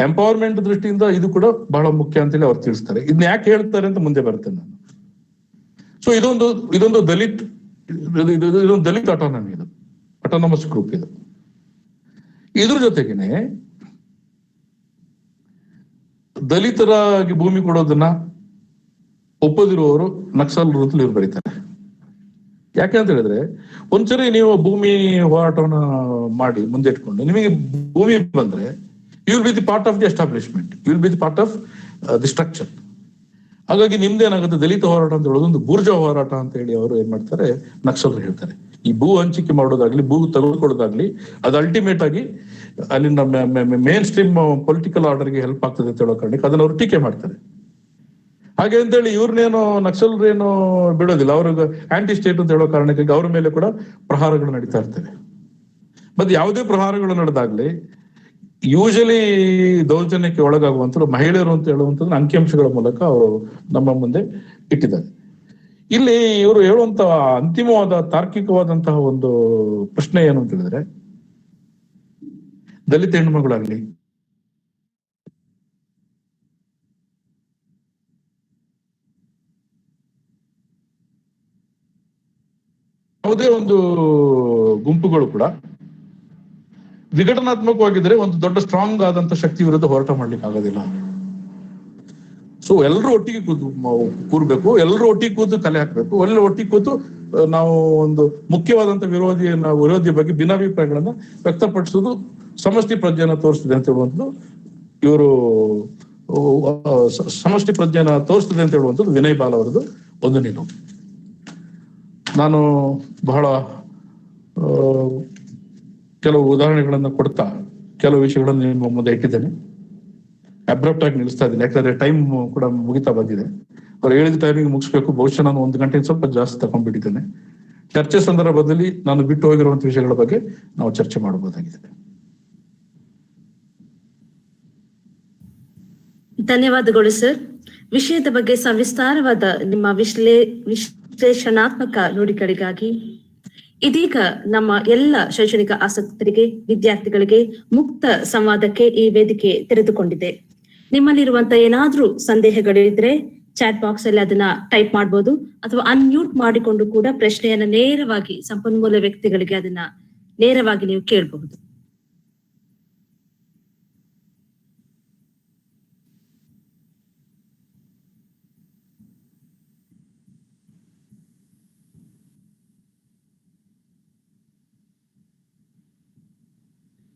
ಎಂಪವರ್ಮೆಂಟ್ ದೃಷ್ಟಿಯಿಂದ ಇದು ಕೂಡ ಬಹಳ ಮುಖ್ಯ ಅಂತೇಳಿ ಅವ್ರು ತಿಳಿಸ್ತಾರೆ. ಇದನ್ನ ಯಾಕೆ ಹೇಳ್ತಾರೆ ಅಂತ ಮುಂದೆ ಬರ್ತೇನೆ ನಾನು. ಸೊ ಇದೊಂದು ದಲಿತ್ ಆಟೋನಮಿ, ಇದು ಆಟೋನಮಸ್ ಗ್ರೂಪ್. ಇದು ಇದ್ರ ಜೊತೆಗೇನೆ ದಲಿತರಾಗಿ ಭೂಮಿ ಕೊಡೋದನ್ನ ಒಪ್ಪದಿರುವವರು ನಕ್ಸಲರು ಅಂತ ಇವ್ರು ಬರೀತಾರೆ. ಯಾಕೆ ಅಂತ ಹೇಳಿದ್ರೆ, ಒಂದ್ಸರಿ ನೀವು ಭೂಮಿ ಹೋರಾಟವನ್ನ ಮಾಡಿ ಮುಂದೆ ಇಟ್ಕೊಂಡು ನಿಮಗೆ ಭೂಮಿ ಬಂದ್ರೆ, you will be the part of the establishment, you will be the part of the structure. ಹಾಗಾಗಿ ನಿಮ್ದೇನಾಗುತ್ತೆ, ದಲಿತ ಹೋರಾಟ ಅಂತ ಹೇಳೋದು ಒಂದು ಬೂರ್ಜಾ ಹೋರಾಟ ಅಂತ ಹೇಳಿ ಅವರು ಏನ್ ಮಾಡ್ತಾರೆ, ನಕ್ಸಲರು ಹೇಳ್ತಾರೆ. ಈ ಭೂ ಹಂಚಿಕೆ ಮಾಡೋದಾಗ್ಲಿ, ಭೂ ತೆಗೆದುಕೊಳ್ಳೋದಾಗ್ಲಿ, ಅದು ಅಲ್ಟಿಮೇಟ್ ಆಗಿ ಅಲ್ಲಿನ ಮೇನ್ ಸ್ಟ್ರೀಮ್ ಪೊಲಿಟಿಕಲ್ ಆರ್ಡರ್ಗೆ ಹೆಲ್ಪ್ ಆಗ್ತದೆ ಅಂತ ಹೇಳೋ ಕಾರಣಕ್ಕೆ ಅದನ್ನ ಅವರು ಟೀಕೆ ಮಾಡ್ತಾರೆ. ಹಾಗೆ ಅಂತೇಳಿ ಇವ್ರನ್ನೇನೋ ನಕ್ಸಲರೇನು ಬಿಡೋದಿಲ್ಲ, ಅವ್ರಿಗೆ ಆಂಟಿ ಸ್ಟೇಟ್ ಅಂತ ಹೇಳೋ ಕಾರಣಕ್ಕೆ ಅವ್ರ ಮೇಲೆ ಕೂಡ ಪ್ರಹಾರಗಳು ನಡೀತಾ ಇರ್ತವೆ. ಮತ್ತೆ ಯಾವುದೇ ಪ್ರಹಾರಗಳು ನಡೆದಾಗ್ಲಿ ಯೂಶಲಿ ದೌರ್ಜನ್ಯಕ್ಕೆ ಒಳಗಾಗುವಂತ ಮಹಿಳೆಯರು ಅಂತ ಹೇಳುವಂಥದ್ದು ಅಂಕಿಅಂಶಗಳ ಮೂಲಕ ಅವರು ನಮ್ಮ ಮುಂದೆ ಇಟ್ಟಿದ್ದಾರೆ. ಇಲ್ಲಿ ಇವರು ಹೇಳುವಂತ ಅಂತಿಮವಾದ ತಾರ್ಕಿಕವಾದಂತಹ ಒಂದು ಪ್ರಶ್ನೆ ಏನು ಅಂತ ಹೇಳಿದ್ರೆ, ದಲಿತ ಹೆಣ್ಣುಮಗಳಾಗ್ಲಿ, ಯಾವುದೇ ಒಂದು ಗುಂಪುಗಳು ಕೂಡ ವಿಘಟನಾತ್ಮಕವಾಗಿದ್ರೆ ಒಂದು ದೊಡ್ಡ ಸ್ಟ್ರಾಂಗ್ ಆದಂತ ಶಕ್ತಿ ವಿರುದ್ಧ ಹೋರಾಟ ಮಾಡ್ಲಿಕ್ಕೆ ಆಗೋದಿಲ್ಲ. ಸೊ ಎಲ್ಲರೂ ಒಟ್ಟಿಗೆ ಕೂರ್ಬೇಕು, ಎಲ್ಲರೂ ಒಟ್ಟಿಗೆ ಕೂತು ಕಲೆ ಹಾಕ್ಬೇಕು, ಒಟ್ಟಿಗೆ ಕೂತು ನಾವು ಒಂದು ಮುಖ್ಯವಾದಂತ ವಿರೋಧಿಯ ಬಗ್ಗೆ ಭಿನ್ನಾಭಿಪ್ರಾಯಗಳನ್ನ ವ್ಯಕ್ತಪಡಿಸುವುದು ಸಮಷ್ಟಿ ಪ್ರಜ್ಞೆನ ತೋರಿಸ್ತಿದೆ ಅಂತ ಹೇಳುವಂಥದ್ದು ಇವರು ಸಮಷ್ಟಿ ಪ್ರಜ್ಞೆನ ತೋರಿಸ್ತಿದೆ ಅಂತ ಹೇಳುವಂಥದ್ದು ವಿನಯ್ ಬಾಲ್ ಅವರದ್ದು ಒಂದು ನಿಲುವು. ನಾನು ಬಹಳ ಕೆಲವು ಉದಾಹರಣೆಗಳನ್ನ ಕೊಡ್ತಾ ಕೆಲವು ವಿಷಯಗಳನ್ನು ನಿಮ್ಮ ಮುಂದೆ ಇಟ್ಟಿದ್ದೇನೆ. ಅಬ್ರಪ್ಟ್ ಆಗಿ ನಿಲ್ಲಿಸ್ತಾ ಇದ್ದೀನಿ, ಯಾಕಂದ್ರೆ ಟೈಮ್ ಕೂಡ ಮುಗಿತಾ ಬಂದಿದೆ. ಅವ್ರು ಹೇಳಿದ ಟೈಮಿಗೆ ಮುಗಿಸ್ಬೇಕು. ಬಹುಶಃ ನಾನು 1 ಗಂಟೆ ಸ್ವಲ್ಪ ಜಾಸ್ತಿ ತಗೊಂಡ್ಬಿಟ್ಟಿದ್ದೇನೆ. ಚರ್ಚೆ ಸಂದರ್ಭದಲ್ಲಿ ನಾನು ಬಿಟ್ಟು ಹೋಗಿರುವಂತ ವಿಷಯಗಳ ಬಗ್ಗೆ ನಾವು ಚರ್ಚೆ ಮಾಡಬಹುದಾಗಿದೆ. ಧನ್ಯವಾದಗಳು ಸರ್. ವಿಷಯದ ಬಗ್ಗೆ ಸವಿಸ್ತಾರವಾದ ನಿಮ್ಮ ವಿಶ್ಲೇಷಣಾತ್ಮಕ ನುಡಿಗಳಿಗಾಗಿ ಇದೀಗ ನಮ್ಮ ಎಲ್ಲ ಶೈಕ್ಷಣಿಕ ಆಸಕ್ತರಿಗೆ, ವಿದ್ಯಾರ್ಥಿಗಳಿಗೆ ಮುಕ್ತ ಸಂವಾದಕ್ಕೆ ಈ ವೇದಿಕೆ ತೆರೆದುಕೊಂಡಿದೆ. ನಿಮ್ಮಲ್ಲಿರುವಂತ ಏನಾದ್ರೂ ಸಂದೇಹಗಳಿದ್ರೆ ಚಾಟ್ ಬಾಕ್ಸ್ ಅಲ್ಲಿ ಅದನ್ನ ಟೈಪ್ ಮಾಡಬಹುದು, ಅಥವಾ ಅನ್ಮ್ಯೂಟ್ ಮಾಡಿಕೊಂಡು ಕೂಡ ಪ್ರಶ್ನೆಯನ್ನ ನೇರವಾಗಿ ಸಂಪನ್ಮೂಲ ವ್ಯಕ್ತಿಗಳಿಗೆ ಅದನ್ನ ನೇರವಾಗಿ ನೀವು ಕೇಳಬಹುದು.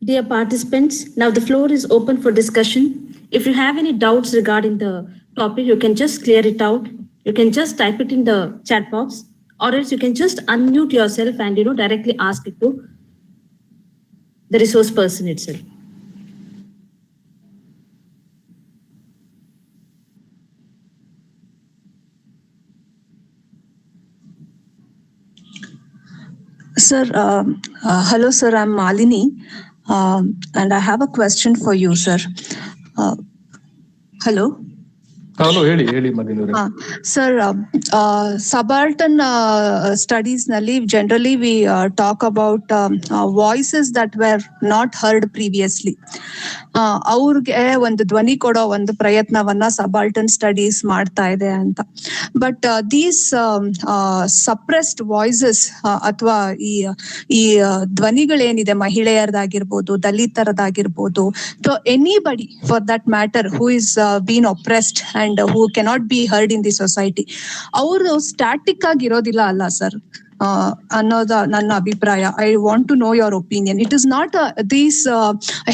Dear participants, now the floor is open for discussion. If you have any doubts regarding the topic, you can just clear it out. You can just type it in the chat box, or else you can just unmute yourself and directly ask it to the resource person itself. Sir, hello sir, I'm Malini. And I have a question for you, sir. Hello. Hello, ಹೇಳಿ ಮದಿನೂರೆ. Sir, subaltern studies ನಲ್ಲಿ generally we talk about voices that were not heard previously. ಅವ್ರಿಗೆ ಒಂದು ಧ್ವನಿ ಕೊಡೋ ಒಂದು ಪ್ರಯತ್ನವನ್ನ ಸಬಾಲ್ಟನ್ studies ಮಾಡ್ತಾ ಇದೆ ಅಂತ. ಬಟ್ ದೀಸ್ ಸಪ್ರೆಸ್ಡ್ ವಾಯ್ಸಸ್ ಅಥವಾ ಈ ಧ್ವನಿಗಳೇನಿದೆ, ಮಹಿಳೆಯರದಾಗಿರ್ಬೋದು, ದಲಿತರದಾಗಿರ್ಬೋದು, anybody for that matter who is been oppressed and who cannot be heard in the society, ಅವರು ಸ್ಟ್ಯಾಟಿಕ್ ಆಗಿರೋದಿಲ್ಲ ಅಲ್ಲ ಸರ್ ಅನ್ನೋದ ನನ್ನ ಅಭಿಪ್ರಾಯ. I want to know your opinion. It is not these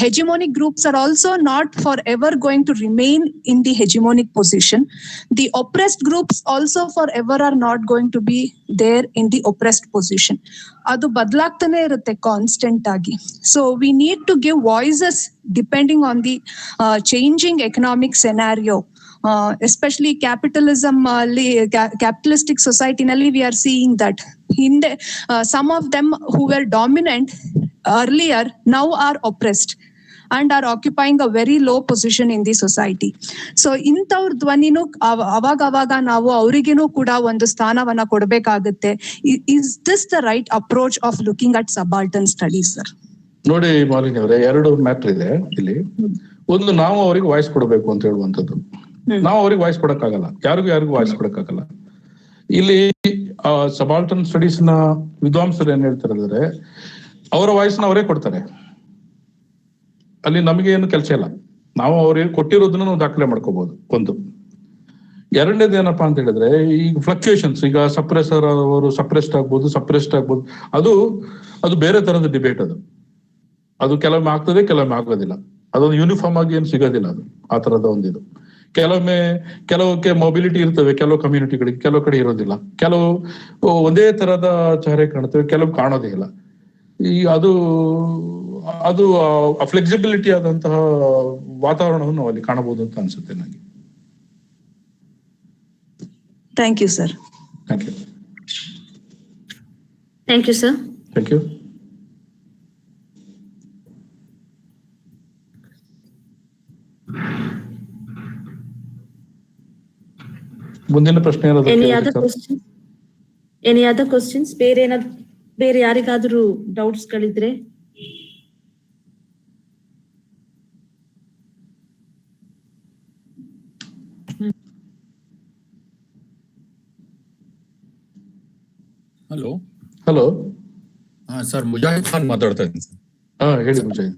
hegemonic groups are also not forever going to remain in the hegemonic position. The oppressed groups also forever are not going to be there in the oppressed position. ಅದು ಬದಲಾಗ್ತಾನೆ ಇರುತ್ತೆ constant ಆಗಿ. So we need to give voices depending on the changing economic scenario. Especially capitalistic ಸೊಸೈಟಿನಲ್ಲಿ we are seeing that ಹಿಂದೆ some of them who were dominant earlier now are oppressed and are occupying a very low position in the society. So ಇಂಥವ್ರ ಧ್ವನಿನೂ ಅವಾಗ ನಾವು ಅವರಿಗೇನು ಕೂಡ ಒಂದು ಸ್ಥಾನವನ್ನ ಕೊಡ್ಬೇಕಾಗುತ್ತೆ. Is this the right approach of looking at subaltern studies sir? ನೋಡಿ ಮಾಲಿನಿ ಅವರೇ, 2 ಮ್ಯಾಟರ್ ಇದೆ ಇಲ್ಲಿ. ಒಂದು, ನಾವು ಅವ್ರಿಗೆ ವಾಯ್ಸ್ ಕೊಡಬೇಕು ಅಂತ ಹೇಳುವಂಥದ್ದು. ನಾವು ಅವ್ರಿಗೆ ವಾಯ್ಸ್ ಕೊಡಕ್ಕಾಗಲ್ಲ, ಯಾರಿಗೂ ವಾಯ್ಸ್ ಕೊಡಕ್ಕಾಗಲ್ಲ. ಇಲ್ಲಿ ಸಬಾಲ್ಟನ್ ಸ್ಟಡೀಸ್ ನ ವಿದ್ವಾಂಸರು ಏನ್ ಹೇಳ್ತಾರೆ ಅಂದ್ರೆ, ಅವರ ವಾಯ್ಸ್ನ ಅವರೇ ಕೊಡ್ತಾರೆ. ಅಲ್ಲಿ ನಮಗೆ ಏನು ಕೆಲಸ ಇಲ್ಲ, ನಾವು ಅವ್ರಿಗೆ ಕೊಟ್ಟಿರೋದನ್ನ ನಾವು ದಾಖಲೆ ಮಾಡ್ಕೋಬಹುದು. ಒಂದು. ಎರಡನೇದು ಏನಪ್ಪಾ ಅಂತ ಹೇಳಿದ್ರೆ, ಈಗ ಫ್ಲಕ್ಚುಯೇಷನ್ಸ್, ಈಗ ಸಪ್ರೆಸರ್ ಅವರು ಸಪ್ರೆಸ್ಡ್ ಆಗ್ಬೋದು, ಅದು ಬೇರೆ ತರದ ಡಿಬೇಟ್. ಅದು ಕೆಲವೊಮ್ಮೆ ಆಗ್ತದೆ, ಕೆಲವೊಮ್ಮೆ ಆಗೋದಿಲ್ಲ. ಅದೊಂದು ಯೂನಿಫಾರ್ಮ್ ಆಗಿ ಏನು ಸಿಗೋದಿಲ್ಲ. ಅದು ಆ ತರದ ಒಂದಿದು. ಕೆಲವಕ್ಕೆ ಮೊಬಿಲಿಟಿ ಇರ್ತವೆ, ಕೆಲವು ಕಮ್ಯುನಿಟಿಗಳಿಗೆ, ಕೆಲವು ಕಡೆ ಇರೋದಿಲ್ಲ. ಕೆಲವು ಒಂದೇ ತರದ ಚಹರೆ ಕಾಣ್ತವೆ, ಕೆಲವು ಕಾಣೋದೇ ಇಲ್ಲ. ಅದು ಫ್ಲೆಕ್ಸಿಬಿಲಿಟಿ ಆದಂತಹ ವಾತಾವರಣವನ್ನು ನಾವು ಅಲ್ಲಿ ಕಾಣಬಹುದು ಅಂತ ಅನ್ಸುತ್ತೆ ನನಗೆ. Thank you sir. Thank you. Thank you, sir. Thank you. ಮುಂದಿನ ಪ್ರಶ್ನೆ Any other questions? ಬೇರೆ ಯಾರಿಗಾದ್ರೂ ಡೌಟ್ಸ್ ಗಳಿದ್ರೆ? ಹಲೋ ಸರ್, ಮುಜಾಹಿದ್ ಖಾನ್ ಮಾತಾಡ್ತಾ ಇದ್ದೀನಿ ಸರ್. ಹೇಳಿ ಮುಜಾಹಿದ್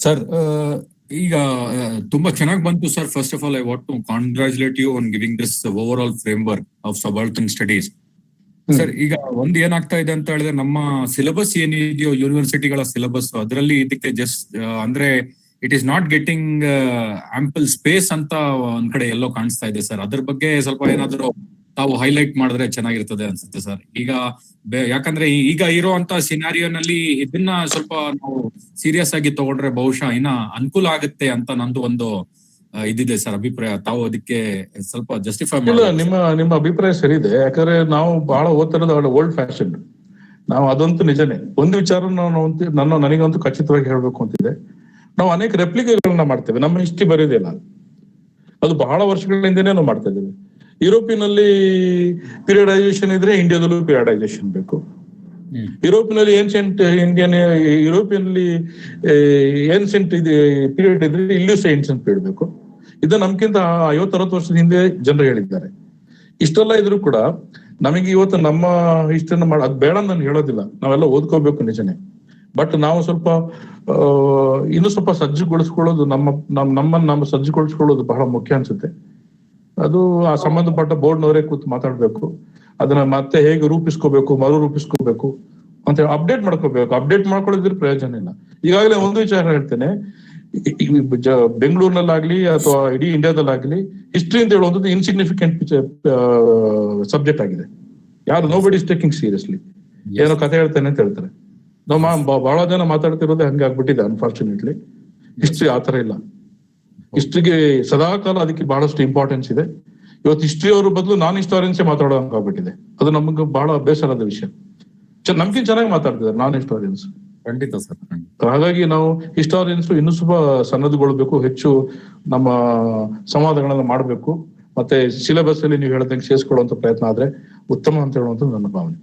ಸರ್. ಈಗ ತುಂಬಾ ಚೆನ್ನಾಗಿ ಬಂತು sir. First of all, I want to congratulate you on giving this overall framework of subaltern studies. Sir ಈಗ ಒಂದ್ ಏನಾಗ್ತಾ ಇದೆ ಅಂತ ಹೇಳಿದ್ರೆ ನಮ್ಮ ಸಿಲೆಬಸ್ ಏನಿದೆಯೋ ಯೂನಿವರ್ಸಿಟಿಗಳ ಸಿಲೆಬಸ್ ಅದರಲ್ಲಿ ಇದಕ್ಕೆ ಜಸ್ಟ್ ಅಂದ್ರೆ it is not getting ample space ಅಂತ ಒಂದ್ ಕಡೆ ಎಲ್ಲೋ ಕಾಣಿಸ್ತಾ ಇದೆ ಸರ್. ಅದ್ರ ಬಗ್ಗೆ ಸ್ವಲ್ಪ ಏನಾದ್ರು ತಾವು ಹೈಲೈಟ್ ಮಾಡಿದ್ರೆ ಚೆನ್ನಾಗಿರ್ತದೆ ಅನ್ಸುತ್ತೆ ಸರ್. ಈಗ ಯಾಕಂದ್ರೆ ಈಗ ಇರುವಂತ ಸಿನಾರಿಯೋನಲ್ಲಿ ಇದನ್ನ ಸ್ವಲ್ಪ ನಾವು ಸೀರಿಯಸ್ ಆಗಿ ತಗೊಂಡ್ರೆ ಬಹುಶಃ ಇನ್ನ ಅನುಕೂಲ ಆಗುತ್ತೆ ಅಂತ ನಂದು ಒಂದು ಇದಿದೆ ಸರ್ ಅಭಿಪ್ರಾಯ. ತಾವು ಅದಕ್ಕೆ ಸ್ವಲ್ಪ ಜಸ್ಟಿಫೈ ಇಲ್ಲ, ನಿಮ್ಮ ಅಭಿಪ್ರಾಯ ಸರಿ ಇದೆ. ಯಾಕಂದ್ರೆ ನಾವು ಬಹಳ ಓದ್ತಿರೋದು ಓಲ್ಡ್ ಫ್ಯಾಷನ್. ನಾವು ಅದಂತೂ ನಿಜನೇ. ಒಂದು ವಿಚಾರ ನನಗಂತೂ ಖಚಿತವಾಗಿ ಹೇಳ್ಬೇಕು ಅಂತಿದೆ. ನಾವು ಅನೇಕ ರೆಪ್ಲಿಕೆಗಳನ್ನ ಮಾಡ್ತೇವೆ. ನಮ್ಮ ಹಿಸ್ಟ್ರಿ ಬರೆಯೋದಿಲ್ಲ, ಅದು ಬಹಳ ವರ್ಷಗಳಿಂದನೇ ನಾವು ಮಾಡ್ತಾ ಇದ್ದೇವೆ. ಯುರೋಪಿನಲ್ಲಿ ಪೀರಿಯಡೈಸೇಷನ್ ಇದ್ರೆ ಇಂಡಿಯಾದಲ್ಲೂ ಪೀರಿಯಡೈಸೇಷನ್ ಬೇಕು. ಯುರೋಪಿನಲ್ಲಿ ಯುರೋಪಿಯಲ್ಲಿ ಏನ್ಸೆಂಟ್ ಪೀರಿಯಡ್ ಇದ್ರೆ ಇಲ್ಲಿಯೂ ಸಹ ಏನ್ಸೆಂಟ್ ಪೀರಿಯಡ್ ಬೇಕು. ಇದು ನಮ್ಗಿಂತ 50-60 ವರ್ಷದ ಹಿಂದೆ ಜನರು ಹೇಳಿದ್ದಾರೆ. ಇಷ್ಟೆಲ್ಲ ಇದ್ರು ಕೂಡ ನಮಗೆ ಇವತ್ತು ನಮ್ಮ ಹಿಸ್ಟ್ರಿನ ಅದ್ ಬೇಡ ನಾನು ಹೇಳೋದಿಲ್ಲ, ನಾವೆಲ್ಲ ಓದ್ಕೋಬೇಕು ನಿಜನೇ. ಬಟ್ ನಾವು ಸ್ವಲ್ಪ ಇನ್ನು ಸ್ವಲ್ಪ ಸಜ್ಜುಗೊಳಿಸ್ಕೊಳ್ಳೋದು ನಮ್ಮ ಸಜ್ಜುಗೊಳಿಸ್ಕೊಳ್ಳೋದು ಬಹಳ ಮುಖ್ಯ ಅನ್ಸುತ್ತೆ. ಅದು ಆ ಸಂಬಂಧಪಟ್ಟ ಬೋರ್ಡ್ನವರೇ ಕೂತು ಮಾತಾಡ್ಬೇಕು. ಅದನ್ನ ಮತ್ತೆ ಹೇಗೆ ರೂಪಿಸ್ಕೋಬೇಕು, ಮರು ರೂಪಿಸ್ಕೋಬೇಕು ಅಂತ ಅಪ್ಡೇಟ್ ಮಾಡ್ಕೋಬೇಕು. ಅಪ್ಡೇಟ್ ಮಾಡ್ಕೊಳ್ಳೋದ್ರ ಪ್ರಯೋಜನ ಇಲ್ಲ. ಈಗಾಗಲೇ ಒಂದು ವಿಚಾರ ಹೇಳ್ತೇನೆ, ಬೆಂಗಳೂರಿನಲ್ಲಾಗ್ಲಿ ಅಥವಾ ಇಡೀ ಇಂಡಿಯಾದಲ್ಲಾಗ್ಲಿ ಹಿಸ್ಟ್ರಿ ಅಂತ ಹೇಳುವಂಥದ್ದು ಇನ್ಸಿಗ್ನಿಫಿಕೆಂಟ್ ಸಬ್ಜೆಕ್ಟ್ ಆಗಿದೆ. ಯಾರು ನೋಬಡಿ ಇಸ್ ಟೇಕಿಂಗ್ ಸೀರಿಯಸ್ಲಿ. ಏನೋ ಕಥೆ ಹೇಳ್ತೇನೆ ಅಂತ ಹೇಳ್ತಾರೆ. ನಾವು ಬಹಳ ಜನ ಮಾತಾಡ್ತಿರೋದೇ ಹಂಗೆ ಆಗ್ಬಿಟ್ಟಿದೆ ಅನ್ಫಾರ್ಚುನೇಟ್ಲಿ. ಹಿಸ್ಟ್ರಿ ಆತರ ಇಲ್ಲ. ಹಿಸ್ಟ್ರಿಗೆ ಸದಾಕಾಲ ಅದಕ್ಕೆ ಬಹಳಷ್ಟು ಇಂಪಾರ್ಟೆನ್ಸ್ ಇದೆ. ಇವತ್ತು ಹಿಸ್ಟ್ರಿ ಅವ್ರ ಬದಲು ನಾನ್ ಹಿಸ್ಟೋರಿಯನ್ಸೇ ಮಾತಾಡೋಂಗಾಗ್ಬಿಟ್ಟಿದೆ. ಅದು ನಮ್ಗೆ ಬಹಳ ಬೇಸರದ ವಿಷಯ. ನಮ್ಗಿಂತ ಚೆನ್ನಾಗಿ ಮಾತಾಡ್ತಿದ್ದಾರೆ ನಾನ್ ಹಿಸ್ಟೋರಿಯನ್ಸ್. ಖಂಡಿತ ಸರ್. ಹಾಗಾಗಿ ನಾವು ಹಿಸ್ಟೋರಿಯನ್ಸ್ ಇನ್ನೂ ಸ್ವಲ್ಪ ಸನ್ನದ್ಗೊಳ್ಬೇಕು, ಹೆಚ್ಚು ನಮ್ಮ ಸಂವಾದಗಳನ್ನ ಮಾಡಬೇಕು, ಮತ್ತೆ ಸಿಲೆಬಸ್ ಅಲ್ಲಿ ನೀವು ಹೇಳ್ದಂಗೆ ಸೇರಿಸ್ಕೊಳ್ಳುವಂತ ಪ್ರಯತ್ನ ಆದ್ರೆ ಉತ್ತಮ ಅಂತ ಹೇಳುವಂಥದ್ದು ನನ್ನ ಭಾವನೆ.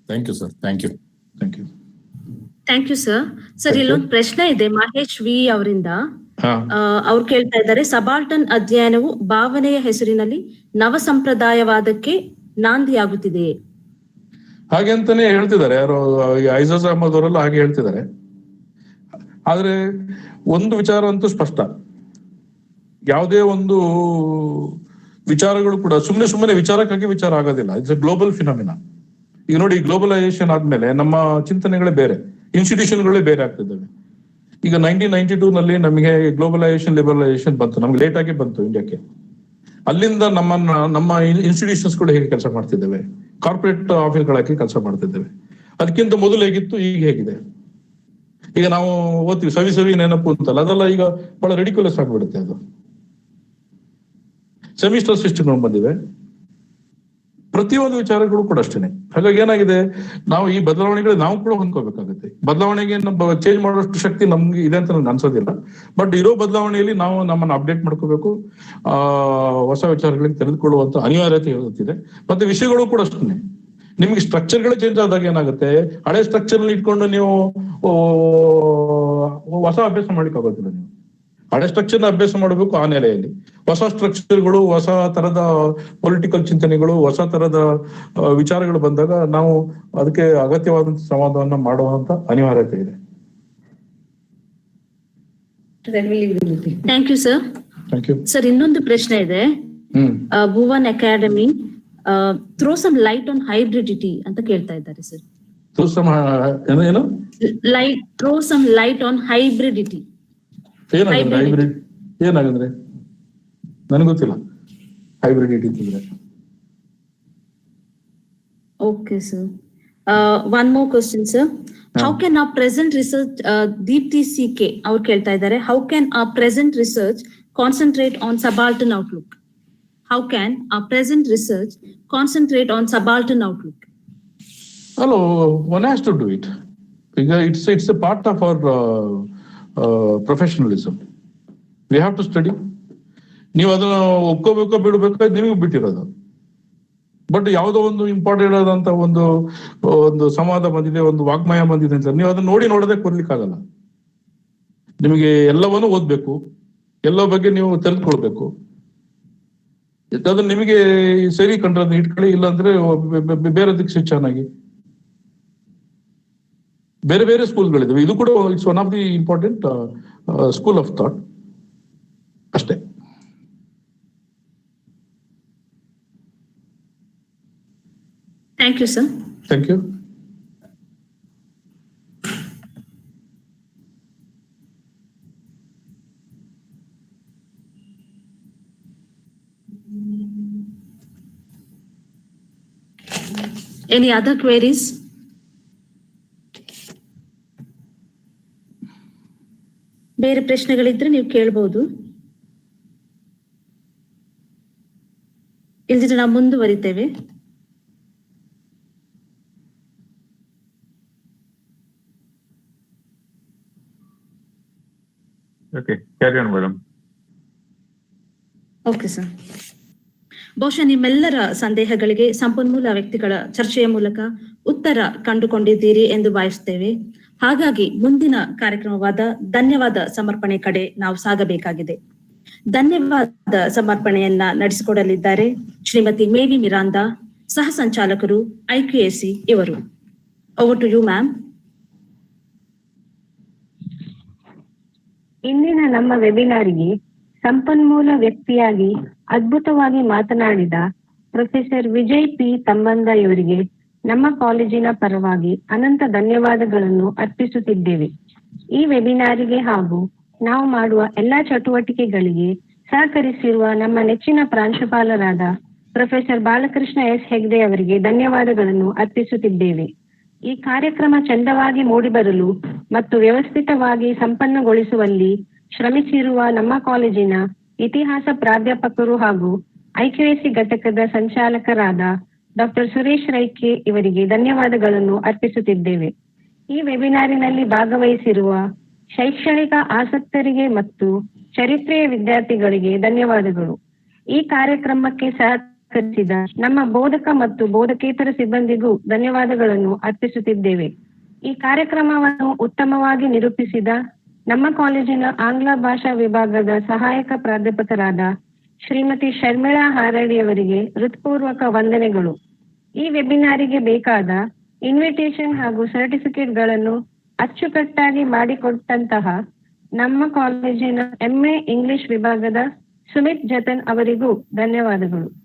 Thank you sir. Thank you. Thank you. Thank you sir. Sir ಇಲ್ಲೊಂದು ಪ್ರಶ್ನೆ ಇದೆ ಮಹೇಶ್ ವಿ ಅವರಿಂದ. ಅವ್ರು ಕೇಳ್ತಾ ಇದ್ದಾರೆ, ಸಬಾಲ್ಟನ್ ಅಧ್ಯಯನವು ಭಾವನೆಯ ಹೆಸರಿನಲ್ಲಿ ನವ ಸಂಪ್ರದಾಯವಾದಕ್ಕೆ ನಾಂದಿಯಾಗುತ್ತಿದೆಯೇ? ಹಾಗೆ ಅಂತಾನೆ ಹೇಳ್ತಿದ್ದಾರೆ ಯಾರು, ಐಜಾಜ್ ಅಹಮದ್ ಅವರೆಲ್ಲ ಹಾಗೆ ಹೇಳ್ತಿದ್ದಾರೆ. ಆದ್ರೆ ಒಂದು ವಿಚಾರ ಅಂತೂ ಸ್ಪಷ್ಟ, ಯಾವುದೇ ಒಂದು ವಿಚಾರಗಳು ಕೂಡ ಸುಮ್ಮನೆ ವಿಚಾರಕ್ಕಾಗಿ ವಿಚಾರ ಆಗೋದಿಲ್ಲ. It's A global phenomena. ಈಗ ನೋಡಿ, ಗ್ಲೋಬಲೈಸೇಷನ್ ಆದ್ಮೇಲೆ ನಮ್ಮ ಚಿಂತನೆಗಳೇ ಬೇರೆ, ಇನ್ಸ್ಟಿಟ್ಯೂಷನ್ಗಳೇ ಬೇರೆ ಆಗ್ತಿದ್ದಾವೆ. ಈಗ 1992 ನಮಗೆ ಗ್ಲೋಬಲೈಸೇಷನ್ ಲಿಬರಲೈಸೇಷನ್ ಬಂತು, ನಮ್ಗೆ ಲೇಟ್ ಆಗಿ ಬಂತು ಇಂಡಿಯಾಕ್ಕೆ. ಅಲ್ಲಿಂದ ನಮ್ಮ ಇನ್ಸ್ಟಿಟ್ಯೂಷನ್ಸ್ ಕೂಡ ಹೇಗೆ ಕೆಲಸ ಮಾಡ್ತಿದ್ದೇವೆ, ಕಾರ್ಪೊರೇಟ್ ಆಫೀಸ್ಗಳಾಗಿ ಕೆಲಸ ಮಾಡ್ತಿದ್ದೇವೆ. ಅದಕ್ಕಿಂತ ಮೊದಲು ಹೇಗಿತ್ತು, ಈಗ ಹೇಗಿದೆ. ಈಗ ನಾವು ಓದ್ತೀವಿ ಸವಿ ನೆನಪು ಅಂತಲ್ಲ, ಅದೆಲ್ಲ ಈಗ ಬಹಳ ರೆಡಿಕ್ಯುಲಸ್ ಆಗ್ಬಿಡುತ್ತೆ. ಅದು ಸೆಮಿಸ್ಟರ್ ಸಿಸ್ಟಮ್ ಬಂದಿವೆ, ಪ್ರತಿಯೊಂದು ವಿಚಾರಗಳು ಕೂಡ ಅಷ್ಟೇನೆ. ಹಾಗಾಗಿ ಏನಾಗಿದೆ, ನಾವು ಈ ಬದಲಾವಣೆಗಳು ನಾವು ಕೂಡ ಹೊಂದ್ಕೋಬೇಕಾಗುತ್ತೆ. ಬದಲಾವಣೆಗೆ ಚೇಂಜ್ ಮಾಡೋಷ್ಟು ಶಕ್ತಿ ನಮ್ಗೆ ಇದೆ ಅಂತ ನನ್ಗೆ ಅನ್ಸೋದಿಲ್ಲ. ಬಟ್ ಇರೋ ಬದಲಾವಣೆಯಲ್ಲಿ ನಾವು ನಮ್ಮನ್ನು ಅಪ್ಡೇಟ್ ಮಾಡ್ಕೋಬೇಕು, ಹೊಸ ವಿಚಾರಗಳಿಗೆ ತೆಗೆದುಕೊಳ್ಳುವಂತ ಅನಿವಾರ್ಯತೆ ಇರುತ್ತಿದೆ. ಮತ್ತೆ ವಿಷಯಗಳು ಕೂಡ ಅಷ್ಟೇ. ನಿಮ್ಗೆ ಸ್ಟ್ರಕ್ಚರ್ಗಳೇ ಚೇಂಜ್ ಆದಾಗ ಏನಾಗುತ್ತೆ, ಹಳೆ ಸ್ಟ್ರಕ್ಚರ್ ಇಟ್ಕೊಂಡು ನೀವು ಹೊಸ ಅಭ್ಯಾಸ ಮಾಡ್ಲಿಕ್ಕೆ ಆಗೋದಿಲ್ಲ. ನೀವು ಹಳೆ ಸ್ಟ್ರಕ್ಚರ್ನ ಅಭ್ಯಾಸ ಮಾಡಬೇಕು. ಆ ನೆಲೆಯಲ್ಲಿ ಹೊಸ ಸ್ಟ್ರಕ್ಚರ್ಗಳು, ಹೊಸ ತರದ ಪೊಲಿಟಿಕಲ್ ಚಿಂತನೆಗಳು, ಹೊಸ ತರದ ವಿಚಾರಗಳು ಬಂದಾಗ ನಾವು ಅದಕ್ಕೆ ಅಗತ್ಯವಾದಂತ ಸಂವಾದವನ್ನ ಮಾಡುವಂತ ಅನಿವಾರ್ಯತೆ ಇದೆ. Thank you sir. Thank you sir. ಇನ್ನೊಂದು ಪ್ರಶ್ನೆ ಇದೆ, Bhuvan academy throw some light on hybridity ಅಂತ ಕೇಳ್ತಾ ಇದ್ದಾರೆ sir. Throw some light on hybridity. ಏನಾಗಂದ್ರೆ ಹೈಬ್ರಿಡ್ ಏನಾಗಂದ್ರೆ ನನಗೆ ಗೊತ್ತಿಲ್ಲ. ಹೈಬ್ರಿಡಿಟಿ ಇದ್ರೆ okay sir. One more question sir. How can our present research, Deepti CK ಅವ್ರು ಕೇಳ್ತಾ ಇದ್ದಾರೆ, how can our present research concentrate on subaltern outlook? How can our present research concentrate on subaltern outlook? Hello, one has to do it. It's a part of our professionalism. We have to study. ನೀವು ಅದನ್ನ ಒಪ್ಕೋಬೇಕೋ ಬಿಡ್ಬೇಕೋ ನಿಮಗೆ ಬಿಟ್ಟಿರೋದು. But ಯಾವುದೋ ಒಂದು important ಆದಂತ ಒಂದು ಸಂವಾದ ಬಂದಿದೆ, ಒಂದು ವಾಗ್ಮಯ ಬಂದಿದೆ ಅಂತ ನೀವು ಅದನ್ನ ನೋಡದೆ ಕೊಡ್ಲಿಕ್ಕಾಗಲ್ಲ. ನಿಮಗೆ ಎಲ್ಲವನ್ನೂ ಓದ್ಬೇಕು, ಎಲ್ಲ ಬಗ್ಗೆ ನೀವು ತಿಳಿದುಕೊಳ್ಬೇಕು. ಅದನ್ನ ನಿಮಗೆ ಸರಿ ಕಂಡ್ರದ್ದು ಇಟ್ಕೊಳ್ಳಿ, ಇಲ್ಲಾಂದ್ರೆ ಬೇರೆ ದಿಕ್ಕು ಸ್ವಿಚ್ ಆಗಿ ಬೇರೆ ಬೇರೆ ಸ್ಕೂಲ್ಗಳಿದಾವೆ. ಇದು ಕೂಡ it's one of the important school of thought ಅಷ್ಟೇ. Thank you, sir. Thank you. Any other queries? ಬೇರೆ ಪ್ರಶ್ನೆಗಳಿದ್ರೆ ನೀವು ಕೇಳಬಹುದು. ಇಲ್ದಿದ್ರೆ ನಾವು ಮುಂದುವರಿತೇವೆ. Okay, carry on, madam. Okay sir. ಬಹುಶಃ ನಿಮ್ಮೆಲ್ಲರ ಸಂದೇಹಗಳಿಗೆ ಸಂಪನ್ಮೂಲ ವ್ಯಕ್ತಿಗಳ ಚರ್ಚೆಯ ಮೂಲಕ ಉತ್ತರ ಕಂಡುಕೊಂಡಿದ್ದೀರಿ ಎಂದು ಭಾವಿಸುತ್ತೇವೆ. ಹಾಗಾಗಿ ಮುಂದಿನ ಕಾರ್ಯಕ್ರಮವಾದ ಧನ್ಯವಾದ ಸಮರ್ಪಣೆ ಕಡೆ ನಾವು ಸಾಗಬೇಕಾಗಿದೆ. ಧನ್ಯವಾದ ಸಮರ್ಪಣೆಯನ್ನ ನಡೆಸಿಕೊಡಲಿದ್ದಾರೆ ಶ್ರೀಮತಿ ಮೇವಿ ಮಿರಾಂದಾ, ಸಹ ಸಂಚಾಲಕರು IQAC ಇವರು. Over to you ma'am. ಇಂದಿನ ನಮ್ಮ ವೆಬಿನಾರಿಗೆ ಸಂಪನ್ಮೂಲ ವ್ಯಕ್ತಿಯಾಗಿ ಅದ್ಭುತವಾಗಿ ಮಾತನಾಡಿದ ಪ್ರೊಫೆಸರ್ ವಿಜಯ್ ಪಿ ತಮ್ಮಂದ ಇವರಿಗೆ ನಮ್ಮ ಕಾಲೇಜಿನ ಪರವಾಗಿ ಅನಂತ ಧನ್ಯವಾದಗಳನ್ನು ಅರ್ಪಿಸುತ್ತಿದ್ದೇವೆ. ಈ ವೆಬಿನಾರಿಗೆ ಹಾಗೂ ನಾವು ಮಾಡುವ ಎಲ್ಲಾ ಚಟುವಟಿಕೆಗಳಿಗೆ ಸಹಕರಿಸಿರುವ ನಮ್ಮ ನೆಚ್ಚಿನ ಪ್ರಾಂಶುಪಾಲರಾದ ಪ್ರೊಫೆಸರ್ ಬಾಲಕೃಷ್ಣ ಎಸ್ ಹೆಗ್ಡೆ ಅವರಿಗೆ ಧನ್ಯವಾದಗಳನ್ನು ಅರ್ಪಿಸುತ್ತಿದ್ದೇವೆ. ಈ ಕಾರ್ಯಕ್ರಮ ಚಂದವಾಗಿ ಮೂಡಿಬರಲು ಮತ್ತು ವ್ಯವಸ್ಥಿತವಾಗಿ ಸಂಪನ್ನಗೊಳಿಸುವಲ್ಲಿ ಶ್ರಮಿಸಿರುವ ನಮ್ಮ ಕಾಲೇಜಿನ ಇತಿಹಾಸ ಪ್ರಾಧ್ಯಾಪಕರು ಹಾಗೂ IQAC ಘಟಕದ ಸಂಚಾಲಕರಾದ ಡಾಕ್ಟರ್ ಸುರೇಶ್ ರೈಕೆ ಇವರಿಗೆ ಧನ್ಯವಾದಗಳನ್ನು ಅರ್ಪಿಸುತ್ತಿದ್ದೇವೆ. ಈ ವೆಬಿನಾರಿನಲ್ಲಿ ಭಾಗವಹಿಸಿರುವ ಶೈಕ್ಷಣಿಕ ಆಸಕ್ತರಿಗೆ ಮತ್ತು ಚರಿತ್ರೆಯ ವಿದ್ಯಾರ್ಥಿಗಳಿಗೆ ಧನ್ಯವಾದಗಳು. ಈ ಕಾರ್ಯಕ್ರಮಕ್ಕೆ ಸಹಕರಿಸಿದ ನಮ್ಮ ಬೋಧಕ ಮತ್ತು ಬೋಧಕೇತರ ಸಿಬ್ಬಂದಿಗೂ ಧನ್ಯವಾದಗಳನ್ನು ಅರ್ಪಿಸುತ್ತಿದ್ದೇವೆ. ಈ ಕಾರ್ಯಕ್ರಮವನ್ನು ಉತ್ತಮವಾಗಿ ನಿರೂಪಿಸಿದ ನಮ್ಮ ಕಾಲೇಜಿನ ಆಂಗ್ಲ ಭಾಷಾ ವಿಭಾಗದ ಸಹಾಯಕ ಪ್ರಾಧ್ಯಾಪಕರಾದ ಶ್ರೀಮತಿ ಶರ್ಮಿಳಾ ಹಾರಡಿ ಅವರಿಗೆ ಹೃತ್ಪೂರ್ವಕ ವಂದನೆಗಳು. ಈ ವೆಬಿನಾರಿಗೆ ಬೇಕಾದ ಇನ್ವಿಟೇಷನ್ ಹಾಗೂ ಸರ್ಟಿಫಿಕೇಟ್ಗಳನ್ನು ಅಚ್ಚುಕಟ್ಟಾಗಿ ಮಾಡಿಕೊಟ್ಟಂತಹ ನಮ್ಮ ಕಾಲೇಜಿನ MA ಇಂಗ್ಲಿಷ್ ವಿಭಾಗದ ಸುಮಿತ್ ಜತನ್ ಅವರಿಗೂ ಧನ್ಯವಾದಗಳು.